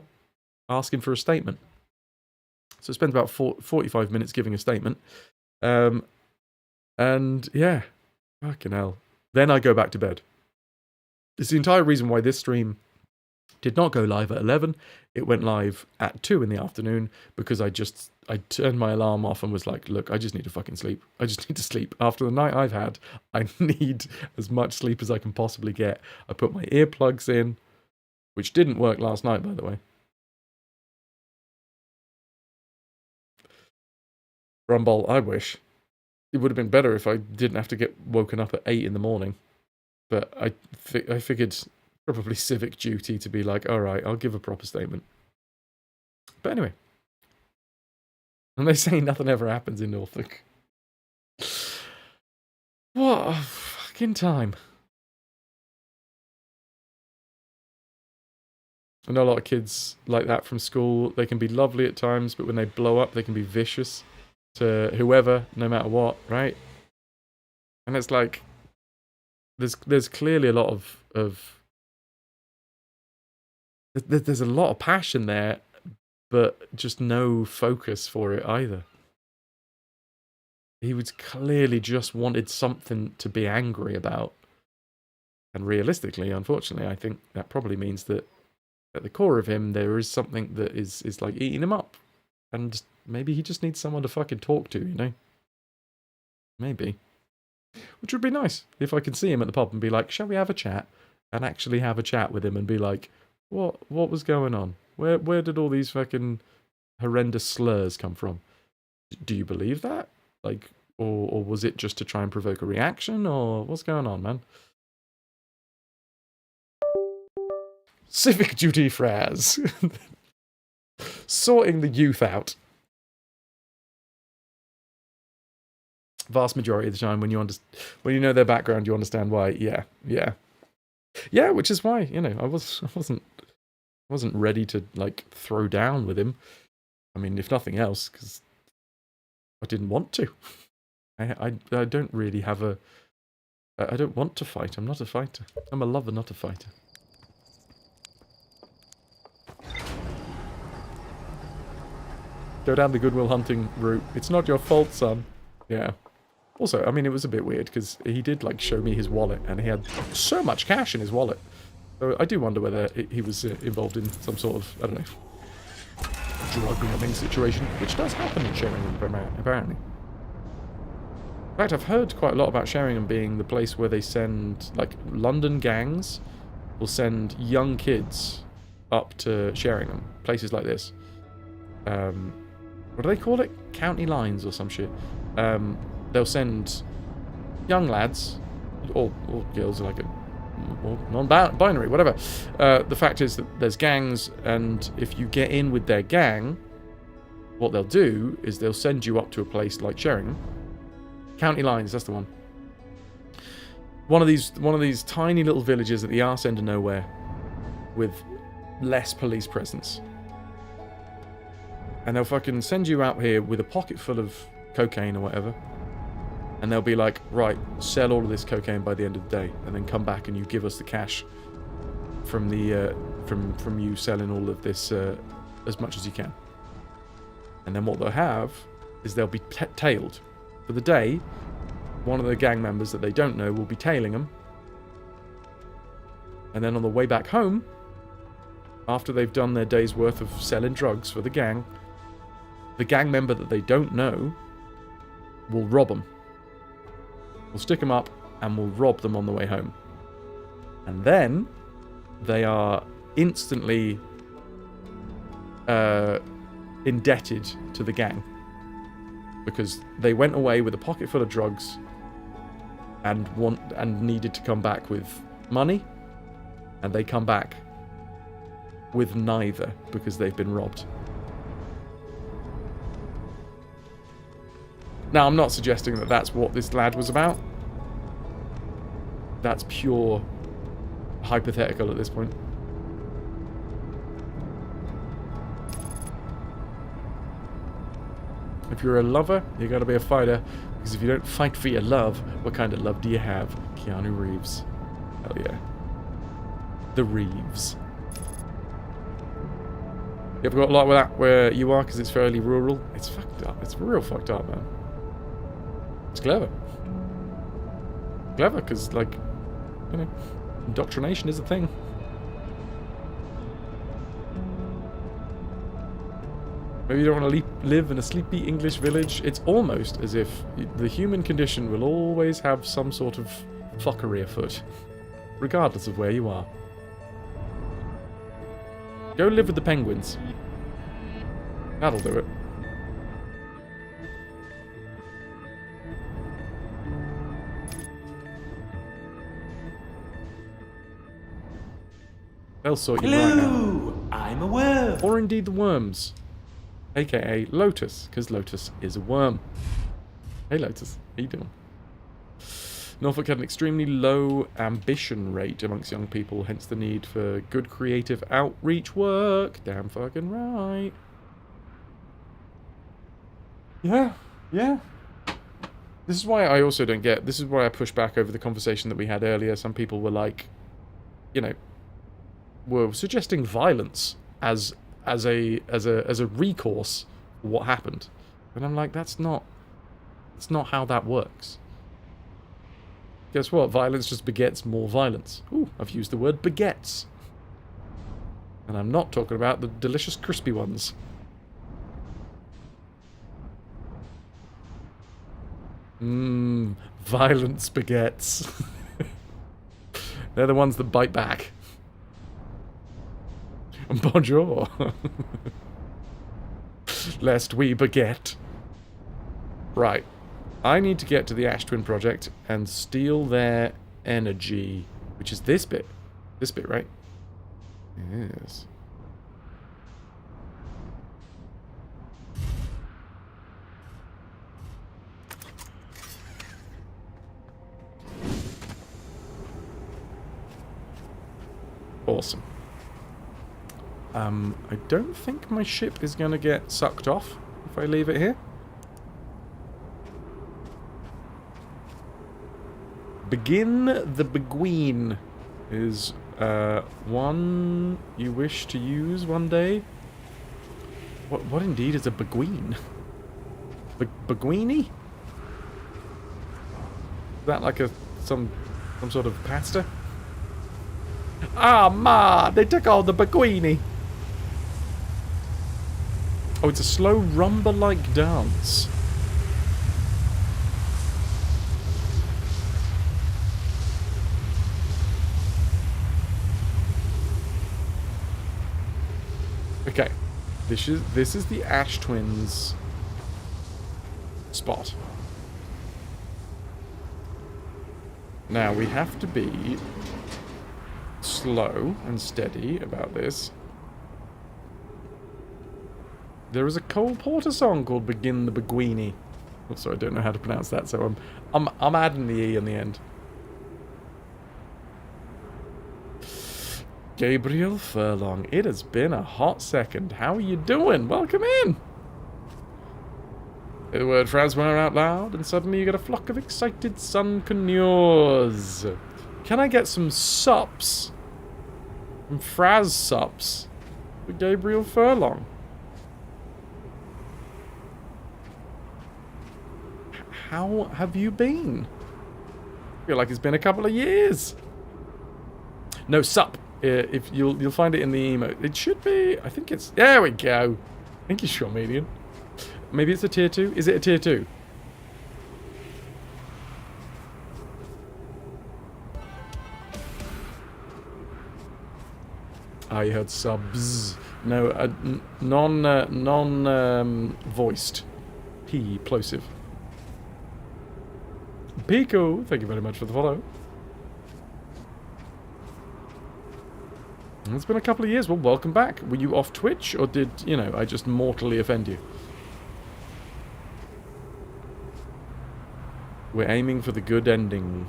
asking for a statement. So I spent about 45 minutes giving a statement. And yeah, fucking hell. Then I go back to bed. It's the entire reason why this stream did not go live at 11. It went live at 2 in the afternoon because I turned my alarm off and was like, look, I just need to fucking sleep. I just need to sleep. After the night I've had, I need as much sleep as I can possibly get. I put my earplugs in, which didn't work last night, by the way. Rumble, I wish. It would have been better if I didn't have to get woken up at 8 in the morning. But I figured probably civic duty to be like, all right, I'll give a proper statement. But anyway, And they say nothing ever happens in Norfolk. What a fucking time. I know a lot of kids like that from school. They can be lovely at times, but when they blow up, they can be vicious to whoever, no matter what, right? And it's like, there's clearly a lot there's a lot of passion there, but just no focus for it either. He was clearly just wanted something to be angry about. And realistically, unfortunately, I think that probably means that at the core of him, there is something that is like eating him up. And maybe he just needs someone to fucking talk to, you know? Maybe. Which would be nice, if I could see him at the pub and be like, shall we have a chat? And actually have a chat with him and be like, what was going on? Where did all these fucking horrendous slurs come from? Do you believe that? Like, or was it just to try and provoke a reaction? Or what's going on, man? Civic duty, Fras. Sorting the youth out. Vast majority of the time, when you know their background, you understand why. Yeah. Which is why, you know, I wasn't ready to like throw down with him. I mean, if nothing else, because I didn't want to. I don't really have I don't want to fight. I'm not a fighter. I'm a lover, not a fighter. Go down the Goodwill Hunting route. It's not your fault, son. Yeah. Also, I mean, it was a bit weird, because he did, like, show me his wallet, and he had so much cash in his wallet. So I do wonder whether he was involved in some sort of, I don't know, drug running situation, which does happen in Sheringham, apparently. In fact, I've heard quite a lot about Sheringham being the place where they send, like, London gangs will send young kids up to Sheringham, places like this. What do they call it? County lines or some shit. They'll send young lads, or girls, like or non-binary, whatever. The fact is that there's gangs, and if you get in with their gang, what they'll do is they'll send you up to a place like Sheringham. County lines, that's the one. One of these tiny little villages at the arse end of nowhere, with less police presence. And they'll fucking send you out here with a pocket full of cocaine or whatever. And they'll be like, right, sell all of this cocaine by the end of the day. And then come back and you give us the cash from the from you selling all of this as much as you can. And then what they'll have is they'll be tailed. For the day, one of the gang members that they don't know will be tailing them. And then on the way back home, after they've done their day's worth of selling drugs for the gang member that they don't know will rob them. We'll stick them up and we'll rob them on the way home. And then they are instantly indebted to the gang. Because they went away with a pocket full of drugs and needed to come back with money. And they come back with neither because they've been robbed. Now, I'm not suggesting that that's what this lad was about. That's pure hypothetical at this point. If you're a lover, you gotta be a fighter. Because if you don't fight for your love, what kind of love do you have? Keanu Reeves. Hell yeah. The Reeves. You ever got a lot with that where you are because it's fairly rural? It's fucked up. It's real fucked up, man. It's clever. Clever because, like, you know, indoctrination is a thing. Maybe you don't want to live in a sleepy English village. It's almost as if the human condition will always have some sort of fuckery afoot, regardless of where you are. Go live with the penguins. That'll do it. They'll sort you right out. I'm a worm. Or indeed the worms. aka Lotus, because Lotus is a worm. Hey Lotus, how you doing? Norfolk had an extremely low ambition rate amongst young people, hence the need for good creative outreach work. Damn fucking right. Yeah, yeah. This is why I also don't get, this is why I push back over the conversation that we had earlier. Some people were like, you know, were suggesting violence as a recourse for what happened. And I'm like, that's not how that works. Guess what? Violence just begets more violence. Ooh, I've used the word begets. And I'm not talking about the delicious crispy ones. Violence begets. They're the ones that bite back. Bonjour. Lest we beget. Right. I need to get to the Ash Twin Project and steal their energy, which is this bit. This bit, right? Yes. Awesome. I don't think my ship is going to get sucked off if I leave it here. Begin the Beguine is one you wish to use one day. What indeed is a Beguine? Beguini? Is that like some sort of pasta? Ah, ma! They took all the Beguini. Oh, it's a slow rumba-like dance. Okay, this is the Ash Twins spot. Now we have to be slow and steady about this. There is a Cole Porter song called "Begin the Beguini." Also, I don't know how to pronounce that, so I'm adding the E in the end. Gabriel Furlong, it has been a hot second. How are you doing? Welcome in. The word Fras went out loud, and suddenly you get a flock of excited sun-conures. Can I get some sups? Some Fras sups for Gabriel Furlong? How have you been? I feel like it's been a couple of years. No, sup. If you'll find it in the emote. It should be. I think it's. There we go. Thank you, Shaw Median. Maybe it's a tier 2. Is it a tier 2? I heard subs. No, non-voiced. P plosive. Pico, thank you very much for the follow. It's been a couple of years. Well, welcome back. Were you off Twitch, or did, you know, I just mortally offend you? We're aiming for the good ending.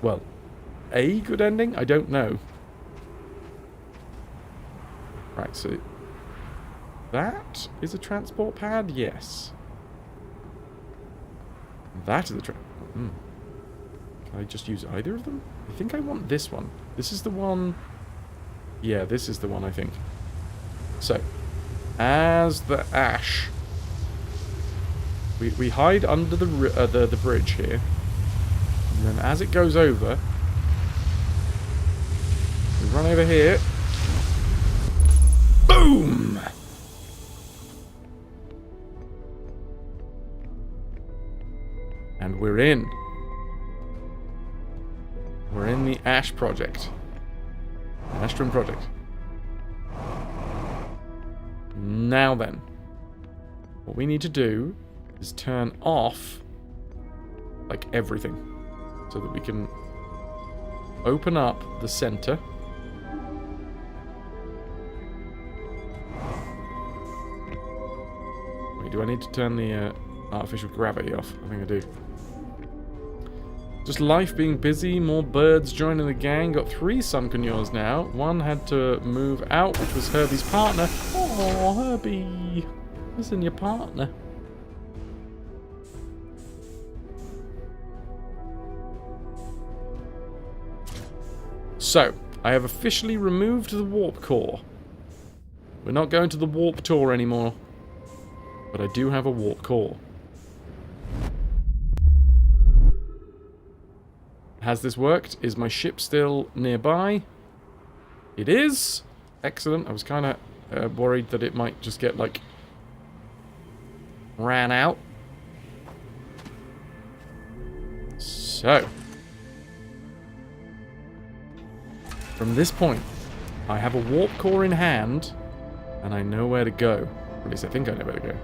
Well, a good ending? I don't know. Right, so that is a transport pad? Yes. That is a Can I just use either of them? I think I want this one. This is the one. Yeah, this is the one, I think. So, as the Ash, we hide under the bridge here, and then as it goes over, we run over here. Boom! And we're in. We're in the Ash Project. Ash Twin Project. Now then. What we need to do is turn off, like, everything. So that we can open up the center. Wait, do I need to turn the artificial gravity off? I think I do. Just life being busy, more birds joining the gang. Got 3 Sunkenures now. One had to move out, which was Herbie's partner. Oh, Herbie. Listen, your partner. So, I have officially removed the warp core. We're not going to the warp tour anymore. But I do have a warp core. Has this worked? Is my ship still nearby? It is. Excellent. I was kind of worried that it might just get, like, ran out. So, from this point, I have a warp core in hand, and I know where to go. Or at least I think I know where to go.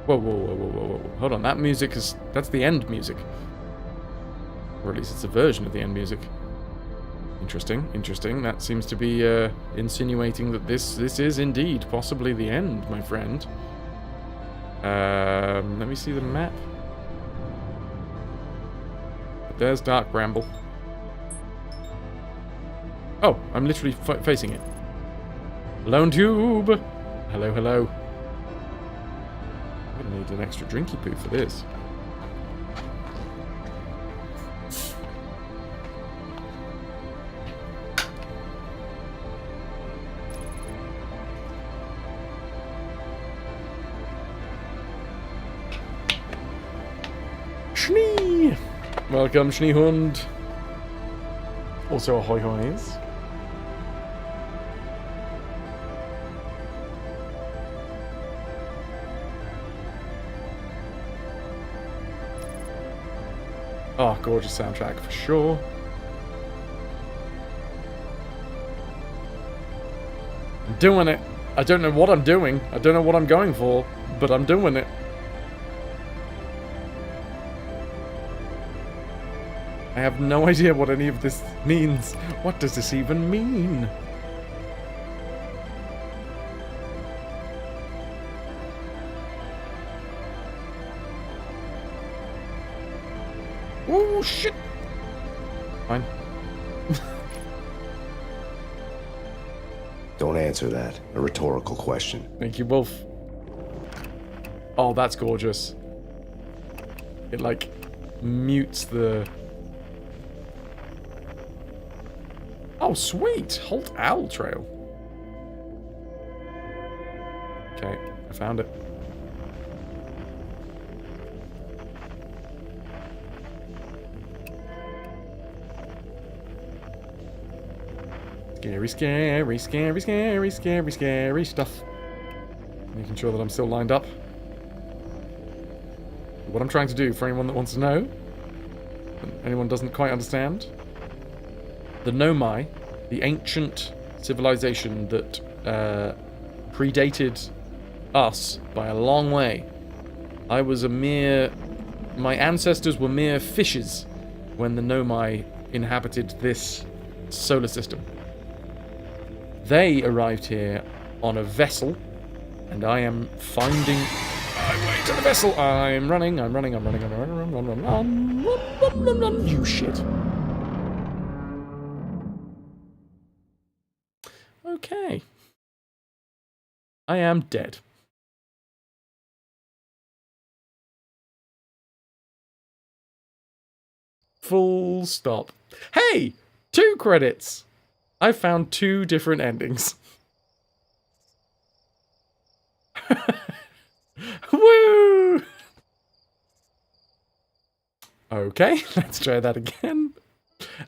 Whoa, whoa, whoa, whoa, whoa, whoa. Hold on, that music is... That's the end music. Or at least it's a version of the end music. Interesting, interesting. That seems to be insinuating that this is indeed possibly the end, my friend. Let me see the map. There's Dark Bramble. Oh, I'm literally facing it. Lone Tube! Hello, hello. I'm gonna need an extra drinky poo for this. Schnee! Welcome, Schneehund. Also, ahoy hoys. Oh, gorgeous soundtrack for sure. I'm doing it. I don't know what I'm doing. I don't know what I'm going for, but I'm doing it. I have no idea what any of this means. What does this even mean? Oh, shit! Fine. Don't answer that. A rhetorical question. Thank you, Wolf. Oh, that's gorgeous. It, like, mutes the... Oh, sweet! Halt Owl Trail. Okay, I found it. Scary, scary, scary, scary, scary, scary stuff. Making sure that I'm still lined up. What I'm trying to do, for anyone that wants to know, and anyone doesn't quite understand, the Nomai, the ancient civilization that predated us by a long way. I was a mere... My ancestors were mere fishes when the Nomai inhabited this solar system. They arrived here on a vessel, and I am finding my way to the vessel. I'm running. You shit. Okay. I am dead. Full stop. Hey! 2 credits! I found 2 different endings. Woo! Okay, let's try that again.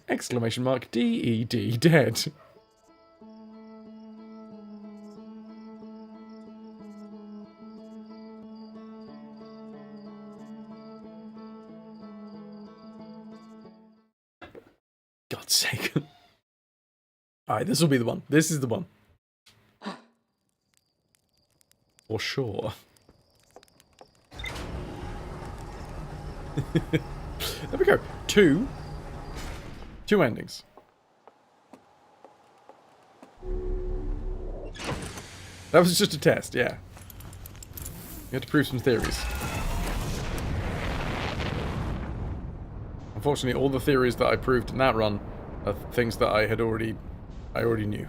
Exclamation mark DED dead. God's sake. Alright, this will be the one. This is the one. For sure. There we go. 2 endings. That was just a test, yeah. You had to prove some theories. Unfortunately, all the theories that I proved in that run are things that I already knew.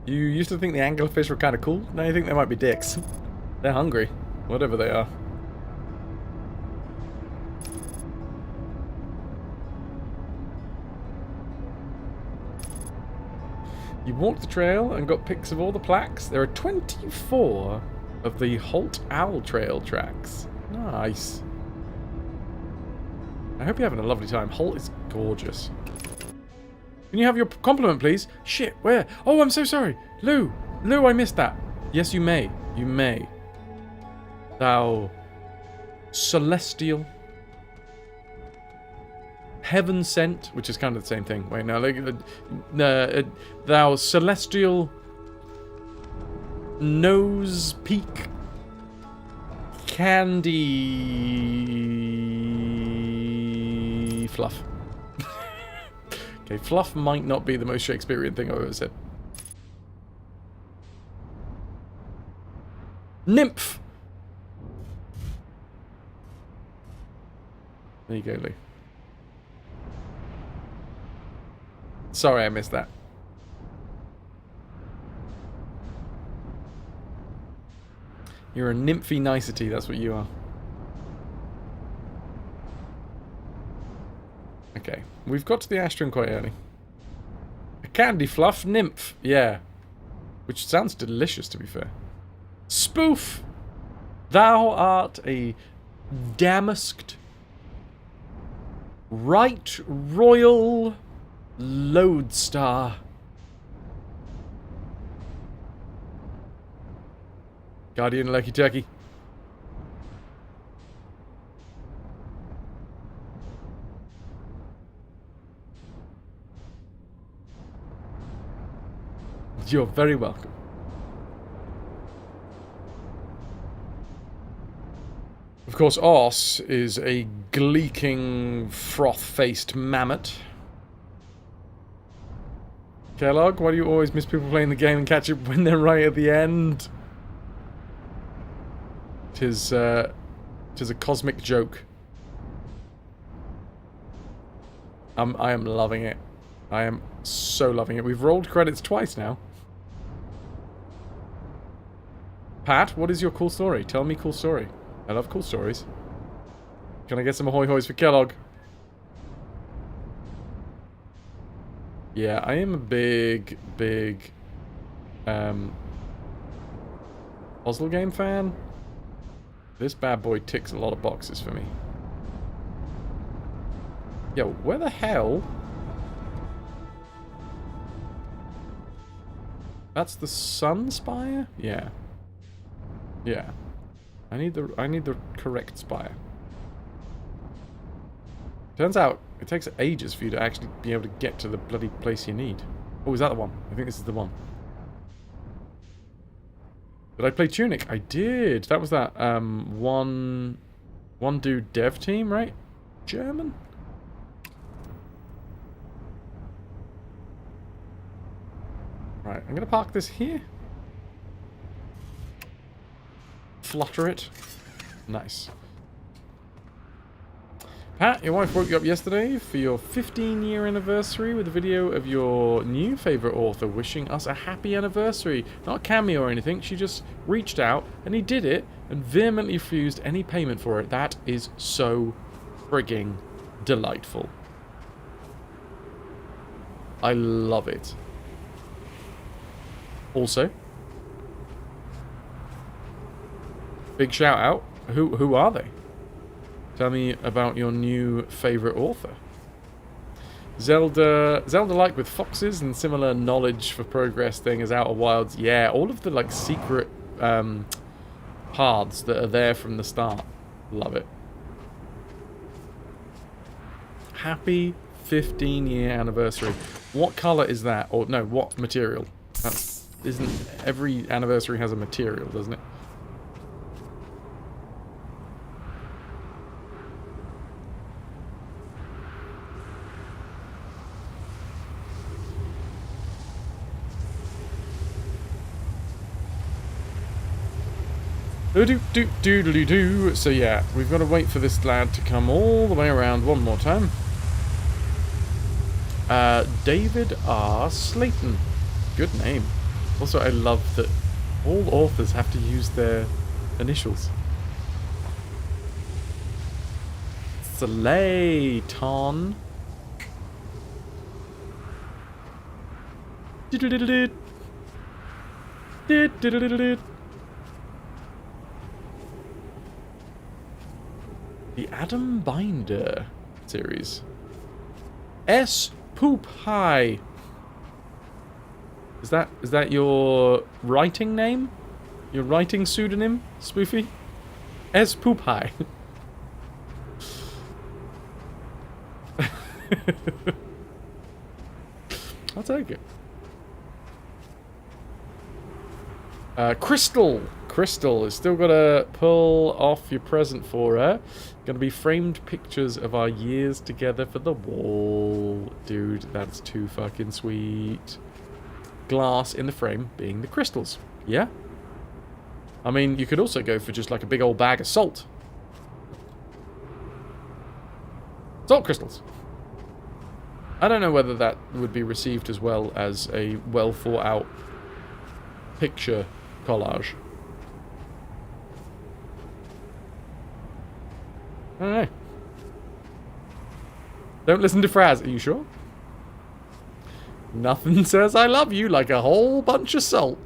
You used to think the anglerfish were kind of cool? Now you think they might be dicks. They're hungry, whatever they are. You walked the trail and got pics of all the plaques. There are 24 of the Holt Owl Trail tracks. Nice. I hope you're having a lovely time. Holt is gorgeous. Can you have your compliment, please? Shit, where? Oh, I'm so sorry. Lou, I missed that. Yes, you may. You may. Thou celestial, heaven sent, which is kind of the same thing. Wait, no, thou celestial nose peak candy fluff. Okay, fluff might not be the most Shakespearean thing I've ever said. Nymph! There you go, Lee. Sorry I missed that. You're a nymphy nicety, that's what you are. Okay, we've got to the Astron quite early. A candy fluff nymph, yeah. Which sounds delicious, to be fair. Spoof! Thou art a damasked, right royal lodestar. Guardian Lucky Turkey. You're very welcome. Of course, Os is a gleeking, froth-faced mammoth. Kellogg, why do you always miss people playing the game and catch it when they're right at the end? Tis a cosmic joke. I am loving it. I am so loving it. We've rolled credits twice now. Pat, what is your cool story? Tell me cool story. I love cool stories. Can I get some ahoy hoys for Kellogg? Yeah, I am a big puzzle game fan. This bad boy ticks a lot of boxes for me. Yo, where the hell? That's the Sun Spire? Yeah. Yeah. I need the correct spire. Turns out it takes ages for you to actually be able to get to the bloody place you need. Oh, is that the one? I think this is the one. Did I play Tunic? I did. That was that one dude dev team, right? German? Right, I'm gonna park this here. Flutter it. Nice. Pat, your wife woke you up yesterday for your 15-year anniversary with a video of your new favourite author wishing us a happy anniversary. Not a cameo or anything, she just reached out and he did it and vehemently refused any payment for it. That is so frigging delightful. I love it. Also, big shout out. Who are they? Tell me about your new favourite author. Zelda-like with foxes and similar knowledge for progress thing as Outer Wilds. Yeah, all of the like secret paths that are there from the start. Love it. Happy 15-year anniversary. What colour is that? Or no, what material? Isn't every anniversary has a material, doesn't it? Do. So yeah, we've got to wait for this lad to come all the way around one more time. David R. Slayton. Good name. Also, I love that all authors have to use their initials. Slayton. The Adam Binder series. S. Poop High. Is that your writing name? Your writing pseudonym, Spoofy? S. Poop High. I'll take it. Crystal. Crystal has still got to pull off your present for her. Gonna be framed pictures of our years together for the wall. Dude, that's too fucking sweet. Glass in the frame being the crystals. Yeah? I mean, you could also go for just like a big old bag of salt. Salt crystals. I don't know whether that would be received as well as a well thought out picture collage. I don't know. Don't listen to Fras. Are you sure? Nothing says I love you like a whole bunch of salt.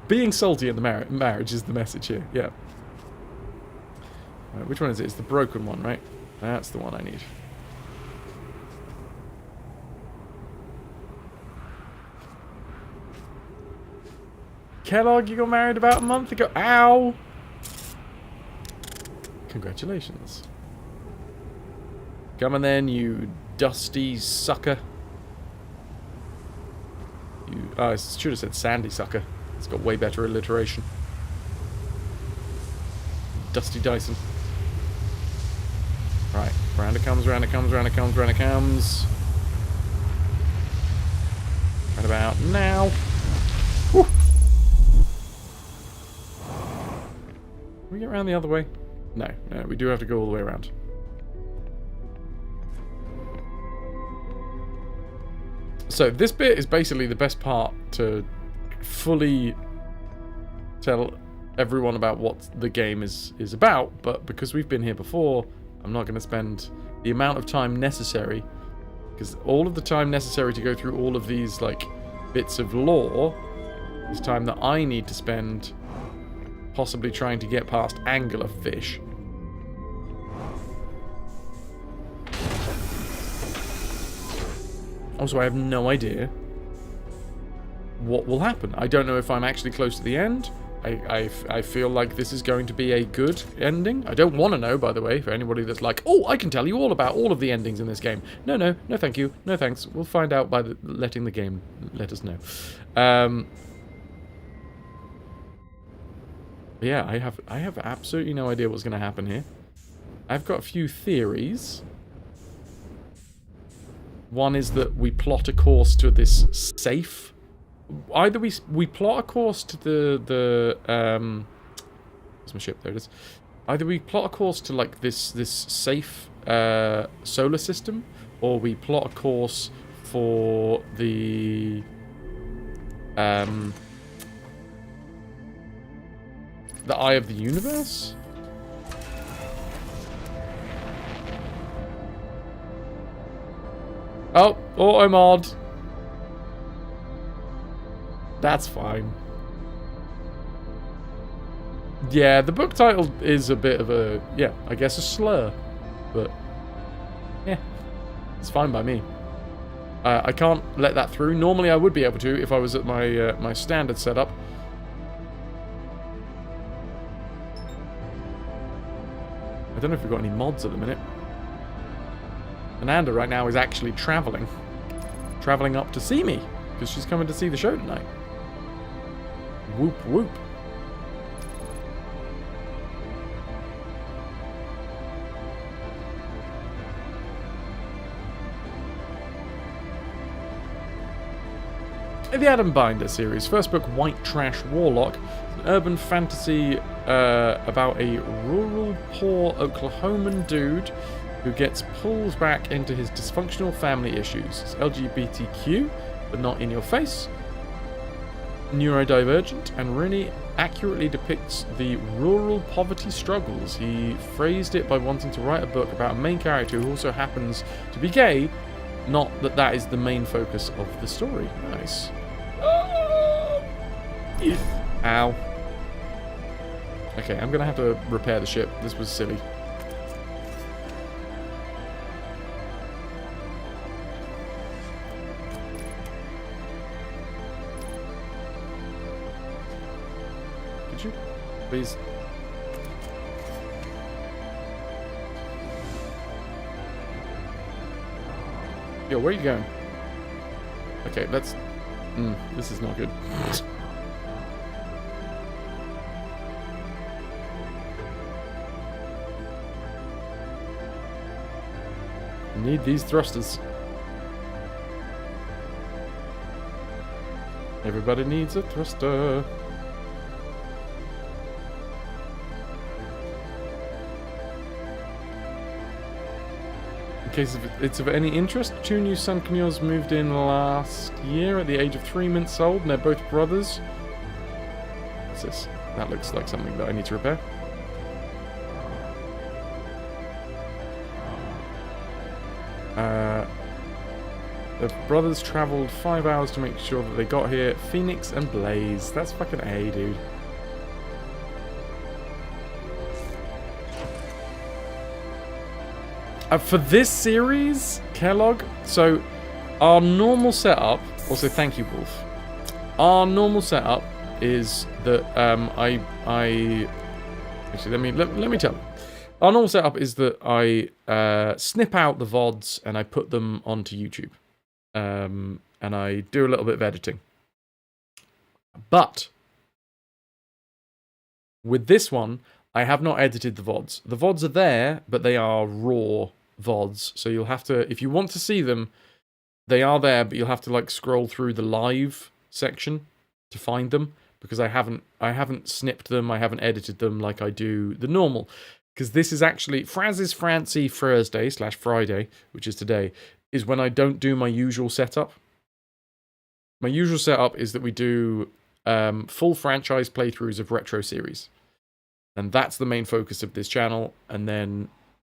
Being salty in the marriage is the message here. Yeah. Right, which one is it? It's the broken one, right? That's the one I need. Kellogg, you got married about a month ago. Ow! Congratulations. Come on then, you dusty sucker. I should have said sandy sucker. It's got way better alliteration. Dusty Dyson. Right, round it comes, round it comes, round it comes, round it comes. Right about now. Whew. Can we get around the other way? No, we do have to go all the way around. So this bit is basically the best part to fully tell everyone about what the game is about, but because we've been here before, I'm not going to spend the amount of time necessary, because all of the time necessary to go through all of these like bits of lore is time that I need to spend possibly trying to get past anglerfish. Also, I have no idea what will happen. I don't know if I'm actually close to the end. I feel like this is going to be a good ending. I don't want to know, by the way, for anybody that's like, oh, I can tell you all about all of the endings in this game. No, thank you. No, thanks. We'll find out by letting the game let us know. Yeah, I have absolutely no idea what's going to happen here. I've got a few theories. One is that we plot a course to this safe. Either we plot a course to the where's my ship? There it is. Either we plot a course to like this safe solar system, or we plot a course for the Eye of the Universe. Oh, auto mod. That's fine. Yeah, the book title is a bit of a, yeah, I guess a slur. But, yeah, it's fine by me. I can't let that through. Normally I would be able to if I was at my my standard setup. I don't know if we've got any mods at the minute. Ananda right now is actually traveling up to see me, because she's coming to see the show tonight. Whoop whoop. The Adam Binder series. First book, White Trash Warlock. An urban fantasy about a rural, poor Oklahoman dude who gets pulled back into his dysfunctional family issues. It's LGBTQ, but not in your face. Neurodivergent, and really accurately depicts the rural poverty struggles. He phrased it by wanting to write a book about a main character who also happens to be gay, not that that is the main focus of the story. Nice. Ow. Okay, I'm gonna have to repair the ship. This was silly. Could you please? Yo, where are you going? Okay, let's... this is not good. Need these thrusters. Everybody needs a thruster. In case it's of any interest, two new Sunkmuirs moved in last year at the age of 3 months old, and they're both brothers. What's this? That looks like something that I need to repair. The brothers travelled 5 hours to make sure that they got here. Phoenix and Blaze. That's fucking A, dude. For this series, Kellogg, so our normal setup, also thank you, Wolf. Our normal setup is that actually let me tell you. Our normal setup is that I snip out the VODs and I put them onto YouTube. And I do a little bit of editing. But with this one, I have not edited the VODs. The VODs are there, but they are raw VODs. So you'll have to, if you want to see them, they are there, but you'll have to like scroll through the live section to find them, because I haven't snipped them, I haven't edited them like I do the normal. Because this is actually Fras's Francy Thursday/Friday, which is today, is when I don't do my usual setup. My usual setup is that we do full franchise playthroughs of retro series. And that's the main focus of this channel. And then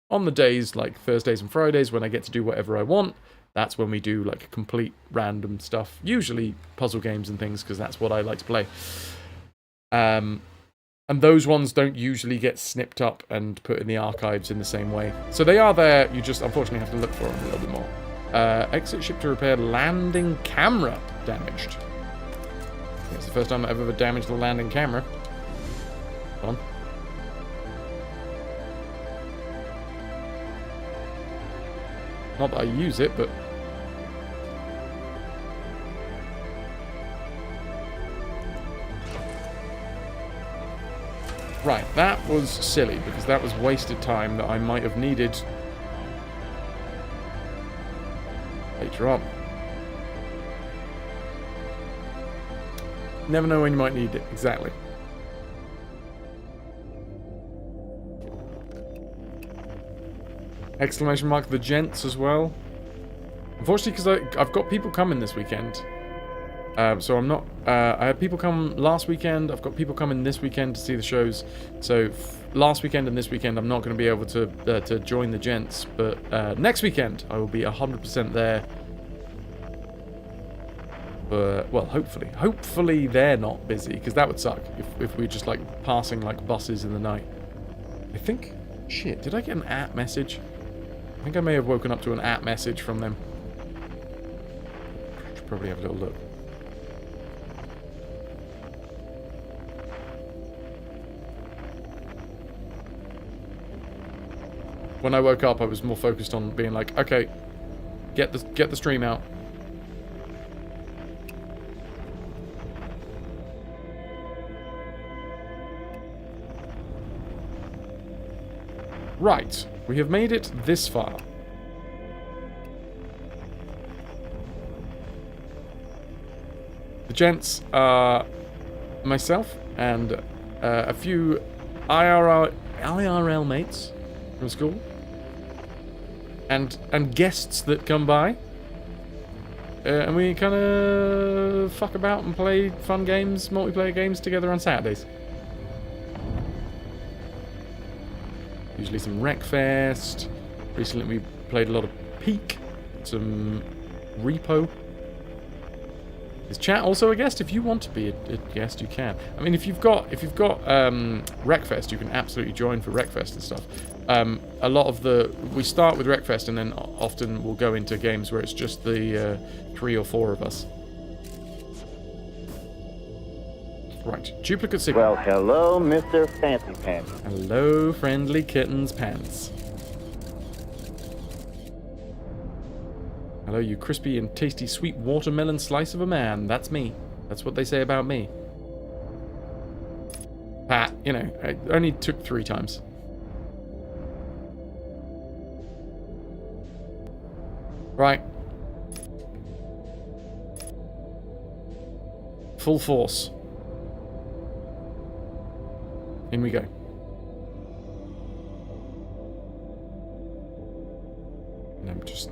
on the days like Thursdays and Fridays when I get to do whatever I want, that's when we do like complete random stuff. Usually puzzle games and things, because that's what I like to play. And those ones don't usually get snipped up and put in the archives in the same way. So they are there, you just unfortunately have to look for them a little bit more. Exit ship to repair landing camera damaged. It's the first time I've ever damaged the landing camera. Hold on. Not that I use it, but... Right, that was silly, because that was wasted time that I might have needed later on. Never know when you might need it, exactly. Exclamation mark the gents as well. Unfortunately, because I've got people coming this weekend. So I'm not... I had people come last weekend. I've got people coming this weekend to see the shows. So last weekend and this weekend, I'm not going to be able to join the gents. But next weekend, I will be 100% there. But, well, hopefully. Hopefully they're not busy, because that would suck if we're just, like, passing, like, buses in the night. I think... Shit, did I get an app message? I think I may have woken up to an app message from them. Should probably have a little look. When I woke up, I was more focused on being like, okay, get the stream out. Right, we have made it this far. The gents are myself and a few IRL mates from school. And guests that come by. And we kind of fuck about and play fun games, multiplayer games together on Saturdays. Usually some Wreckfest. Recently we played a lot of Peak. Some Repo. Is chat also a guest? If you want to be a guest, you can. I mean, if you've got Wreckfest, you can absolutely join for Wreckfest and stuff. A lot of we start with Wreckfest and then often we'll go into games where it's just the 3 or 4 of us. Right, duplicate signal. Well, hello, Mr. Fancy Pants. Hello, friendly kittens pants. Hello, you crispy and tasty sweet watermelon slice of a man. That's me. That's what they say about me. Pat, you know, it only took 3 times. Right. Full force. In we go. And I'm just...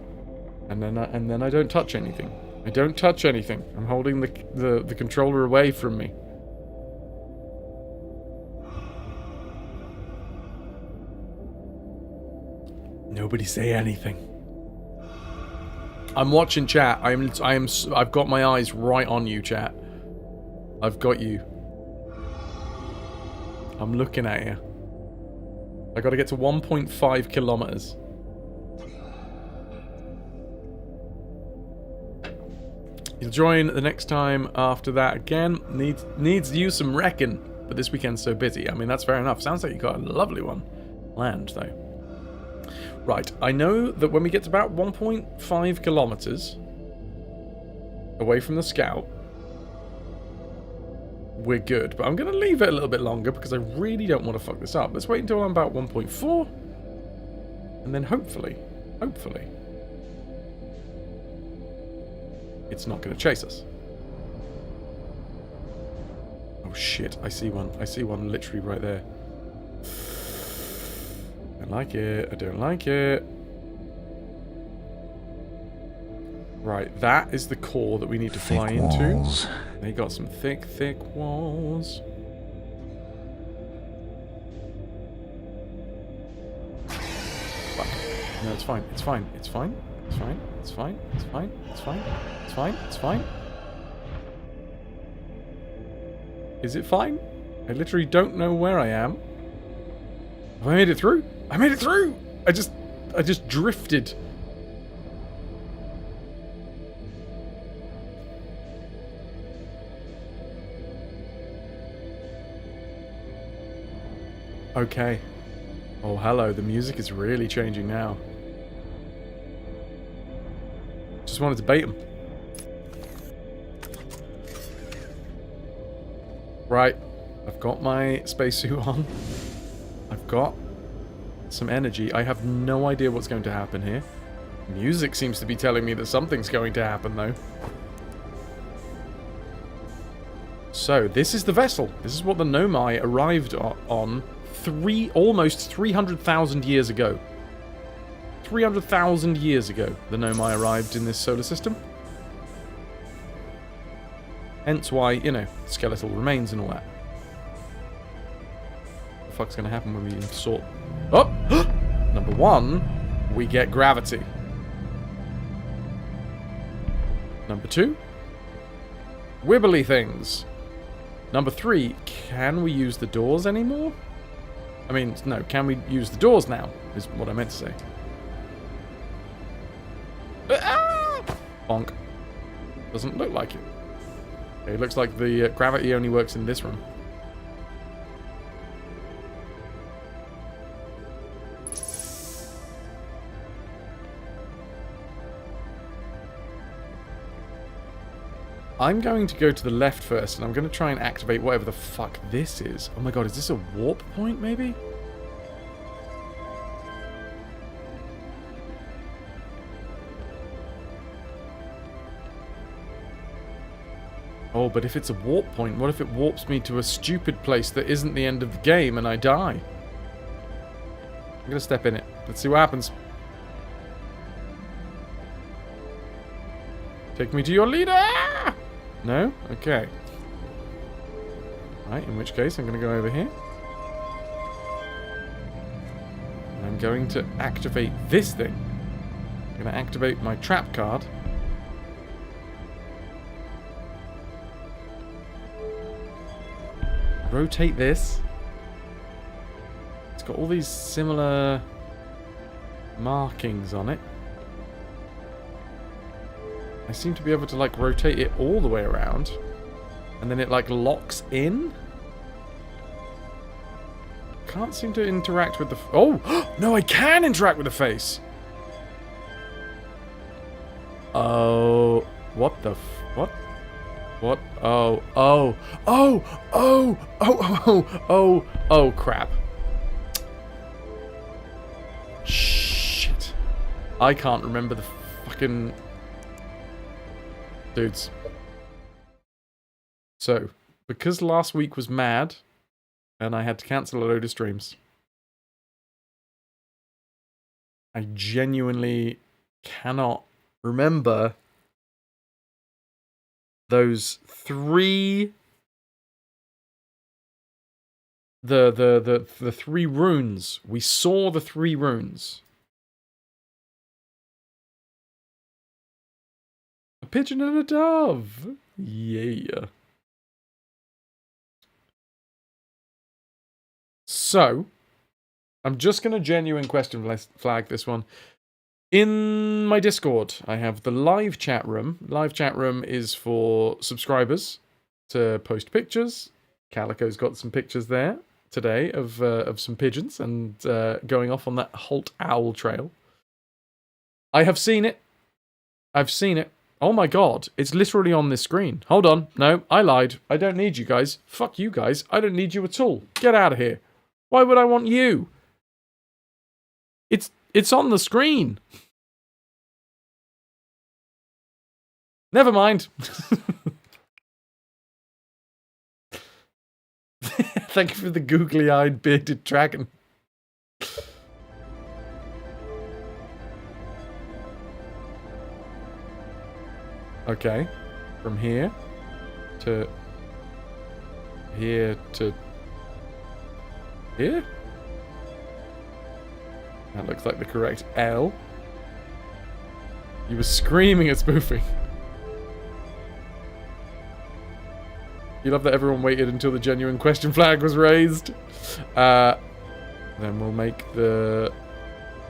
And then I don't touch anything. I don't touch anything. I'm holding the controller away from me. Nobody say anything. I'm watching chat. I've got my eyes right on you, chat. I've got you. I'm looking at you. I got to get to 1.5 kilometers. You'll join the next time after that again. Needs to use some wrecking, but this weekend's so busy. I mean, that's fair enough. Sounds like you got a lovely one. Land, though. Right, I know that when we get to about 1.5 kilometers away from the scout, we're good. But I'm going to leave it a little bit longer because I really don't want to fuck this up. Let's wait until I'm about 1.4. And then hopefully, it's not going to chase us. Oh shit, I see one. I see one literally right there. I don't like it. I don't like it. Right, that is the core that we need to fly into. They got some thick walls. Fuck. No, it's fine. It's fine. It's fine. It's fine. It's fine. It's fine. It's fine. It's fine. It's fine. Is it fine? I literally don't know where I am. Have I made it through? I made it through! I just drifted. Okay. Oh, hello. The music is really changing now. Just wanted to bait him. Right. I've got my spacesuit on. I've got some energy. I have no idea what's going to happen here. Music seems to be telling me that something's going to happen, though. So, this is the vessel. This is what the Nomai arrived on almost 300,000 years ago. 300,000 years ago, the Nomai arrived in this solar system. Hence why, you know, skeletal remains and all that. What the fuck's gonna happen when we sort... Oh! Number 1, we get gravity. Number 2, wibbly things. Number 3, can we use the doors anymore? I mean, no, can we use the doors now, is what I meant to say. Bonk. Doesn't look like it. Okay, it looks like the gravity only works in this room. I'm going to go to the left first, and I'm going to try and activate whatever the fuck this is. Oh my god, is this a warp point, maybe? Oh, but if it's a warp point, what if it warps me to a stupid place that isn't the end of the game and I die? I'm gonna step in it. Let's see what happens. Take me to your leader! No? Okay. Right, in which case I'm gonna go over here. And I'm going to activate this thing. I'm gonna activate my trap card. Rotate this. It's got all these similar markings on it. I seem to be able to like rotate it all the way around. And then it like locks in. Can't seem to interact with the... Oh! No, I can interact with the face! Oh... What the... What? What? Oh, oh, oh, oh, oh, oh, oh, oh, crap. Shit. I can't remember the fucking... Dudes. So, because last week was mad, and I had to cancel a load of streams, I genuinely cannot remember those three... The three runes. We saw the three runes. A pigeon and a dove. Yeah. So, I'm just going to genuine question flag this one. In my Discord, I have the live chat room. Live chat room is for subscribers to post pictures. Calico's got some pictures there today of some pigeons and going off on that Holt Owl trail. I have seen it. I've seen it. Oh my god, it's literally on this screen. Hold on. No, I lied. I don't need you guys. Fuck you guys. I don't need you at all. Get out of here. Why would I want you? It's on the screen. Never mind. Thank you for the googly-eyed bearded dragon. Okay. From here to here to here? That looks like the correct L. You were screaming at spoofing. You love that everyone waited until the genuine question flag was raised. Then we'll make the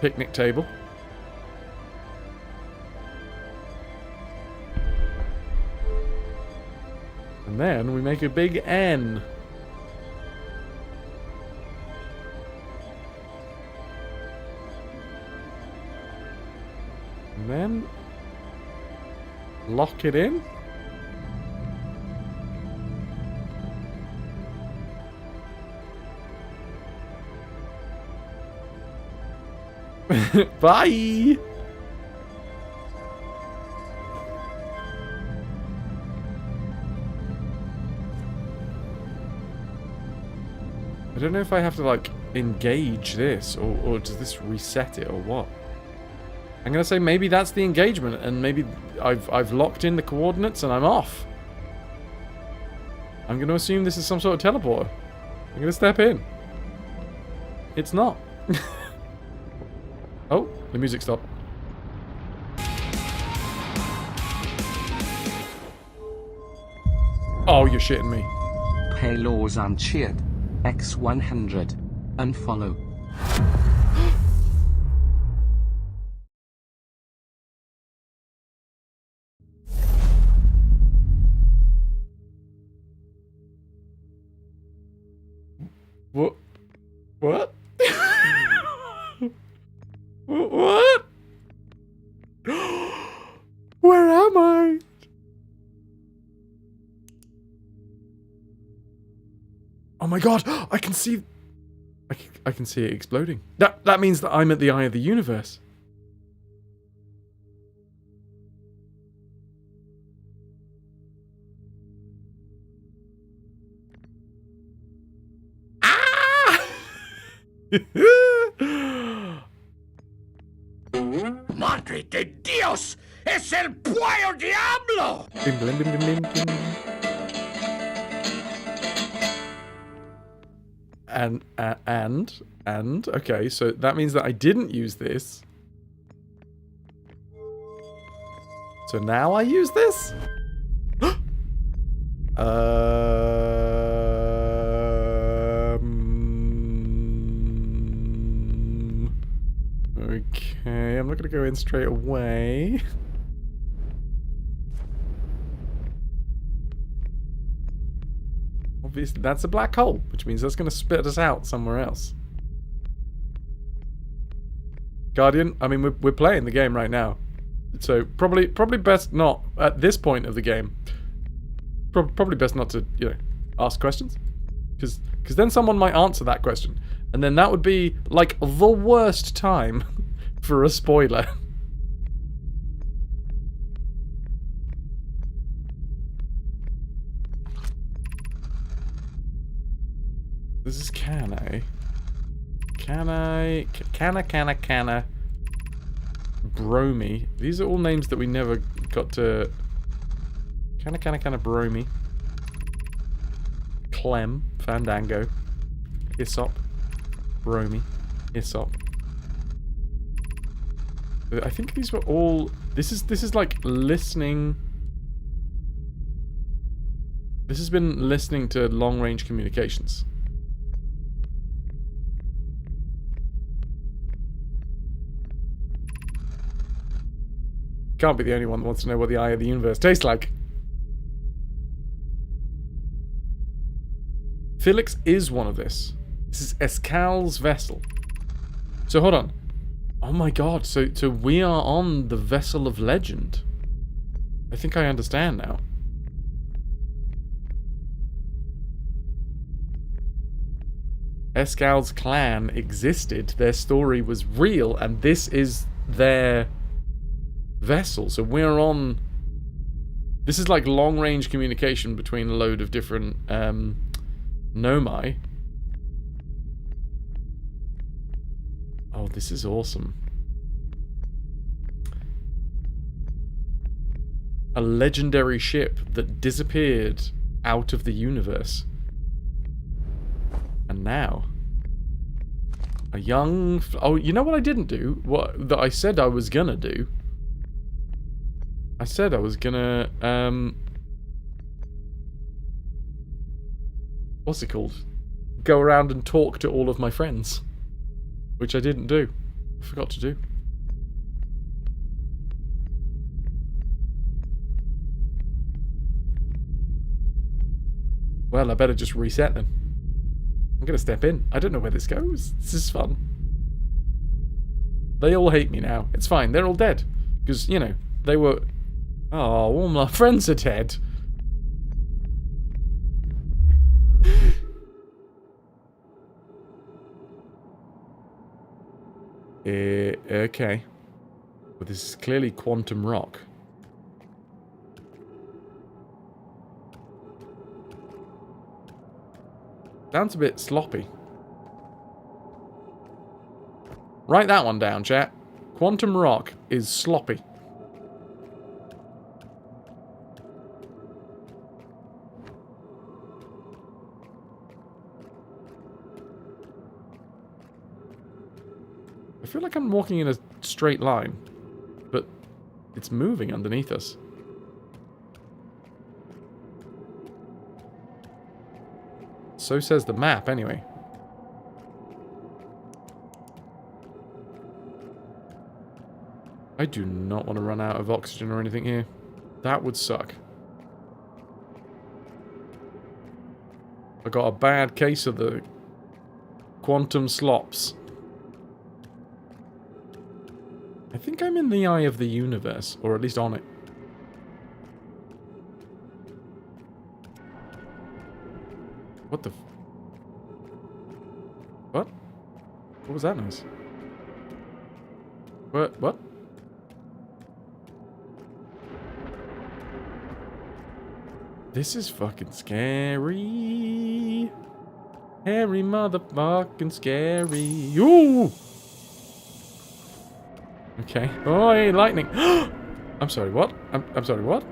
picnic table. And then we make a big N. And then lock it in. Bye! I don't know if I have to, like, engage this, or does this reset it, or what? I'm gonna say maybe that's the engagement, and maybe I've locked in the coordinates and I'm off. I'm gonna assume this is some sort of teleporter. I'm gonna step in. It's not. Oh, the music stopped. Oh, you're shitting me. Halos uncheered. X100. Unfollow. What? What? What? Where am I? Oh my god, I can see... I can see it exploding. That means that I'm at the eye of the universe. Madre de Dios! ¡Es el Puyo Diablo! Bim, blim, bim, bim, bim, bim. And, okay, so that means that I didn't use this. So now I use this? Okay, I'm not gonna go in straight away. Obviously, that's a black hole, which means that's gonna spit us out somewhere else. Guardian, I mean, we're playing the game right now. So probably best not at this point of the game. Probably best not to, you know, ask questions, because then someone might answer that question, and then that would be like the worst time for a spoiler. This is Canna. Bromy. These are all names that we never got to... Canna, Bromy. Clem. Fandango. Hyssop. Bromy. Hyssop. I think these were all... This is like listening... This has been listening to long-range communications. Can't be the only one that wants to know what the eye of the universe tastes like. Felix is one of this. This is Escal's vessel. So hold on. Oh my god, so we are on the vessel of legend. I think I understand now. Escal's clan existed, their story was real, and this is their vessel. So we're on... This is like long-range communication between a load of different Nomai. Oh, this is awesome. A legendary ship that disappeared out of the universe. And now... A young... Oh, you know what I didn't do? What that I said I was gonna do? I said I was gonna... What's it called? Go around and talk to all of my friends. Which I didn't do. I forgot to do. Well, I better just reset them. I'm gonna step in. I don't know where this goes. This is fun. They all hate me now. It's fine. They're all dead. Because, you know, they were... Oh, all my friends are dead. Okay. But this is clearly quantum rock. Sounds a bit sloppy. Write that one down, chat. Quantum rock is sloppy. I feel like I'm walking in a straight line, but it's moving underneath us. So says the map, anyway. I do not want to run out of oxygen or anything here. That would suck. I got a bad case of the quantum slops. I think I'm in the eye of the universe, or at least on it. What the... What? What was that noise? What? This is fucking scary. Hairy motherfucking scary. Ooh! Okay. Oh, hey, lightning. I'm sorry, what? I'm sorry, what?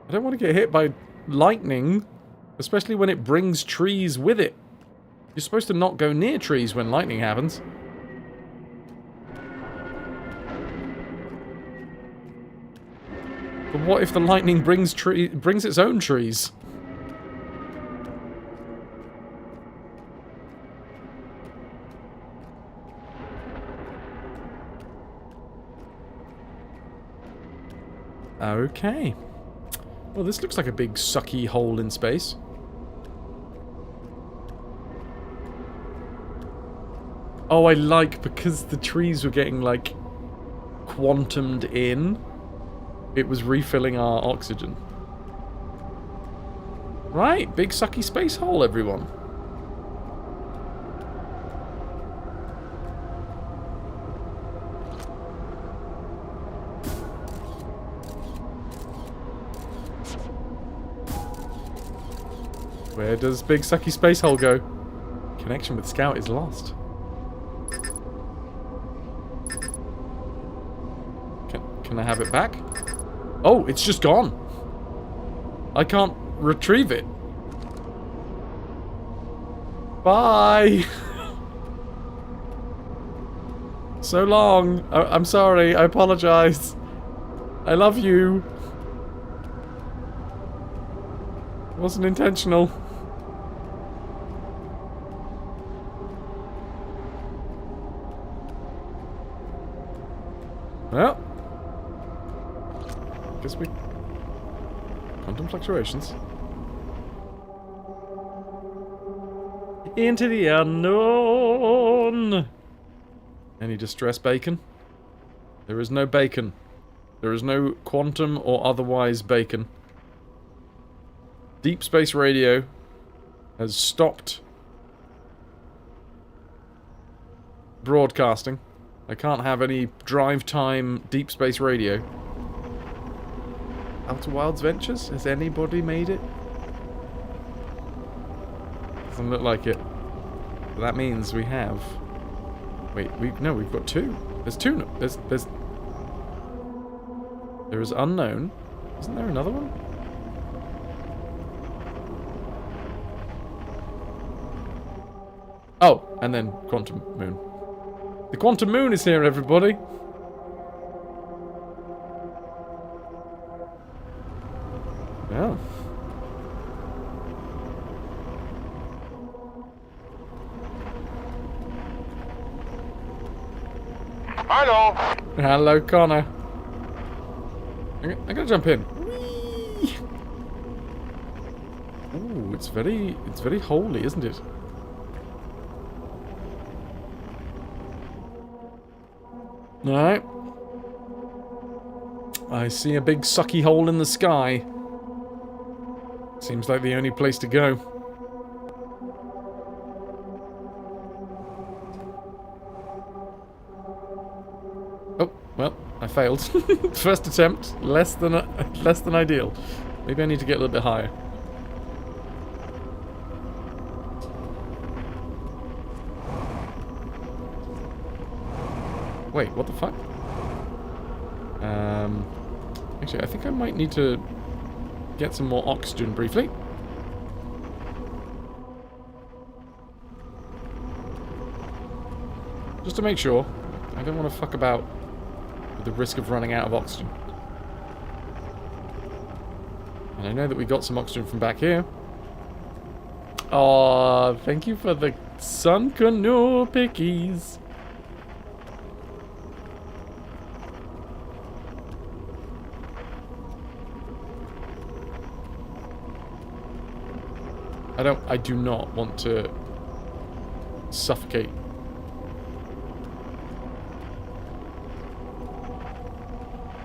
I don't want to get hit by lightning, especially when it brings trees with it. You're supposed to not go near trees when lightning happens. But what if the lightning brings its own trees? Okay. Well, this looks like a big sucky hole in space. Oh, I like, because the trees were getting, like, quantumed in, it was refilling our oxygen. Right, big sucky space hole, everyone. Where does big sucky space hole go? Connection with Scout is lost. Can I have it back? Oh, it's just gone. I can't retrieve it. Bye. So long. I'm sorry. I apologize. I love you. It wasn't intentional. Well, guess we... Quantum fluctuations. Into the unknown! Any distress bacon? There is no bacon. There is no quantum or otherwise bacon. Deep space radio has stopped broadcasting. I can't have any drive time deep space radio. Outer Wilds Ventures? Has anybody made it? Doesn't look like it. But that means we have... Wait, we've got two. There's two. There is unknown. Isn't there another one? Oh, and then Quantum Moon. The Quantum Moon is here, everybody. Yeah. Hello. Hello, Connor. I'm gonna jump in. Whee! Ooh, it's very holy, isn't it? Alright. I see a big sucky hole in the sky. Seems like the only place to go. Oh, well, I failed. First attempt, less than ideal. Maybe I need to get a little bit higher. Wait, what the fuck? Actually, I think I might need to get some more oxygen briefly. Just to make sure. I don't want to fuck about with the risk of running out of oxygen. And I know that we got some oxygen from back here. Oh, thank you for the sun canoe pickies. I do not want to suffocate.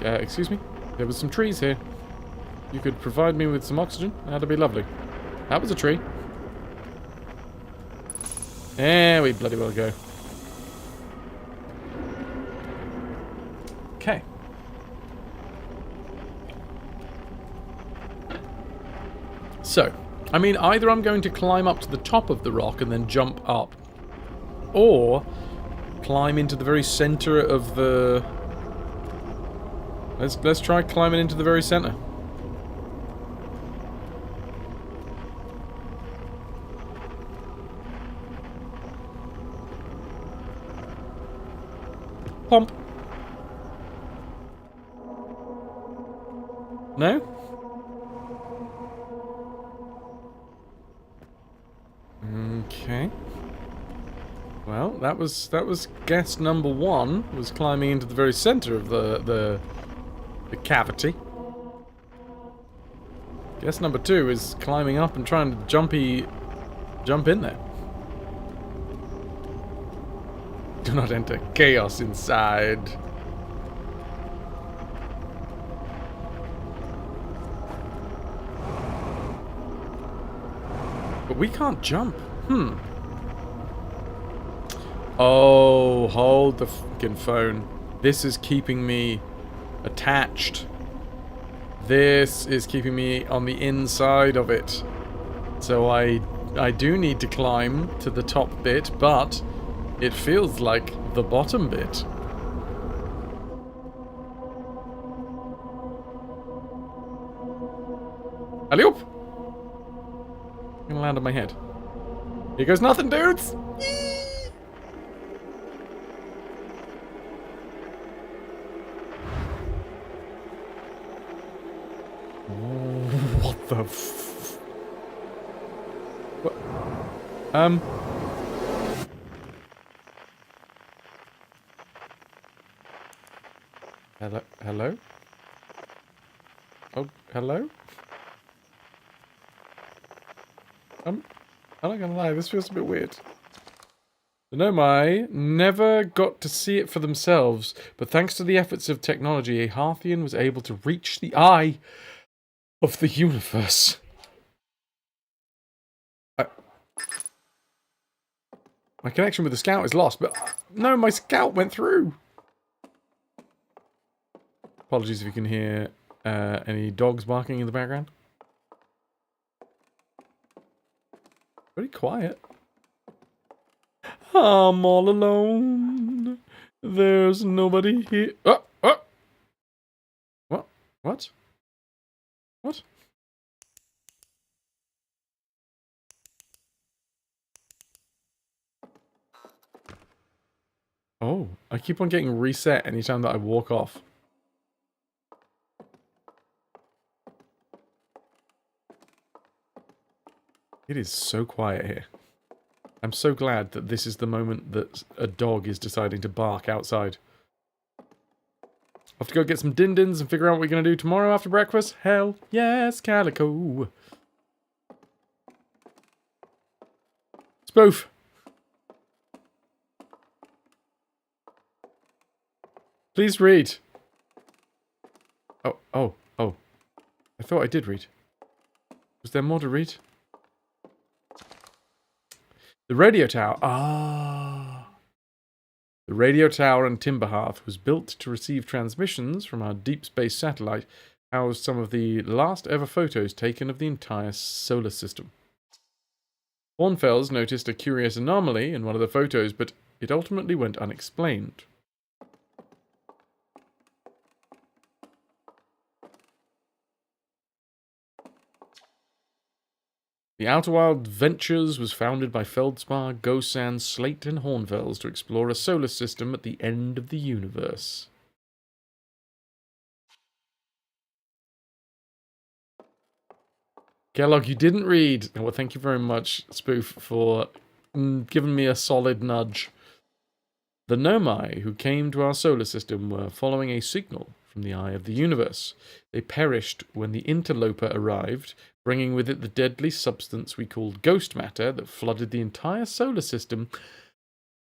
Excuse me? There was some trees here. You could provide me with some oxygen? That'd be lovely. That was a tree. There we bloody well go. Okay. So, I mean, either I'm going to climb up to the top of the rock and then jump up, or climb into the very center of the... Let's try climbing into the very center. Pump. No? Okay. Well, that was guess number 1, was climbing into the very center of the cavity. Guess number 2 is climbing up and trying to jump in there. Do not enter chaos inside. But we can't jump. Oh, hold the fucking phone. This is keeping me attached. This is keeping me on the inside of it. So I do need to climb to the top bit, but it feels like the bottom bit. Alley-oop! I'm gonna land on my head. Here goes nothing, dudes! What the f... What? Hello? Oh, hello? I'm not gonna lie, this feels a bit weird. The Nomai never got to see it for themselves, but thanks to the efforts of technology, a Harthian was able to reach the eye of the universe. My connection with the scout is lost, but no, my scout went through. Apologies if you can hear any dogs barking in the background. Very quiet. I'm all alone. There's nobody here. Oh, oh. What? What? What? Oh, I keep on getting reset anytime that I walk off. It is so quiet here. I'm so glad that this is the moment that a dog is deciding to bark outside. Have to go get some din-dins and figure out what we're going to do tomorrow after breakfast? Hell yes, Calico. Spoof. Please read. Oh. I thought I did read. Was there more to read? The radio tower. The radio tower in Timberhearth was built to receive transmissions from our deep space satellite, housed some of the last ever photos taken of the entire solar system. Hornfels noticed a curious anomaly in one of the photos, but it ultimately went unexplained. The Outer Wild Ventures was founded by Feldspar, Gosan, Slate, and Hornfels to explore a solar system at the end of the universe. Kellogg, you didn't read. Well, thank you very much, Spoof, for giving me a solid nudge. The Nomai who came to our solar system were following a signal from the eye of the universe. They perished when the interloper arrived, bringing with it the deadly substance we called ghost matter that flooded the entire solar system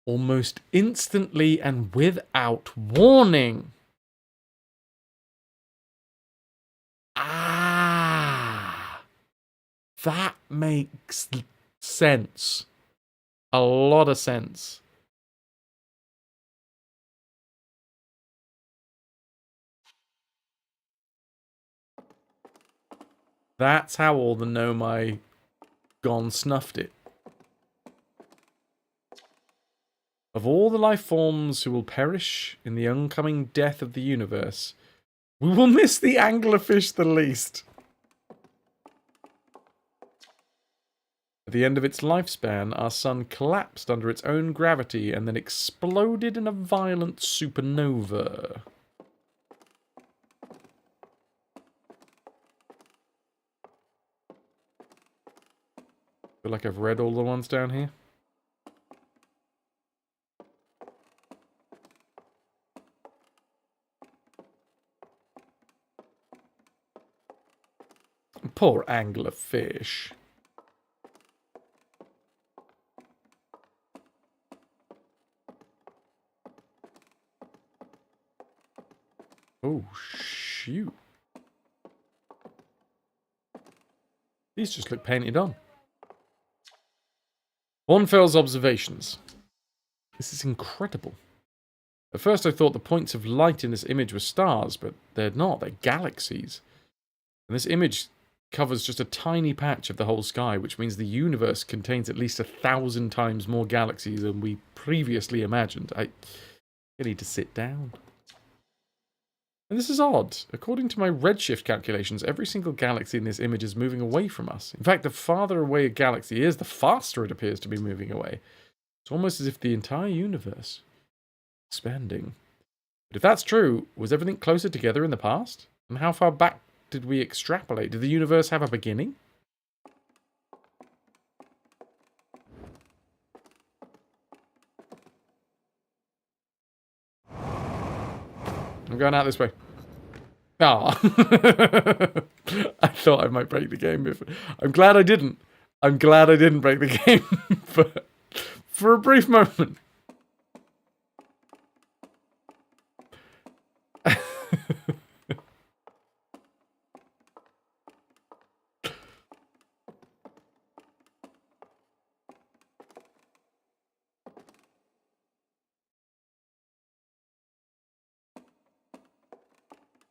almost instantly and without warning. That makes sense. A lot of sense. That's how all the Nomai gone snuffed it. Of all the life forms who will perish in the oncoming death of the universe, we will miss the anglerfish the least. At the end of its lifespan, our sun collapsed under its own gravity and then exploded in a violent supernova. I feel like I've read all the ones down here. Poor anglerfish. Oh, shoot. These just look painted on. Hornfell's observations. This is incredible. At first I thought the points of light in this image were stars, but they're not. They're galaxies. And this image covers just a tiny patch of the whole sky, which means the universe contains at least 1,000 times more galaxies than we previously imagined. I need to sit down. And this is odd. According to my redshift calculations, every single galaxy in this image is moving away from us. In fact, the farther away a galaxy is, the faster it appears to be moving away. It's almost as if the entire universe is expanding. But if that's true, was everything closer together in the past? And how far back did we extrapolate? Did the universe have a beginning? I'm going out this way. Ah. I thought I might break the game. I'm glad I didn't. I'm glad I didn't break the game for a brief moment.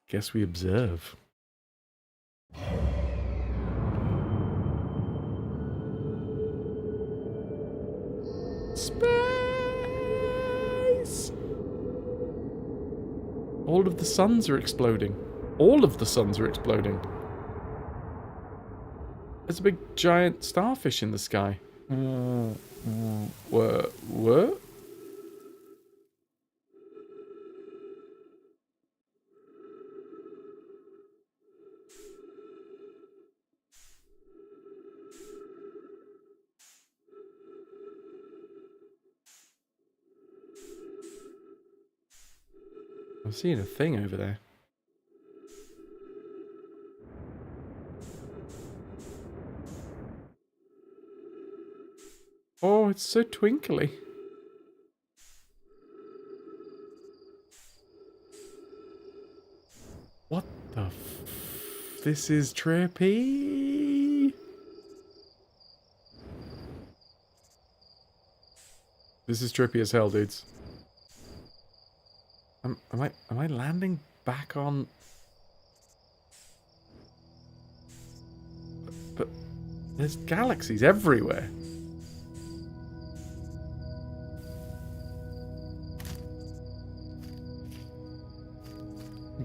Guess we observe. Space! All of the suns are exploding. All of the suns are exploding. There's a big giant starfish in the sky. What? I'm seeing a thing over there. Oh, it's so twinkly. What the f... This is trippy. This is trippy as hell, dudes. Am I landing back on... But there's galaxies everywhere.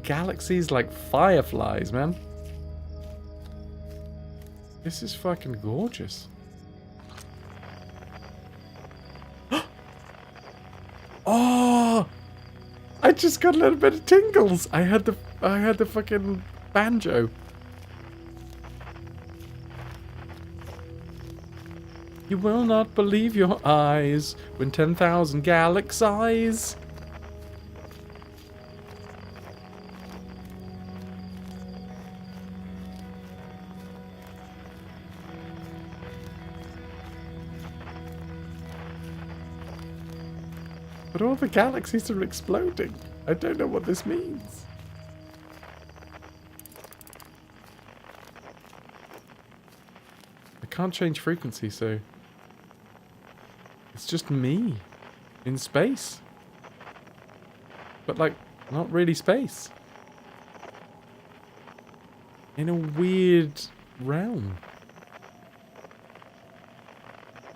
Galaxies like fireflies, man. This is fucking gorgeous. Oh! I just got a little bit of tingles. I had the fucking banjo. You will not believe your eyes when 10,000 galaxies. But all the galaxies are exploding. I don't know what this means. I can't change frequency, so... It's just me. In space. But, like, not really space. In a weird realm.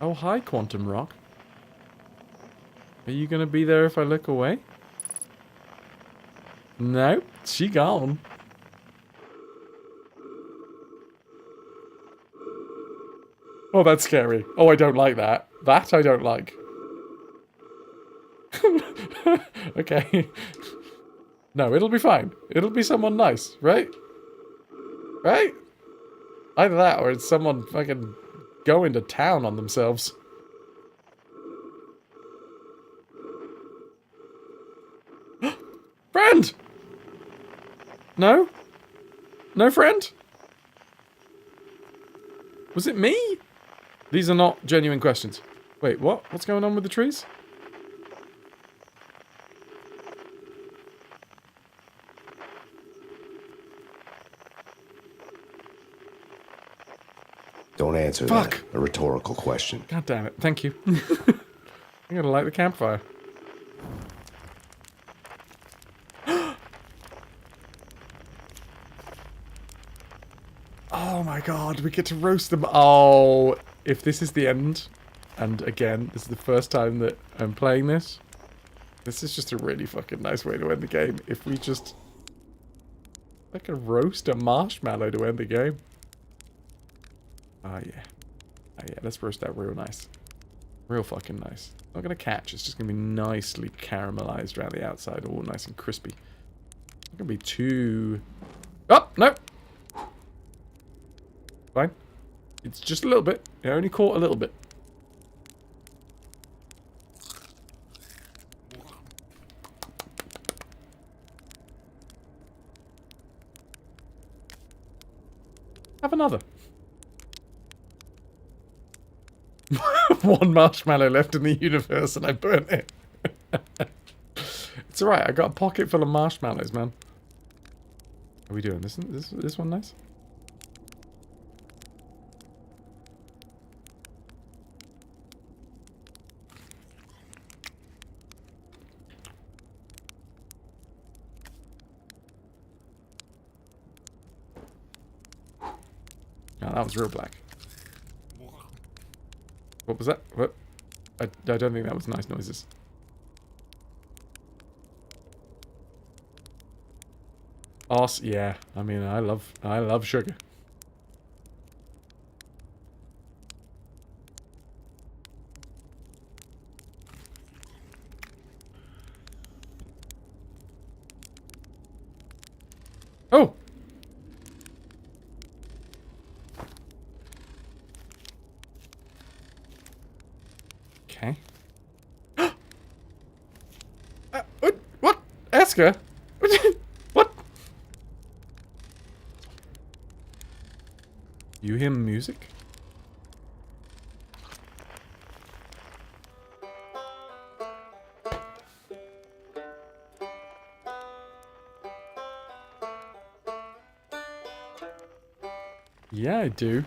Oh, hi, Quantum Rock. Are you gonna be there if I look away? No, she gone. Oh, that's scary. Oh, I don't like that. That I don't like. Okay. No, it'll be fine. It'll be someone nice, right? Right? Either that or it's someone fucking going to town on themselves. Friend! No? No friend? Was it me? These are not genuine questions. Wait, what? What's going on with the trees? Don't answer that. A rhetorical question. God damn it. Thank you. I'm gonna light the campfire. Oh my god, we get to roast them. Oh, if this is the end, and again, this is the first time that I'm playing this, this is just a really fucking nice way to end the game. If we just fucking roast a marshmallow to end the game. Oh yeah. Oh yeah, let's roast that real nice. Real fucking nice. Not gonna catch, it's just gonna be nicely caramelized around the outside, all nice and crispy. Not gonna be too... Oh, no! Fine. It's just a little bit. It only caught a little bit. Have another. One marshmallow left in the universe and I burnt it. It's alright, I got a pocket full of marshmallows, man. Are we doing this one nice? No, that was real black. What was that? What? I don't think that was nice noises. Arse, yeah. I mean, I love sugar. Oh! Okay. What? Asker? What? You hear music? Yeah, I do.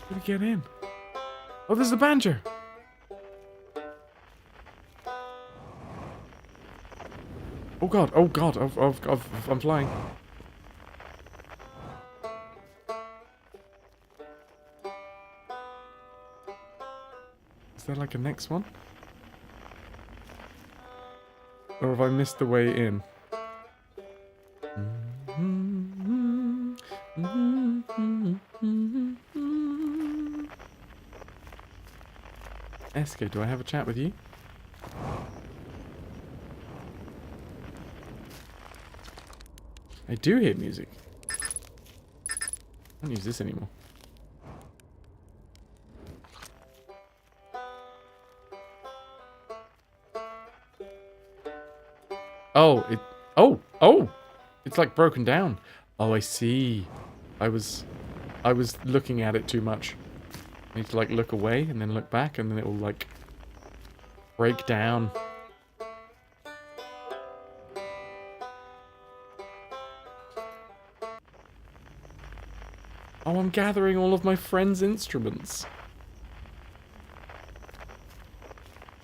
How do we get in? Oh, there's the banjo. Oh god, oh god, I'm flying. Is there like a next one? Or have I missed the way in? Esko, do I have a chat with you? I do hear music. I don't use this anymore. Oh, oh! It's like broken down. Oh, I see. I was looking at it too much. I need to like look away and then look back and then it will like break down. Oh, I'm gathering all of my friends' instruments.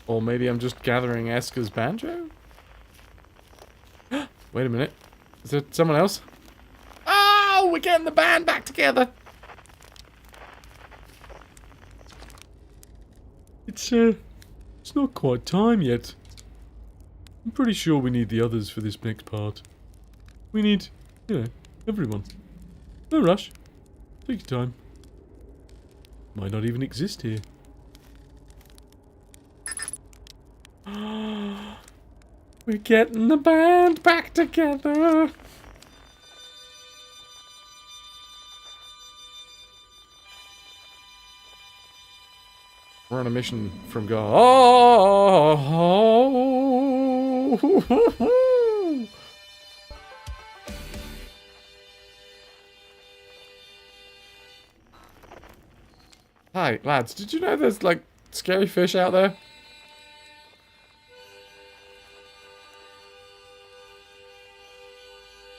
Or maybe I'm just gathering Esker's banjo? Wait a minute. Is there someone else? Oh, we're getting the band back together. It's not quite time yet. I'm pretty sure we need the others for this next part. We need, everyone. No rush. Take your time. Might not even exist here. We're getting the band back together. We're on a mission from God. Oh! Hi, lads. Did you know there's, like, scary fish out there?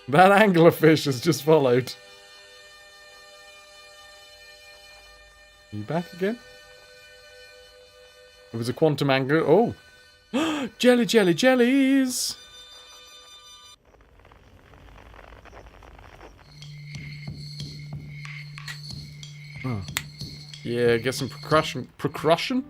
That anglerfish has just followed. Are you back again? It was a quantum angler. Oh! Jelly, jelly, jellies! Oh. Yeah, get some percussion. Percussion?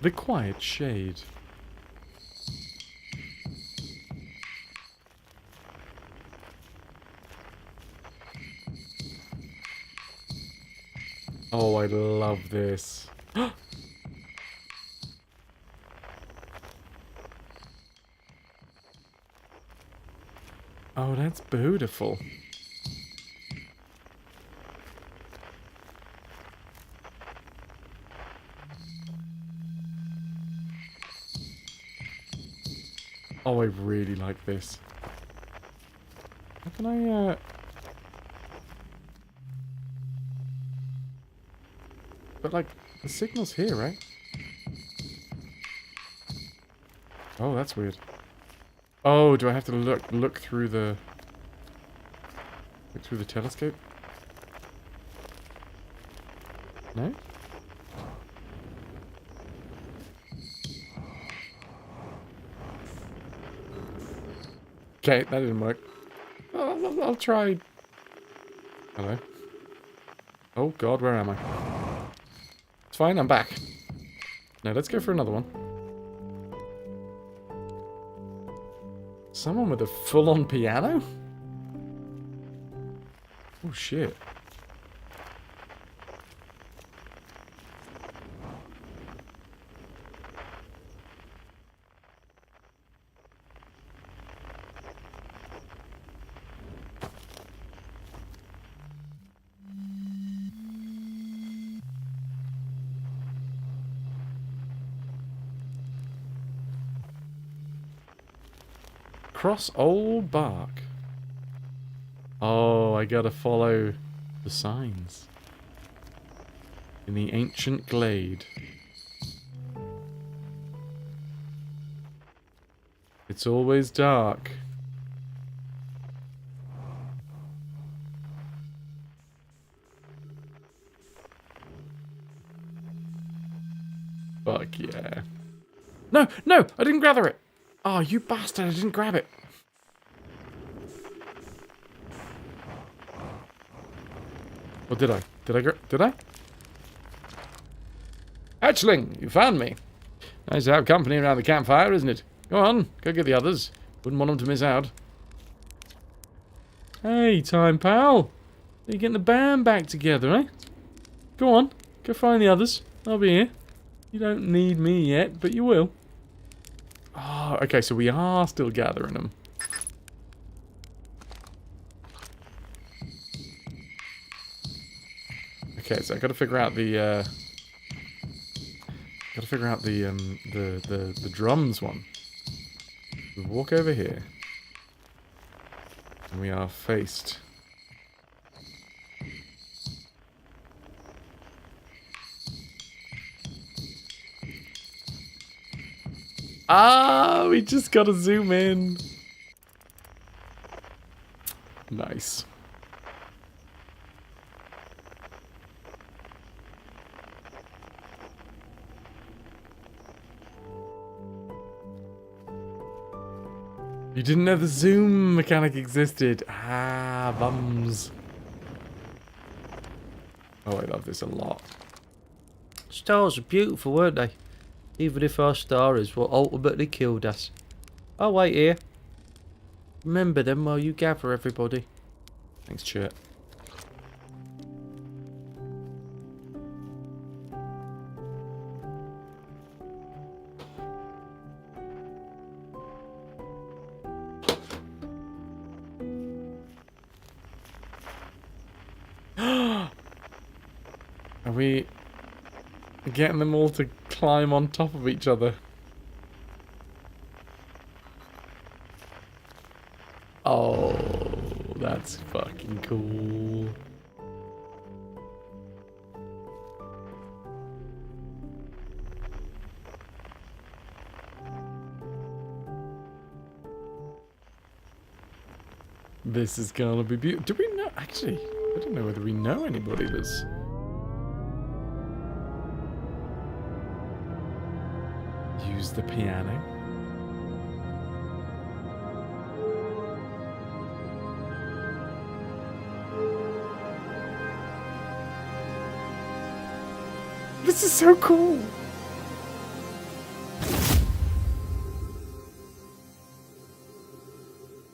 The Quiet Shade. Oh, I love this. Oh, that's beautiful. Oh, I really like this. How can I, But, like, the signal's here, right? Oh, that's weird. Oh, do I have to look through the... Look through the telescope? No? Okay, that didn't work. I'll try... Hello? Oh god, where am I? It's fine, I'm back. Now let's go for another one. Someone with a full-on piano? Oh shit. Cross old bark. Oh, I gotta follow the signs. In the ancient glade. It's always dark. Fuck yeah. No, no, I didn't gather it. Oh, you bastard, I didn't grab it. Or did I? Did I? Hatchling, you found me. Nice to have company around the campfire, isn't it? Go on, go get the others. Wouldn't want them to miss out. Hey, time pal. You're getting the band back together, eh? Go on, go find the others. I'll be here. You don't need me yet, but you will. Oh, okay, so we are still gathering them. Okay, so I gotta figure out the the drums one. We walk over here. And we are faced. Ah, we just gotta zoom in. Nice. You didn't know the zoom mechanic existed. Ah, bums. Oh, I love this a lot. Stars are beautiful, weren't they? Even if our star is what ultimately killed us. Oh, wait here. Remember them while you gather everybody. Thanks, Chert. Are we getting them all to climb on top of each other? Oh, that's fucking cool. This is gonna be beautiful. Do we know? Actually, I don't know whether we know anybody that's... use the piano. This is so cool.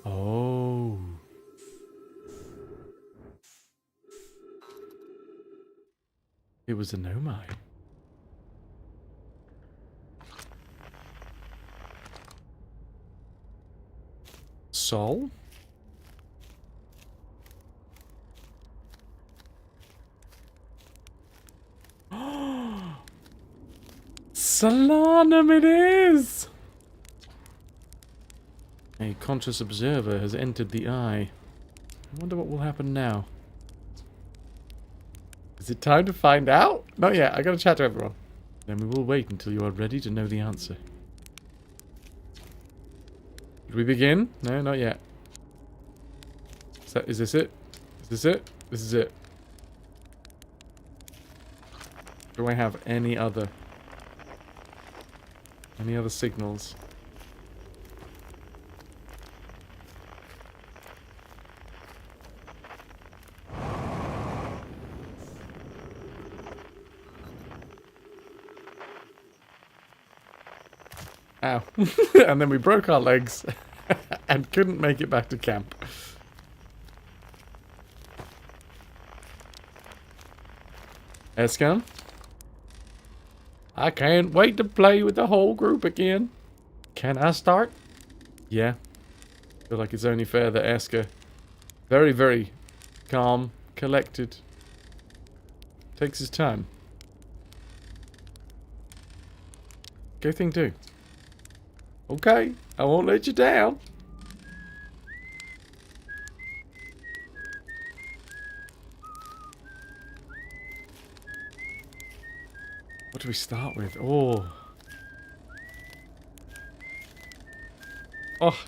Oh. It was a nomai. Sol? Solanum it is! A conscious observer has entered the eye. I wonder what will happen now. Is it time to find out? Not yet, I gotta chat to everyone. Then we will wait until you are ready to know the answer. Should we begin? No, not yet. Is this it? Is this it? This is it. Do I have any other signals? Ow. And then we broke our legs and couldn't make it back to camp. Escan? I can't wait to play with the whole group again. Can I start? Yeah. Feel like it's only fair that Esker, very, very calm, collected, takes his time. Go thing 2. Okay, I won't let you down. What do we start with? Oh. Oh.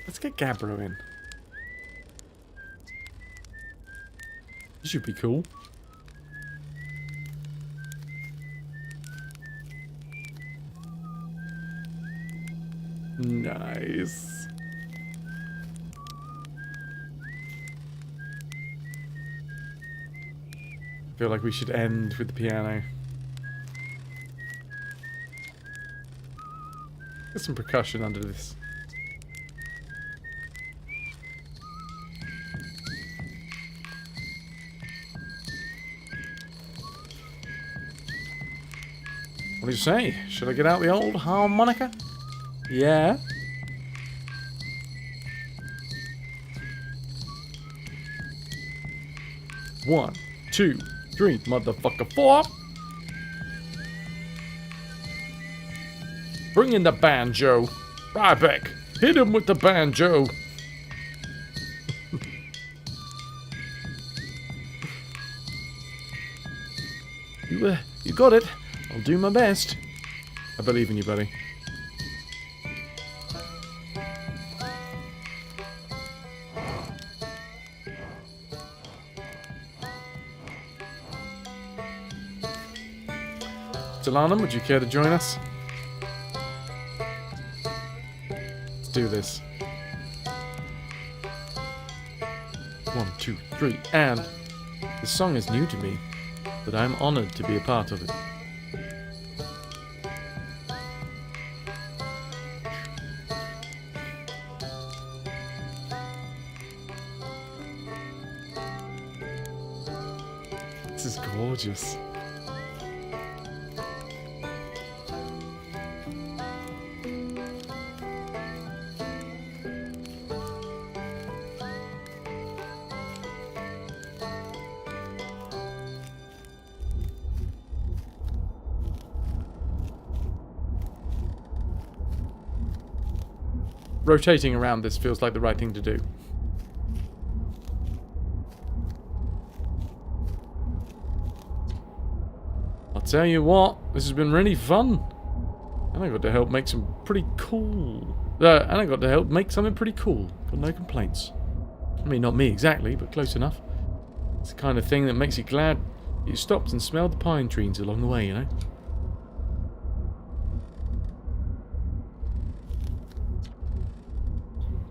Let's get Gabbro in. This should be cool. Nice. I feel like we should end with the piano. There's some percussion under this. What do you say? Should I get out the old harmonica? Yeah. One, 2, 3, motherfucker, 4. Bring in the banjo. Ryback, hit him with the banjo. You got it. I'll do my best. I believe in you, buddy. Delanham, would you care to join us? Let's do this. 1, 2, 3, and this song is new to me, but I'm honored to be a part of it. This is gorgeous. Rotating around this feels like the right thing to do. I'll tell you what, this has been really fun. And I got to help make some pretty cool... and I got to help make something pretty cool. Got no complaints. I mean, not me exactly, but close enough. It's the kind of thing that makes you glad you stopped and smelled the pine trees along the way, you know?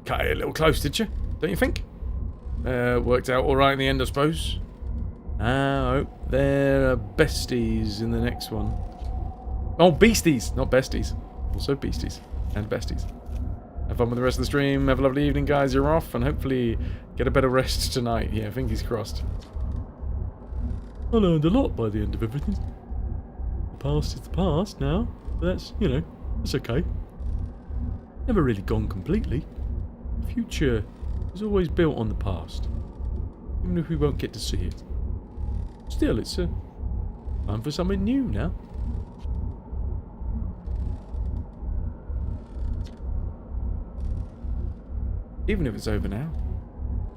Cut it a little close, did you? Don't you think? Worked out alright in the end, I suppose. I hope there are besties in the next one. Oh, beasties, not besties. Also beasties and besties. Have fun with the rest of the stream. Have a lovely evening, guys. You're off, and hopefully get a better rest tonight. Yeah, fingers crossed. I learned a lot by the end of everything. The past is the past now. But that's, you know, that's okay. Never really gone completely. The future is always built on the past, even if we won't get to see it. Still, it's time for something new now. Even if it's over now,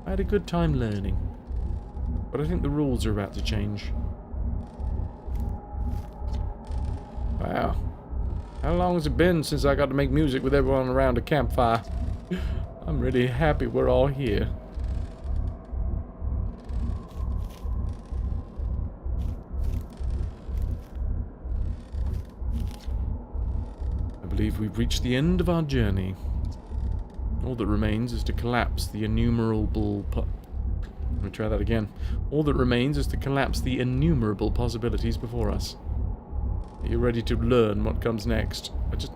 I had a good time learning, but I think the rules are about to change. Wow, how long has it been since I got to make music with everyone around a campfire? I'm really happy we're all here. I believe we've reached the end of our journey. All that remains is to collapse the innumerable... Let me try that again. All that remains is to collapse the innumerable possibilities before us. Are you ready to learn what comes next? I just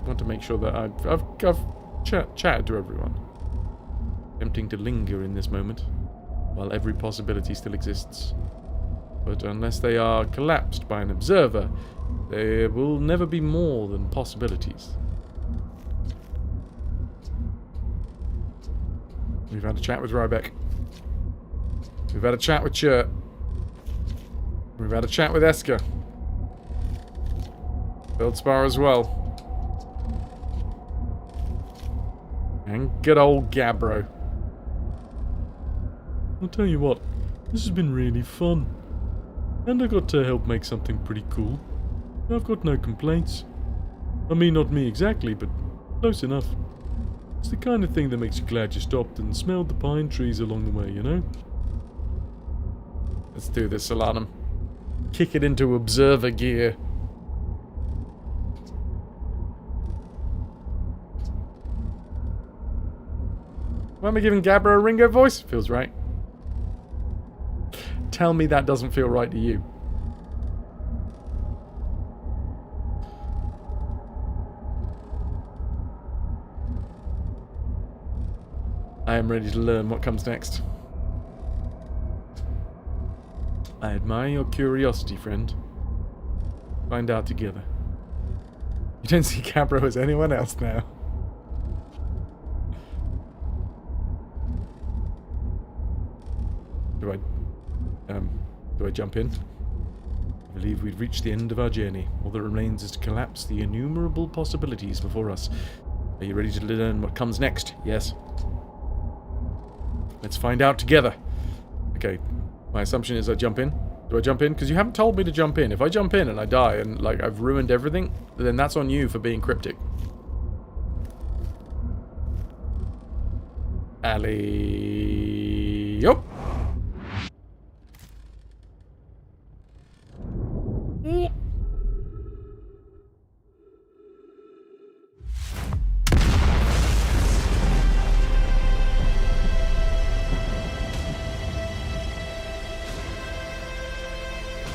want to make sure that I've chatted to everyone. Tempting to linger in this moment, while every possibility still exists. But unless they are collapsed by an observer, there will never be more than possibilities. We've had a chat with Rybeck. We've had a chat with Chert. We've had a chat with Esker. Feldspar as well. And good old Gabbro. I'll tell you what, this has been really fun. And I got to help make something pretty cool. I've got no complaints. I mean, not me exactly, but close enough. It's the kind of thing that makes you glad you stopped and smelled the pine trees along the way, you know? Let's do this, Solanum. Kick it into observer gear. Why am I giving Gabbro a Ringo voice? Feels right. Tell me that doesn't feel right to you. I am ready to learn what comes next. I admire your curiosity, friend. Find out together. You don't see Gabbro as anyone else now. Do I jump in? I believe we've reached the end of our journey. All that remains is to collapse the innumerable possibilities before us. Are you ready to learn what comes next? Yes. Let's find out together. Okay, my assumption is I jump in. Do I jump in? Because you haven't told me to jump in. If I jump in and I die and, like, I've ruined everything, then that's on you for being cryptic. Alley... Yup.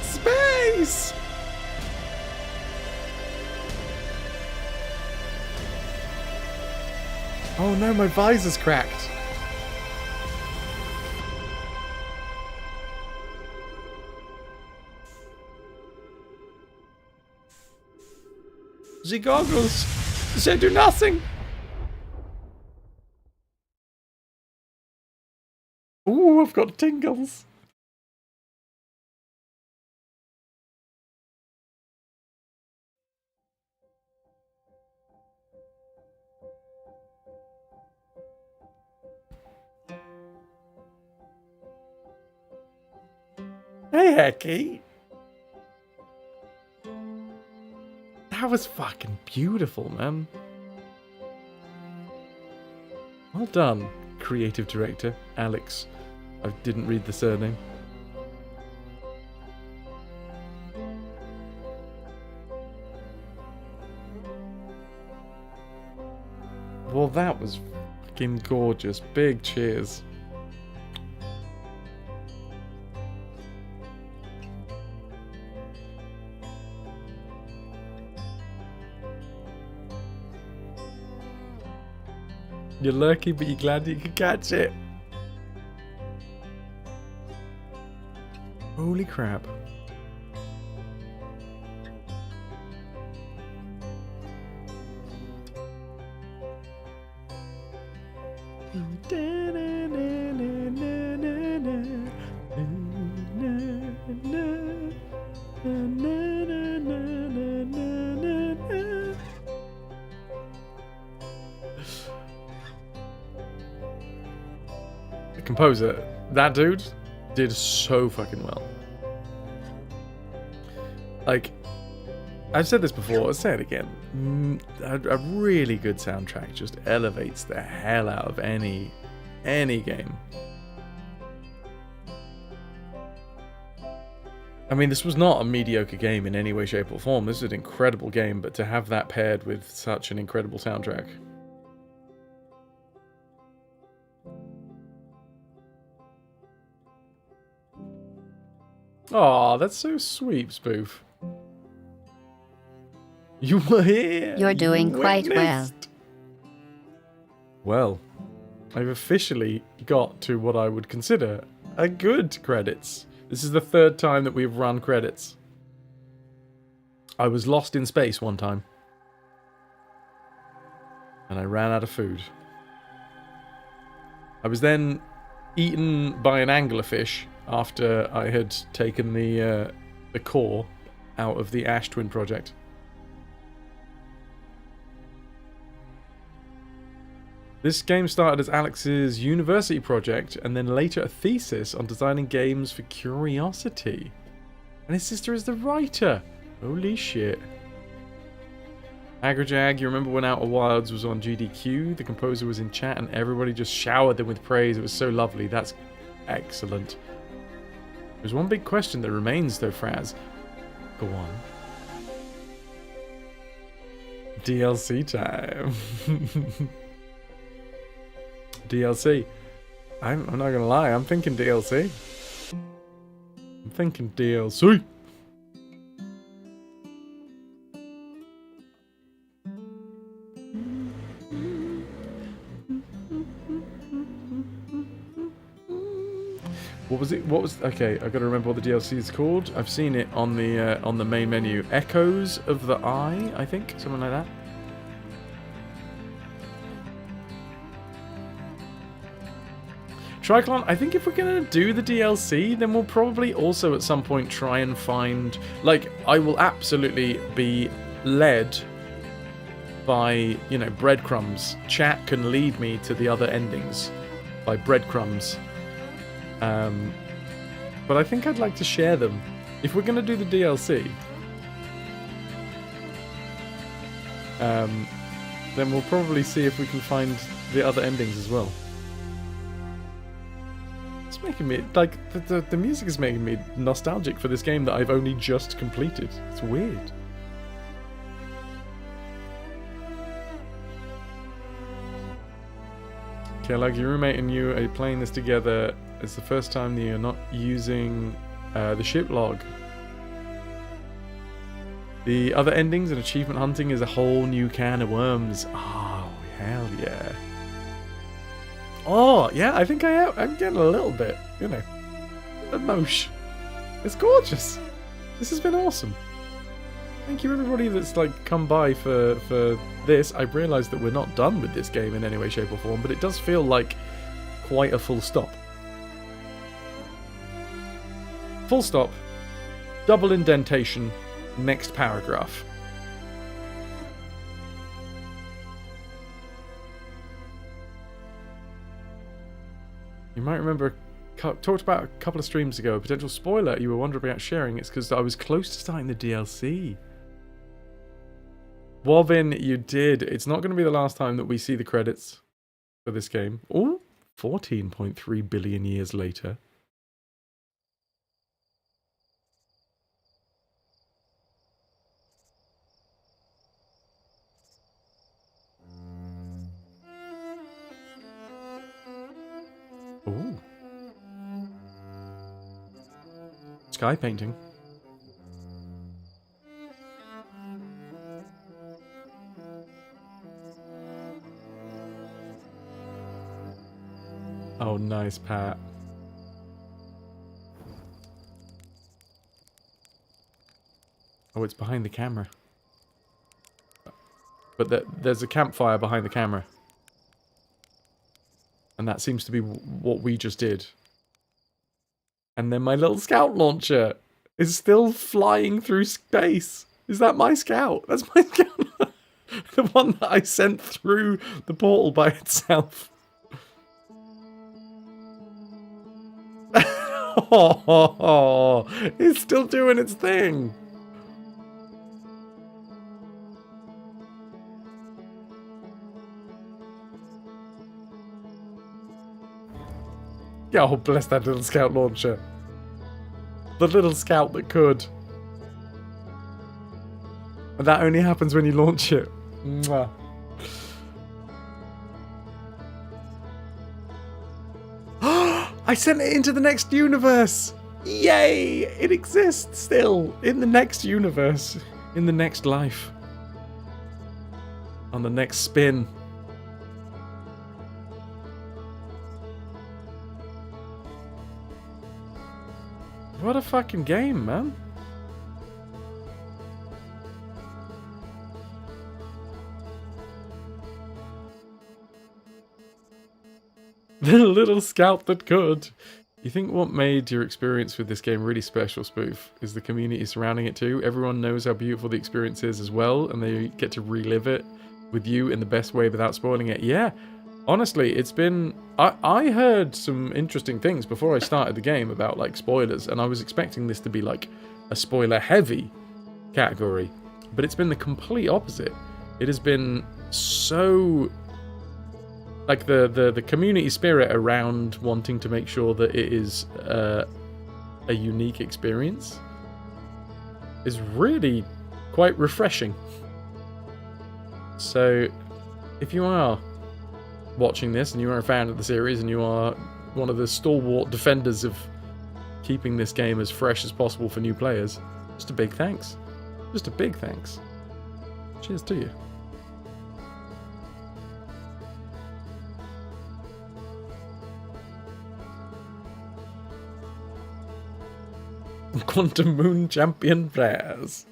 Space! Oh no, my visor's cracked. The goggles, they do nothing. Ooh, I've got tingles. Hey, Hecky. That was fucking beautiful, man. Well done, creative director, Alex. I didn't read the surname. Well, that was fucking gorgeous. Big cheers. You're lucky, but you're glad you could catch it. Holy crap. The composer, that dude, did so fucking well. Like, I've said this before, I'll say it again. A really good soundtrack just elevates the hell out of any game. I mean, this was not a mediocre game in any way, shape, or form. This is an incredible game, but to have that paired with such an incredible soundtrack. Aw, that's so sweet, Spoof. You were here. You're doing quite well. Well, I've officially got to what I would consider a good credits. This is the third time that we've run credits. I was lost in space one time. And I ran out of food. I was then eaten by an anglerfish after I had taken the core out of the Ash Twin project. This game started as Alex's university project and then later a thesis on designing games for Curiosity. And his sister is the writer. Holy shit. Agrajag, you remember when Outer Wilds was on GDQ? The composer was in chat and everybody just showered them with praise. It was so lovely. That's excellent. There's one big question that remains though, Fras. Go on. DLC time. DLC. I'm not gonna lie, I'm thinking DLC. I'm thinking DLC. What was it? What was... Okay, I gotta remember what the DLC is called. I've seen it on the main menu. Echoes of the Eye, I think? Something like that. Triclon, I think if we're going to do the DLC, then we'll probably also at some point try and find... Like, I will absolutely be led by, you know, breadcrumbs. Chat can lead me to the other endings by breadcrumbs. but I think I'd like to share them. If we're going to do the DLC, then we'll probably see if we can find the other endings as well. It's making me, like, the music is making me nostalgic for this game that I've only just completed. It's weird. Okay, like your roommate and you are playing this together. It's the first time that you're not using the ship log. The other endings and achievement hunting is a whole new can of worms. Oh, hell yeah. Oh, yeah, I think I'm getting a little bit, you know, emotion. It's gorgeous. This has been awesome. Thank you everybody that's like come by for this. I realised that we're not done with this game in any way, shape or form, but it does feel like quite a full stop. Full stop. Double indentation. Next paragraph. You might remember, talked about a couple of streams ago, a potential spoiler you were wondering about sharing. It's because I was close to starting the DLC. Wovin, you did. It's not going to be the last time that we see the credits for this game. Oh, 14.3 billion years later. Ooh. Sky painting. Oh, nice, Pat. Oh, it's behind the camera. But there's a campfire behind the camera. And that seems to be what we just did. And then my little scout launcher is still flying through space. Is that my scout? That's my scout. The one that I sent through the portal by itself. Oh, it's still doing its thing. Oh, bless that little scout launcher. The little scout that could. And that only happens when you launch it. Mwah. I sent it into the next universe! Yay! It exists still in the next universe. In the next life. On the next spin. What a fucking game, man. The little scout that could. You think what made your experience with this game really special, Spoof, is the community surrounding it too? Everyone knows how beautiful the experience is as well, and they get to relive it with you in the best way without spoiling it. Yeah, honestly, it's been... I heard some interesting things before I started the game about, like, spoilers, and I was expecting this to be, like, a spoiler-heavy category, but it's been the complete opposite. It has been so... Like, the community spirit around wanting to make sure that it is a unique experience is really quite refreshing. So, if you are watching this and you are a fan of the series and you are one of the stalwart defenders of keeping this game as fresh as possible for new players, just a big thanks. Just a big thanks. Cheers to you. Quantum Moon Champion Fras.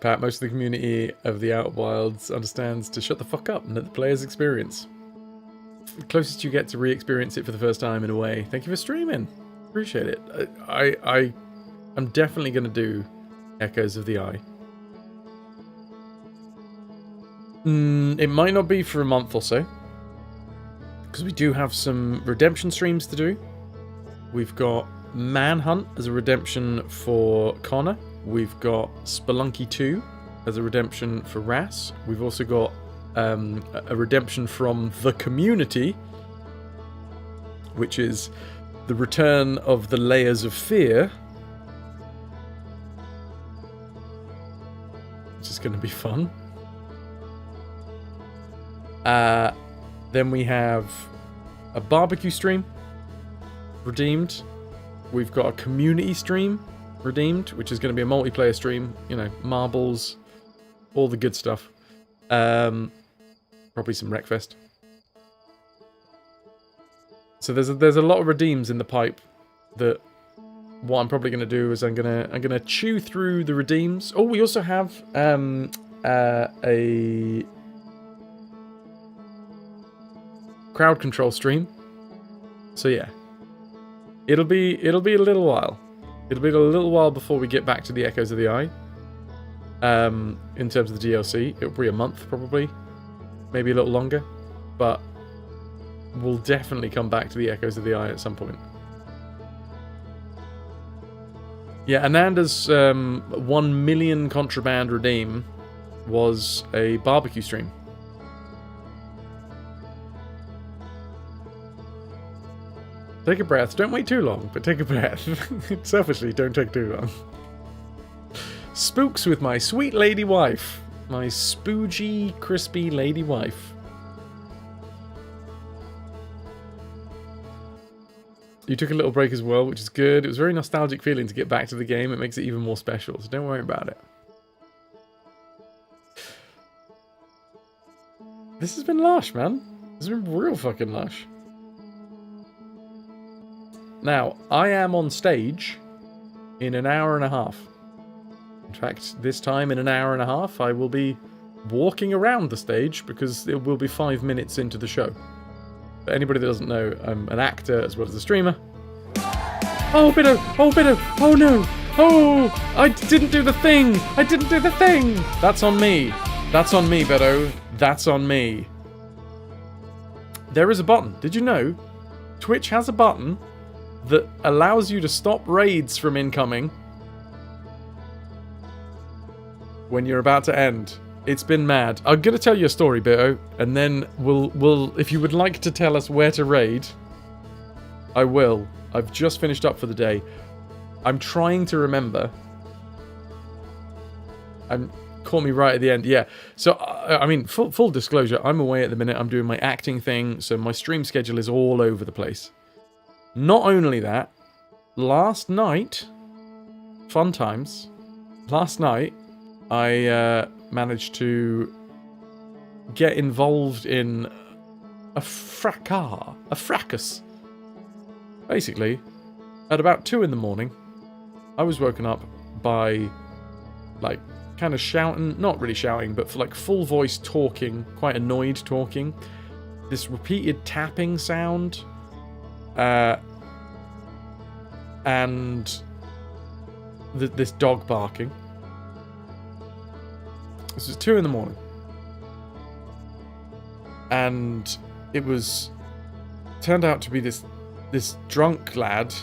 Pat, most of the community of the Outer Wilds understands to shut the fuck up and let the players experience. The closest you get to re-experience it for the first time in a way. Thank you for streaming. Appreciate it. I'm definitely going to do Echoes of the Eye. It might not be for a month or so. because we do have some redemption streams to do. We've got Manhunt as a redemption for Connor. We've got Spelunky 2 as a redemption for Ras. We've also got a redemption from the community, which is the return of the Layers of Fear, which is going to be fun. Then we have a barbecue stream redeemed. We've got a community stream redeemed, which is going to be a multiplayer stream. You know, marbles, all the good stuff. Probably some Wreckfest. So there's a lot of redeems in the pipe. That what I'm probably going to do is I'm gonna chew through the redeems. Oh, we also have a crowd control stream. So yeah, it'll be a little while. It'll be a little while before we get back to the Echoes of the Eye. In terms of the DLC, it'll be a month probably, maybe a little longer, but we'll definitely come back to the Echoes of the Eye at some point. Yeah, Ananda's 1 million contraband redeem was a barbecue stream. Take a breath. Don't wait too long, but take a breath. Selfishly, don't take too long. Spooks with my sweet lady wife. My spoogy, crispy lady wife. You took a little break as well, which is good. It was a very nostalgic feeling to get back to the game. It makes it even more special, so don't worry about it. This has been lush, man. This has been real fucking lush. Now, I am on stage in an hour and a half. In fact, this time in an hour and a half, I will be walking around the stage because it will be 5 minutes into the show. For anybody that doesn't know, I'm an actor as well as a streamer. Oh, Biddo! Oh, Biddo! Oh, no! Oh! I didn't do the thing! I didn't do the thing! That's on me. That's on me, Biddo. That's on me. There is a button. Did you know? Twitch has a button that allows you to stop raids from incoming when you're about to end. It's been mad. I'm gonna tell you a story, Bito, and then we'll if you would like to tell us where to raid, I will. I've just finished up for the day. I'm trying to remember. Call me right at the end. Yeah. So I mean, full disclosure, I'm away at the minute. I'm doing my acting thing, so my stream schedule is all over the place. Not only that, last night, fun times. Last night, I managed to get involved in a fracas. Basically, at about 2 in the morning, I was woken up by, like, kind of shouting, not really shouting, but for, like, full voice talking, quite annoyed talking. This repeated tapping sound. And this dog barking. This was 2 in the morning. And it turned out to be this drunk lad,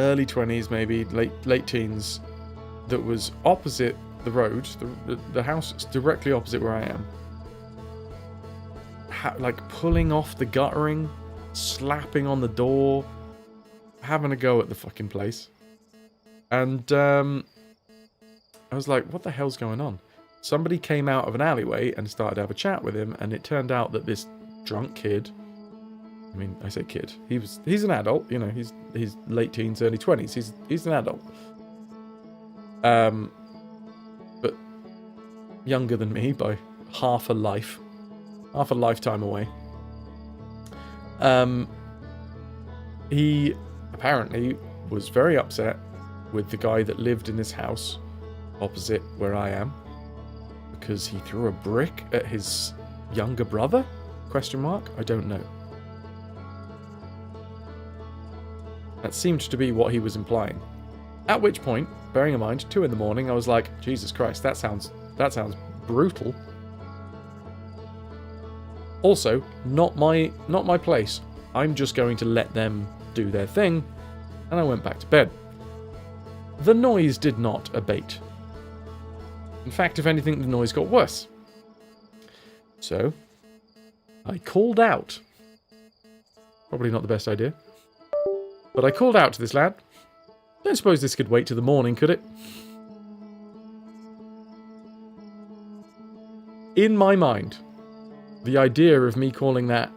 early 20s maybe, late teens, that was opposite the road, the house directly opposite where I am. Like pulling off the guttering, slapping on the door, having a go at the fucking place. And I was like, what the hell's going on? Somebody came out of an alleyway and started to have a chat with him, and it turned out that this drunk kid, I mean, I say kid, he's an adult, you know, he's late teens, early 20s, he's an adult. But younger than me by half a lifetime away. He apparently was very upset with the guy that lived in this house opposite where I am because he threw a brick at his younger brother? ? I don't know. That seemed to be what he was implying. At which point, bearing in mind, 2 in the morning, I was like, Jesus Christ, that sounds brutal. Also, not my place. I'm just going to let them do their thing, and I went back to bed. The noise did not abate. In fact, if anything, the noise got worse. So, I called out. Probably not the best idea. But I called out to this lad. Don't suppose this could wait till the morning, could it? In my mind, the idea of me calling that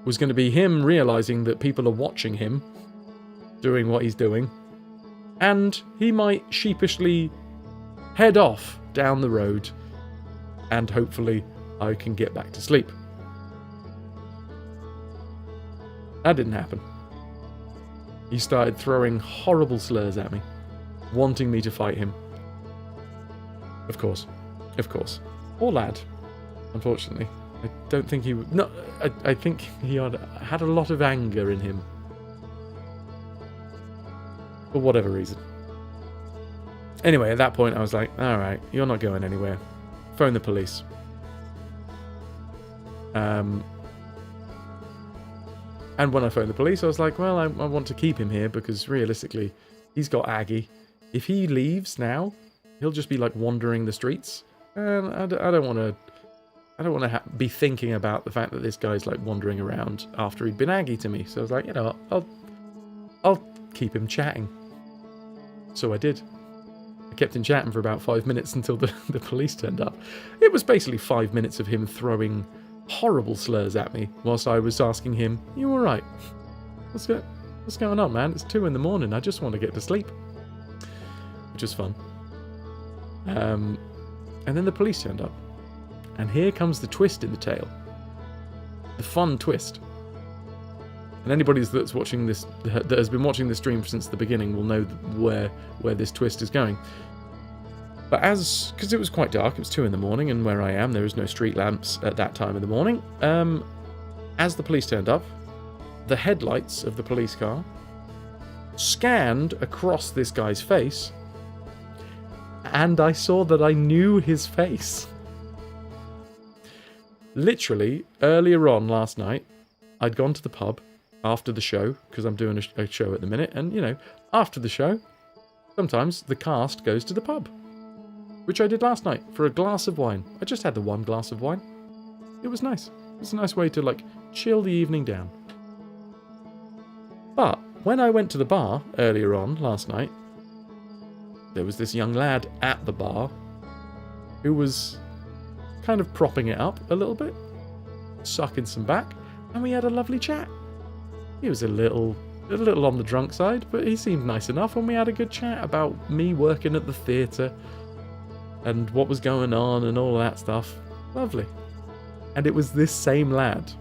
was going to be him realizing that people are watching him doing what he's doing, and he might sheepishly head off down the road, and hopefully I can get back to sleep. That didn't happen. He started throwing horrible slurs at me, wanting me to fight him. Of course. Poor lad, unfortunately. I don't think he would... No, I think he had a lot of anger in him. For whatever reason. Anyway, at that point I was like, alright, you're not going anywhere. Phone the police. And when I phoned the police, I was like, well, I want to keep him here because realistically, he's got Aggie. If he leaves now, he'll just be like wandering the streets. And I don't want to be thinking about the fact that this guy's like wandering around after he'd been Aggie to me. So I was like, you know, I'll keep him chatting. So I did. I kept him chatting for about 5 minutes until the police turned up. It was basically 5 minutes of him throwing horrible slurs at me whilst I was asking him, you alright? What's going on, man? It's 2 in the morning. I just want to get to sleep. Which is fun. And then the police turned up. And here comes the twist in the tale. The fun twist. And anybody that's watching this, that has been watching this stream since the beginning, will know where this twist is going. But because it was quite dark, it was 2 in the morning, and where I am, there is no street lamps at that time of the morning. As the police turned up, the headlights of the police car scanned across this guy's face, and I saw that I knew his face. Literally, earlier on last night, I'd gone to the pub after the show, because I'm doing a show at the minute, and, you know, after the show, sometimes the cast goes to the pub. Which I did last night, for a glass of wine. I just had the 1 glass of wine. It was nice. It was a nice way to, like, chill the evening down. But, when I went to the bar earlier on last night, there was this young lad at the bar who was kind of propping it up a little bit, sucking some back, and we had a lovely chat. He was a little on the drunk side, but he seemed nice enough, and we had a good chat about me working at the theatre and what was going on and all that stuff. Lovely. And it was this same lad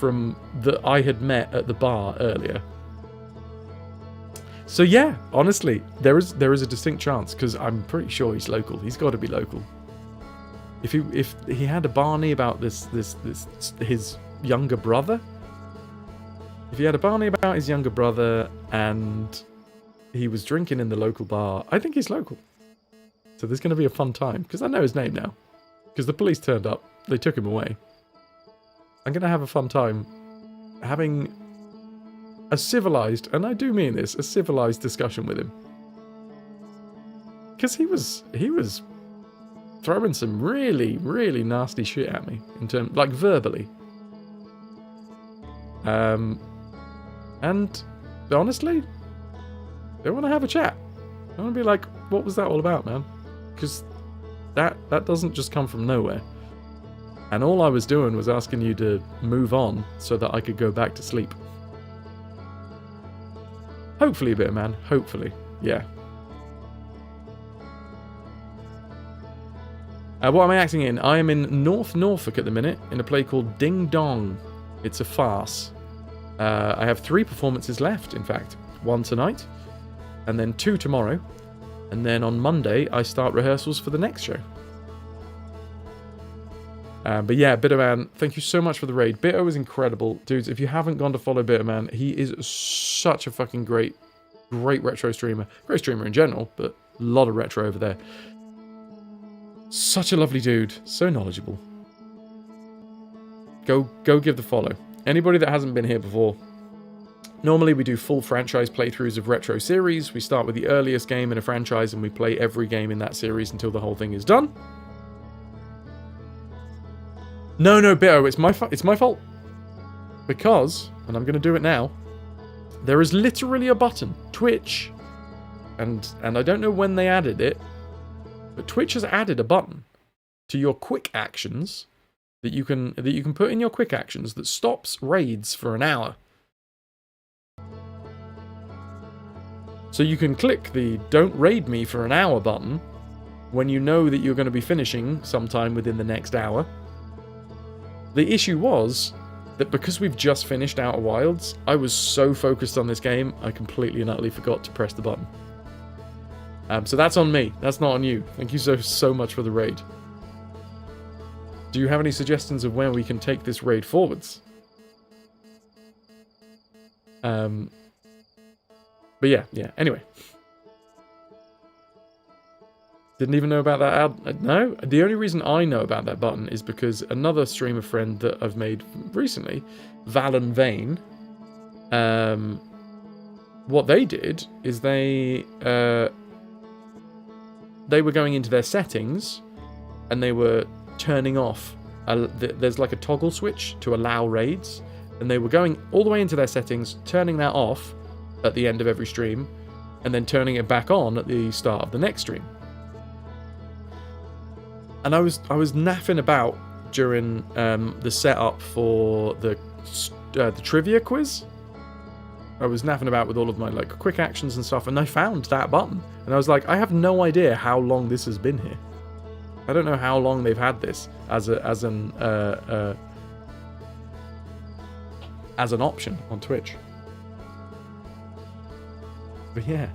that I had met at the bar earlier. So yeah, honestly, there is a distinct chance, because I'm pretty sure he's local. He's got to be local. If he had a Barney about this his younger brother, if he had a Barney about his younger brother and he was drinking in the local bar, I think he's local. So there's going to be a fun time, because I know his name now. Because the police turned up, they took him away. I'm going to have a fun time having a civilized, and I do mean this, a civilized discussion with him. Because he was throwing some really, really nasty shit at me, in terms, like verbally. And honestly, I want to have a chat. I want to be like, what was that all about, man? Because that doesn't just come from nowhere. And all I was doing was asking you to move on so that I could go back to sleep. Hopefully, bit man. Hopefully. Yeah. What am I acting in? I am in North Norfolk at the minute, in a play called Ding Dong. It's a farce. I have 3 performances left, in fact. 1 tonight, and then 2 tomorrow. And then on Monday, I start rehearsals for the next show. But yeah, Bitterman, thank you so much for the raid. Bitto is incredible. Dudes, if you haven't gone to follow Bitterman, he is such a fucking great retro streamer. Great streamer in general, but a lot of retro over there. Such a lovely dude. So knowledgeable. go give the follow. Anybody that hasn't been here before, normally we do full franchise playthroughs of Retro series. We start with the earliest game in a franchise and we play every game in that series until the whole thing is done. No, Bitto, it's my fault. Because, and I'm going to do it now, there is literally a button, Twitch, and I don't know when they added it, but Twitch has added a button to your quick actions that you can put in your quick actions that stops raids for an hour. So you can click the "Don't raid me for an hour" button when you know that you're going to be finishing sometime within the next hour. The issue was that because we've just finished Outer Wilds, I was so focused on this game, I completely and utterly forgot to press the button. So that's on me. That's not on you. Thank you so much for the raid. Do you have any suggestions of where we can take this raid forwards? But yeah. Anyway. Didn't even know about that. No, the only reason I know about that button is because another streamer friend that I've made recently, Val and Vane, what they did is they were going into their settings and they were turning off. There's like a toggle switch to allow raids, and they were going all the way into their settings, turning that off at the end of every stream, and then turning it back on at the start of the next stream. And I was naffing about during the setup for the trivia quiz. I was naffing about with all of my like quick actions and stuff, and I found that button, and I was like, I have no idea how long this has been here. I don't know how long they've had this as an option on Twitch. But yeah,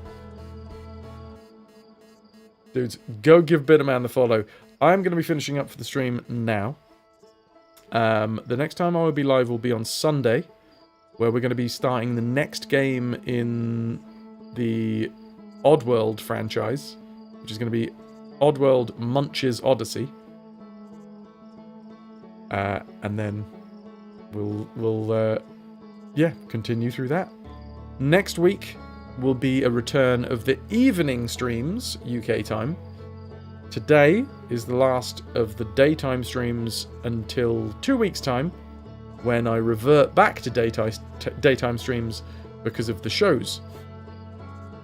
dudes, go give Bitterman the follow. I'm going to be finishing up for the stream now. The next time I will be live will be on Sunday, where we're going to be starting the next game in the Oddworld franchise, which is going to be Oddworld Munch's Odyssey. And then we'll continue through that. Next week will be a return of the evening streams, UK time. Today is the last of the daytime streams until 2 weeks' time, when I revert back to daytime streams because of the shows.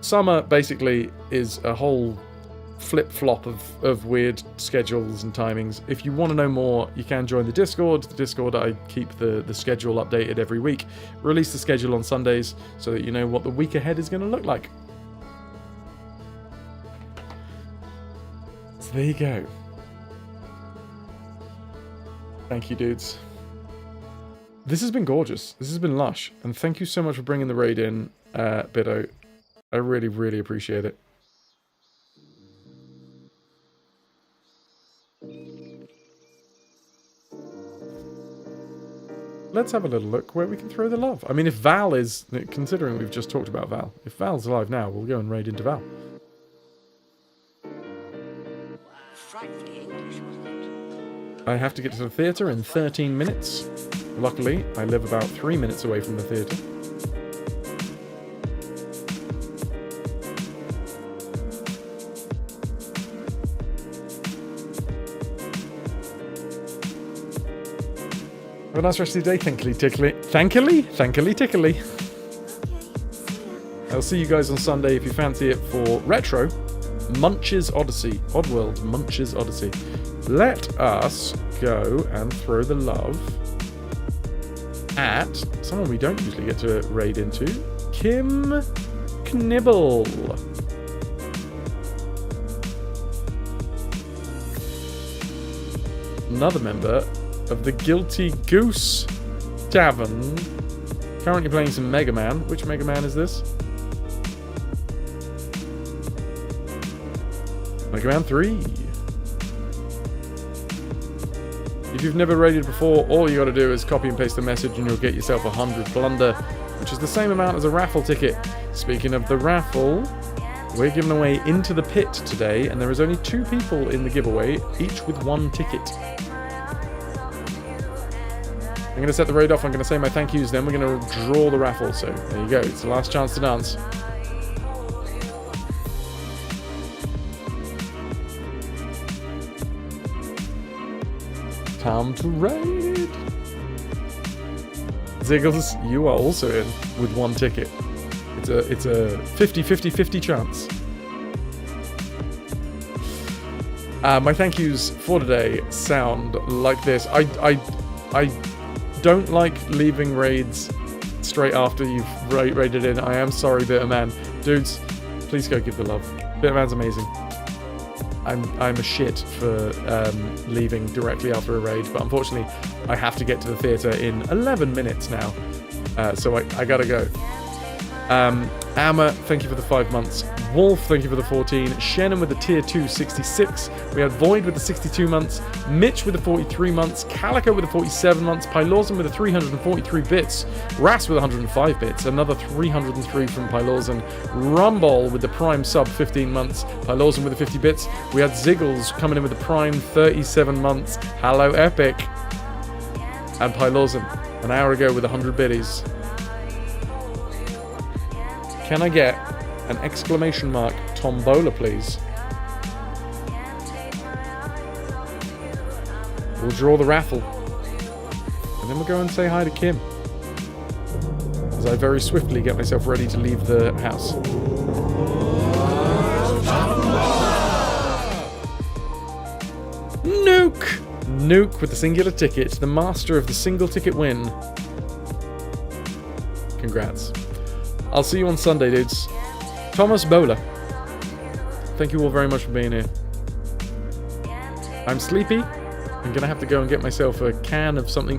Summer basically is a whole flip-flop of weird schedules and timings. If you want to know more, you can join the Discord. The Discord, I keep the schedule updated every week. Release the schedule on Sundays so that you know what the week ahead is going to look like. So there you go. Thank you, dudes. This has been gorgeous. This has been lush. And thank you so much for bringing the raid in, Biddo. I really, really appreciate it. Let's have a little look where we can throw the love. I mean, if Val is... Considering we've just talked about Val. If Val's alive now, we'll go and raid into Val. I have to get to the theatre in 13 minutes. Luckily, I live about 3 minutes away from the theatre. Have a nice rest of your day, thankily tickly. Thankily tickly. I'll see you guys on Sunday if you fancy it for Retro Munch's Odyssey. Oddworld Munch's Odyssey. Let us go and throw the love at someone we don't usually get to raid into, Kim Knibble. Another member of the Guilty Goose Tavern. Currently playing some Mega Man. Which Mega Man is this? Mega Man 3. If you've never raided before, all you gotta do is copy and paste the message and you'll get yourself 100 plunder, which is the same amount as a raffle ticket. Speaking of the raffle, we're giving away Into the Pit today, and there is only 2 people in the giveaway, each with 1 ticket. I'm going to set the raid off. I'm going to say my thank yous. Then we're going to draw the raffle. So there you go. It's the last chance to dance. Time to raid. Ziggles, you are also in with 1 ticket. It's a 50-50-50 chance. My thank yous for today sound like this. I don't like leaving raids straight after you've raided in. I am sorry, Bitterman. Dudes, please go give the love. Bitterman's amazing. I'm a shit for leaving directly after a raid, but unfortunately I have to get to the theatre in 11 minutes now. So I gotta go. Amma, thank you for the 5 months. Wolf, thank you for the 14. Shannon with the tier 2, 66. We had Void with the 62 months. Mitch with the 43 months. Calico with the 47 months. Pylorzen with the 343 bits. Ras with 105 bits. Another 303 from Pylorzen. Rumble with the prime sub, 15 months. Pylorzen with the 50 bits. We had Ziggles coming in with the prime 37 months. Hello, Epic. And Pylorzen, an hour ago with 100 biddies. Can I get an exclamation mark tombola, please? We'll draw the raffle. And then we'll go and say hi to Kim. As I very swiftly get myself ready to leave the house. Nuke! Nuke with the singular ticket. The master of the single ticket win. Congrats. I'll see you on Sunday, dudes. Thomas Bowler. Thank you all very much for being here. I'm sleepy. I'm gonna have to go and get myself a can of something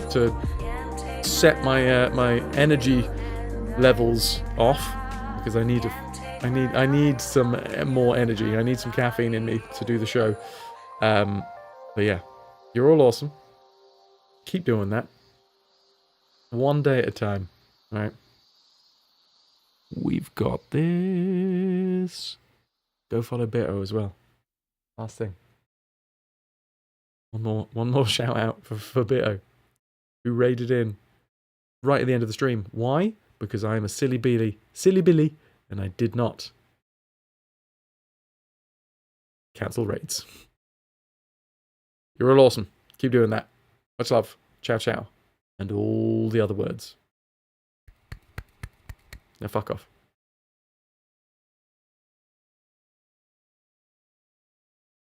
to set my my energy levels off because I need some more energy. I need some caffeine in me to do the show. But yeah, you're all awesome. Keep doing that. One day at a time. All right. We've got this. Go follow Beto as well. Last thing. One more shout out for Beto, who raided in right at the end of the stream. Why? Because I am a silly Billy, and I did not cancel raids. You're all awesome. Keep doing that. Much love. Ciao, ciao. And all the other words. Now fuck off.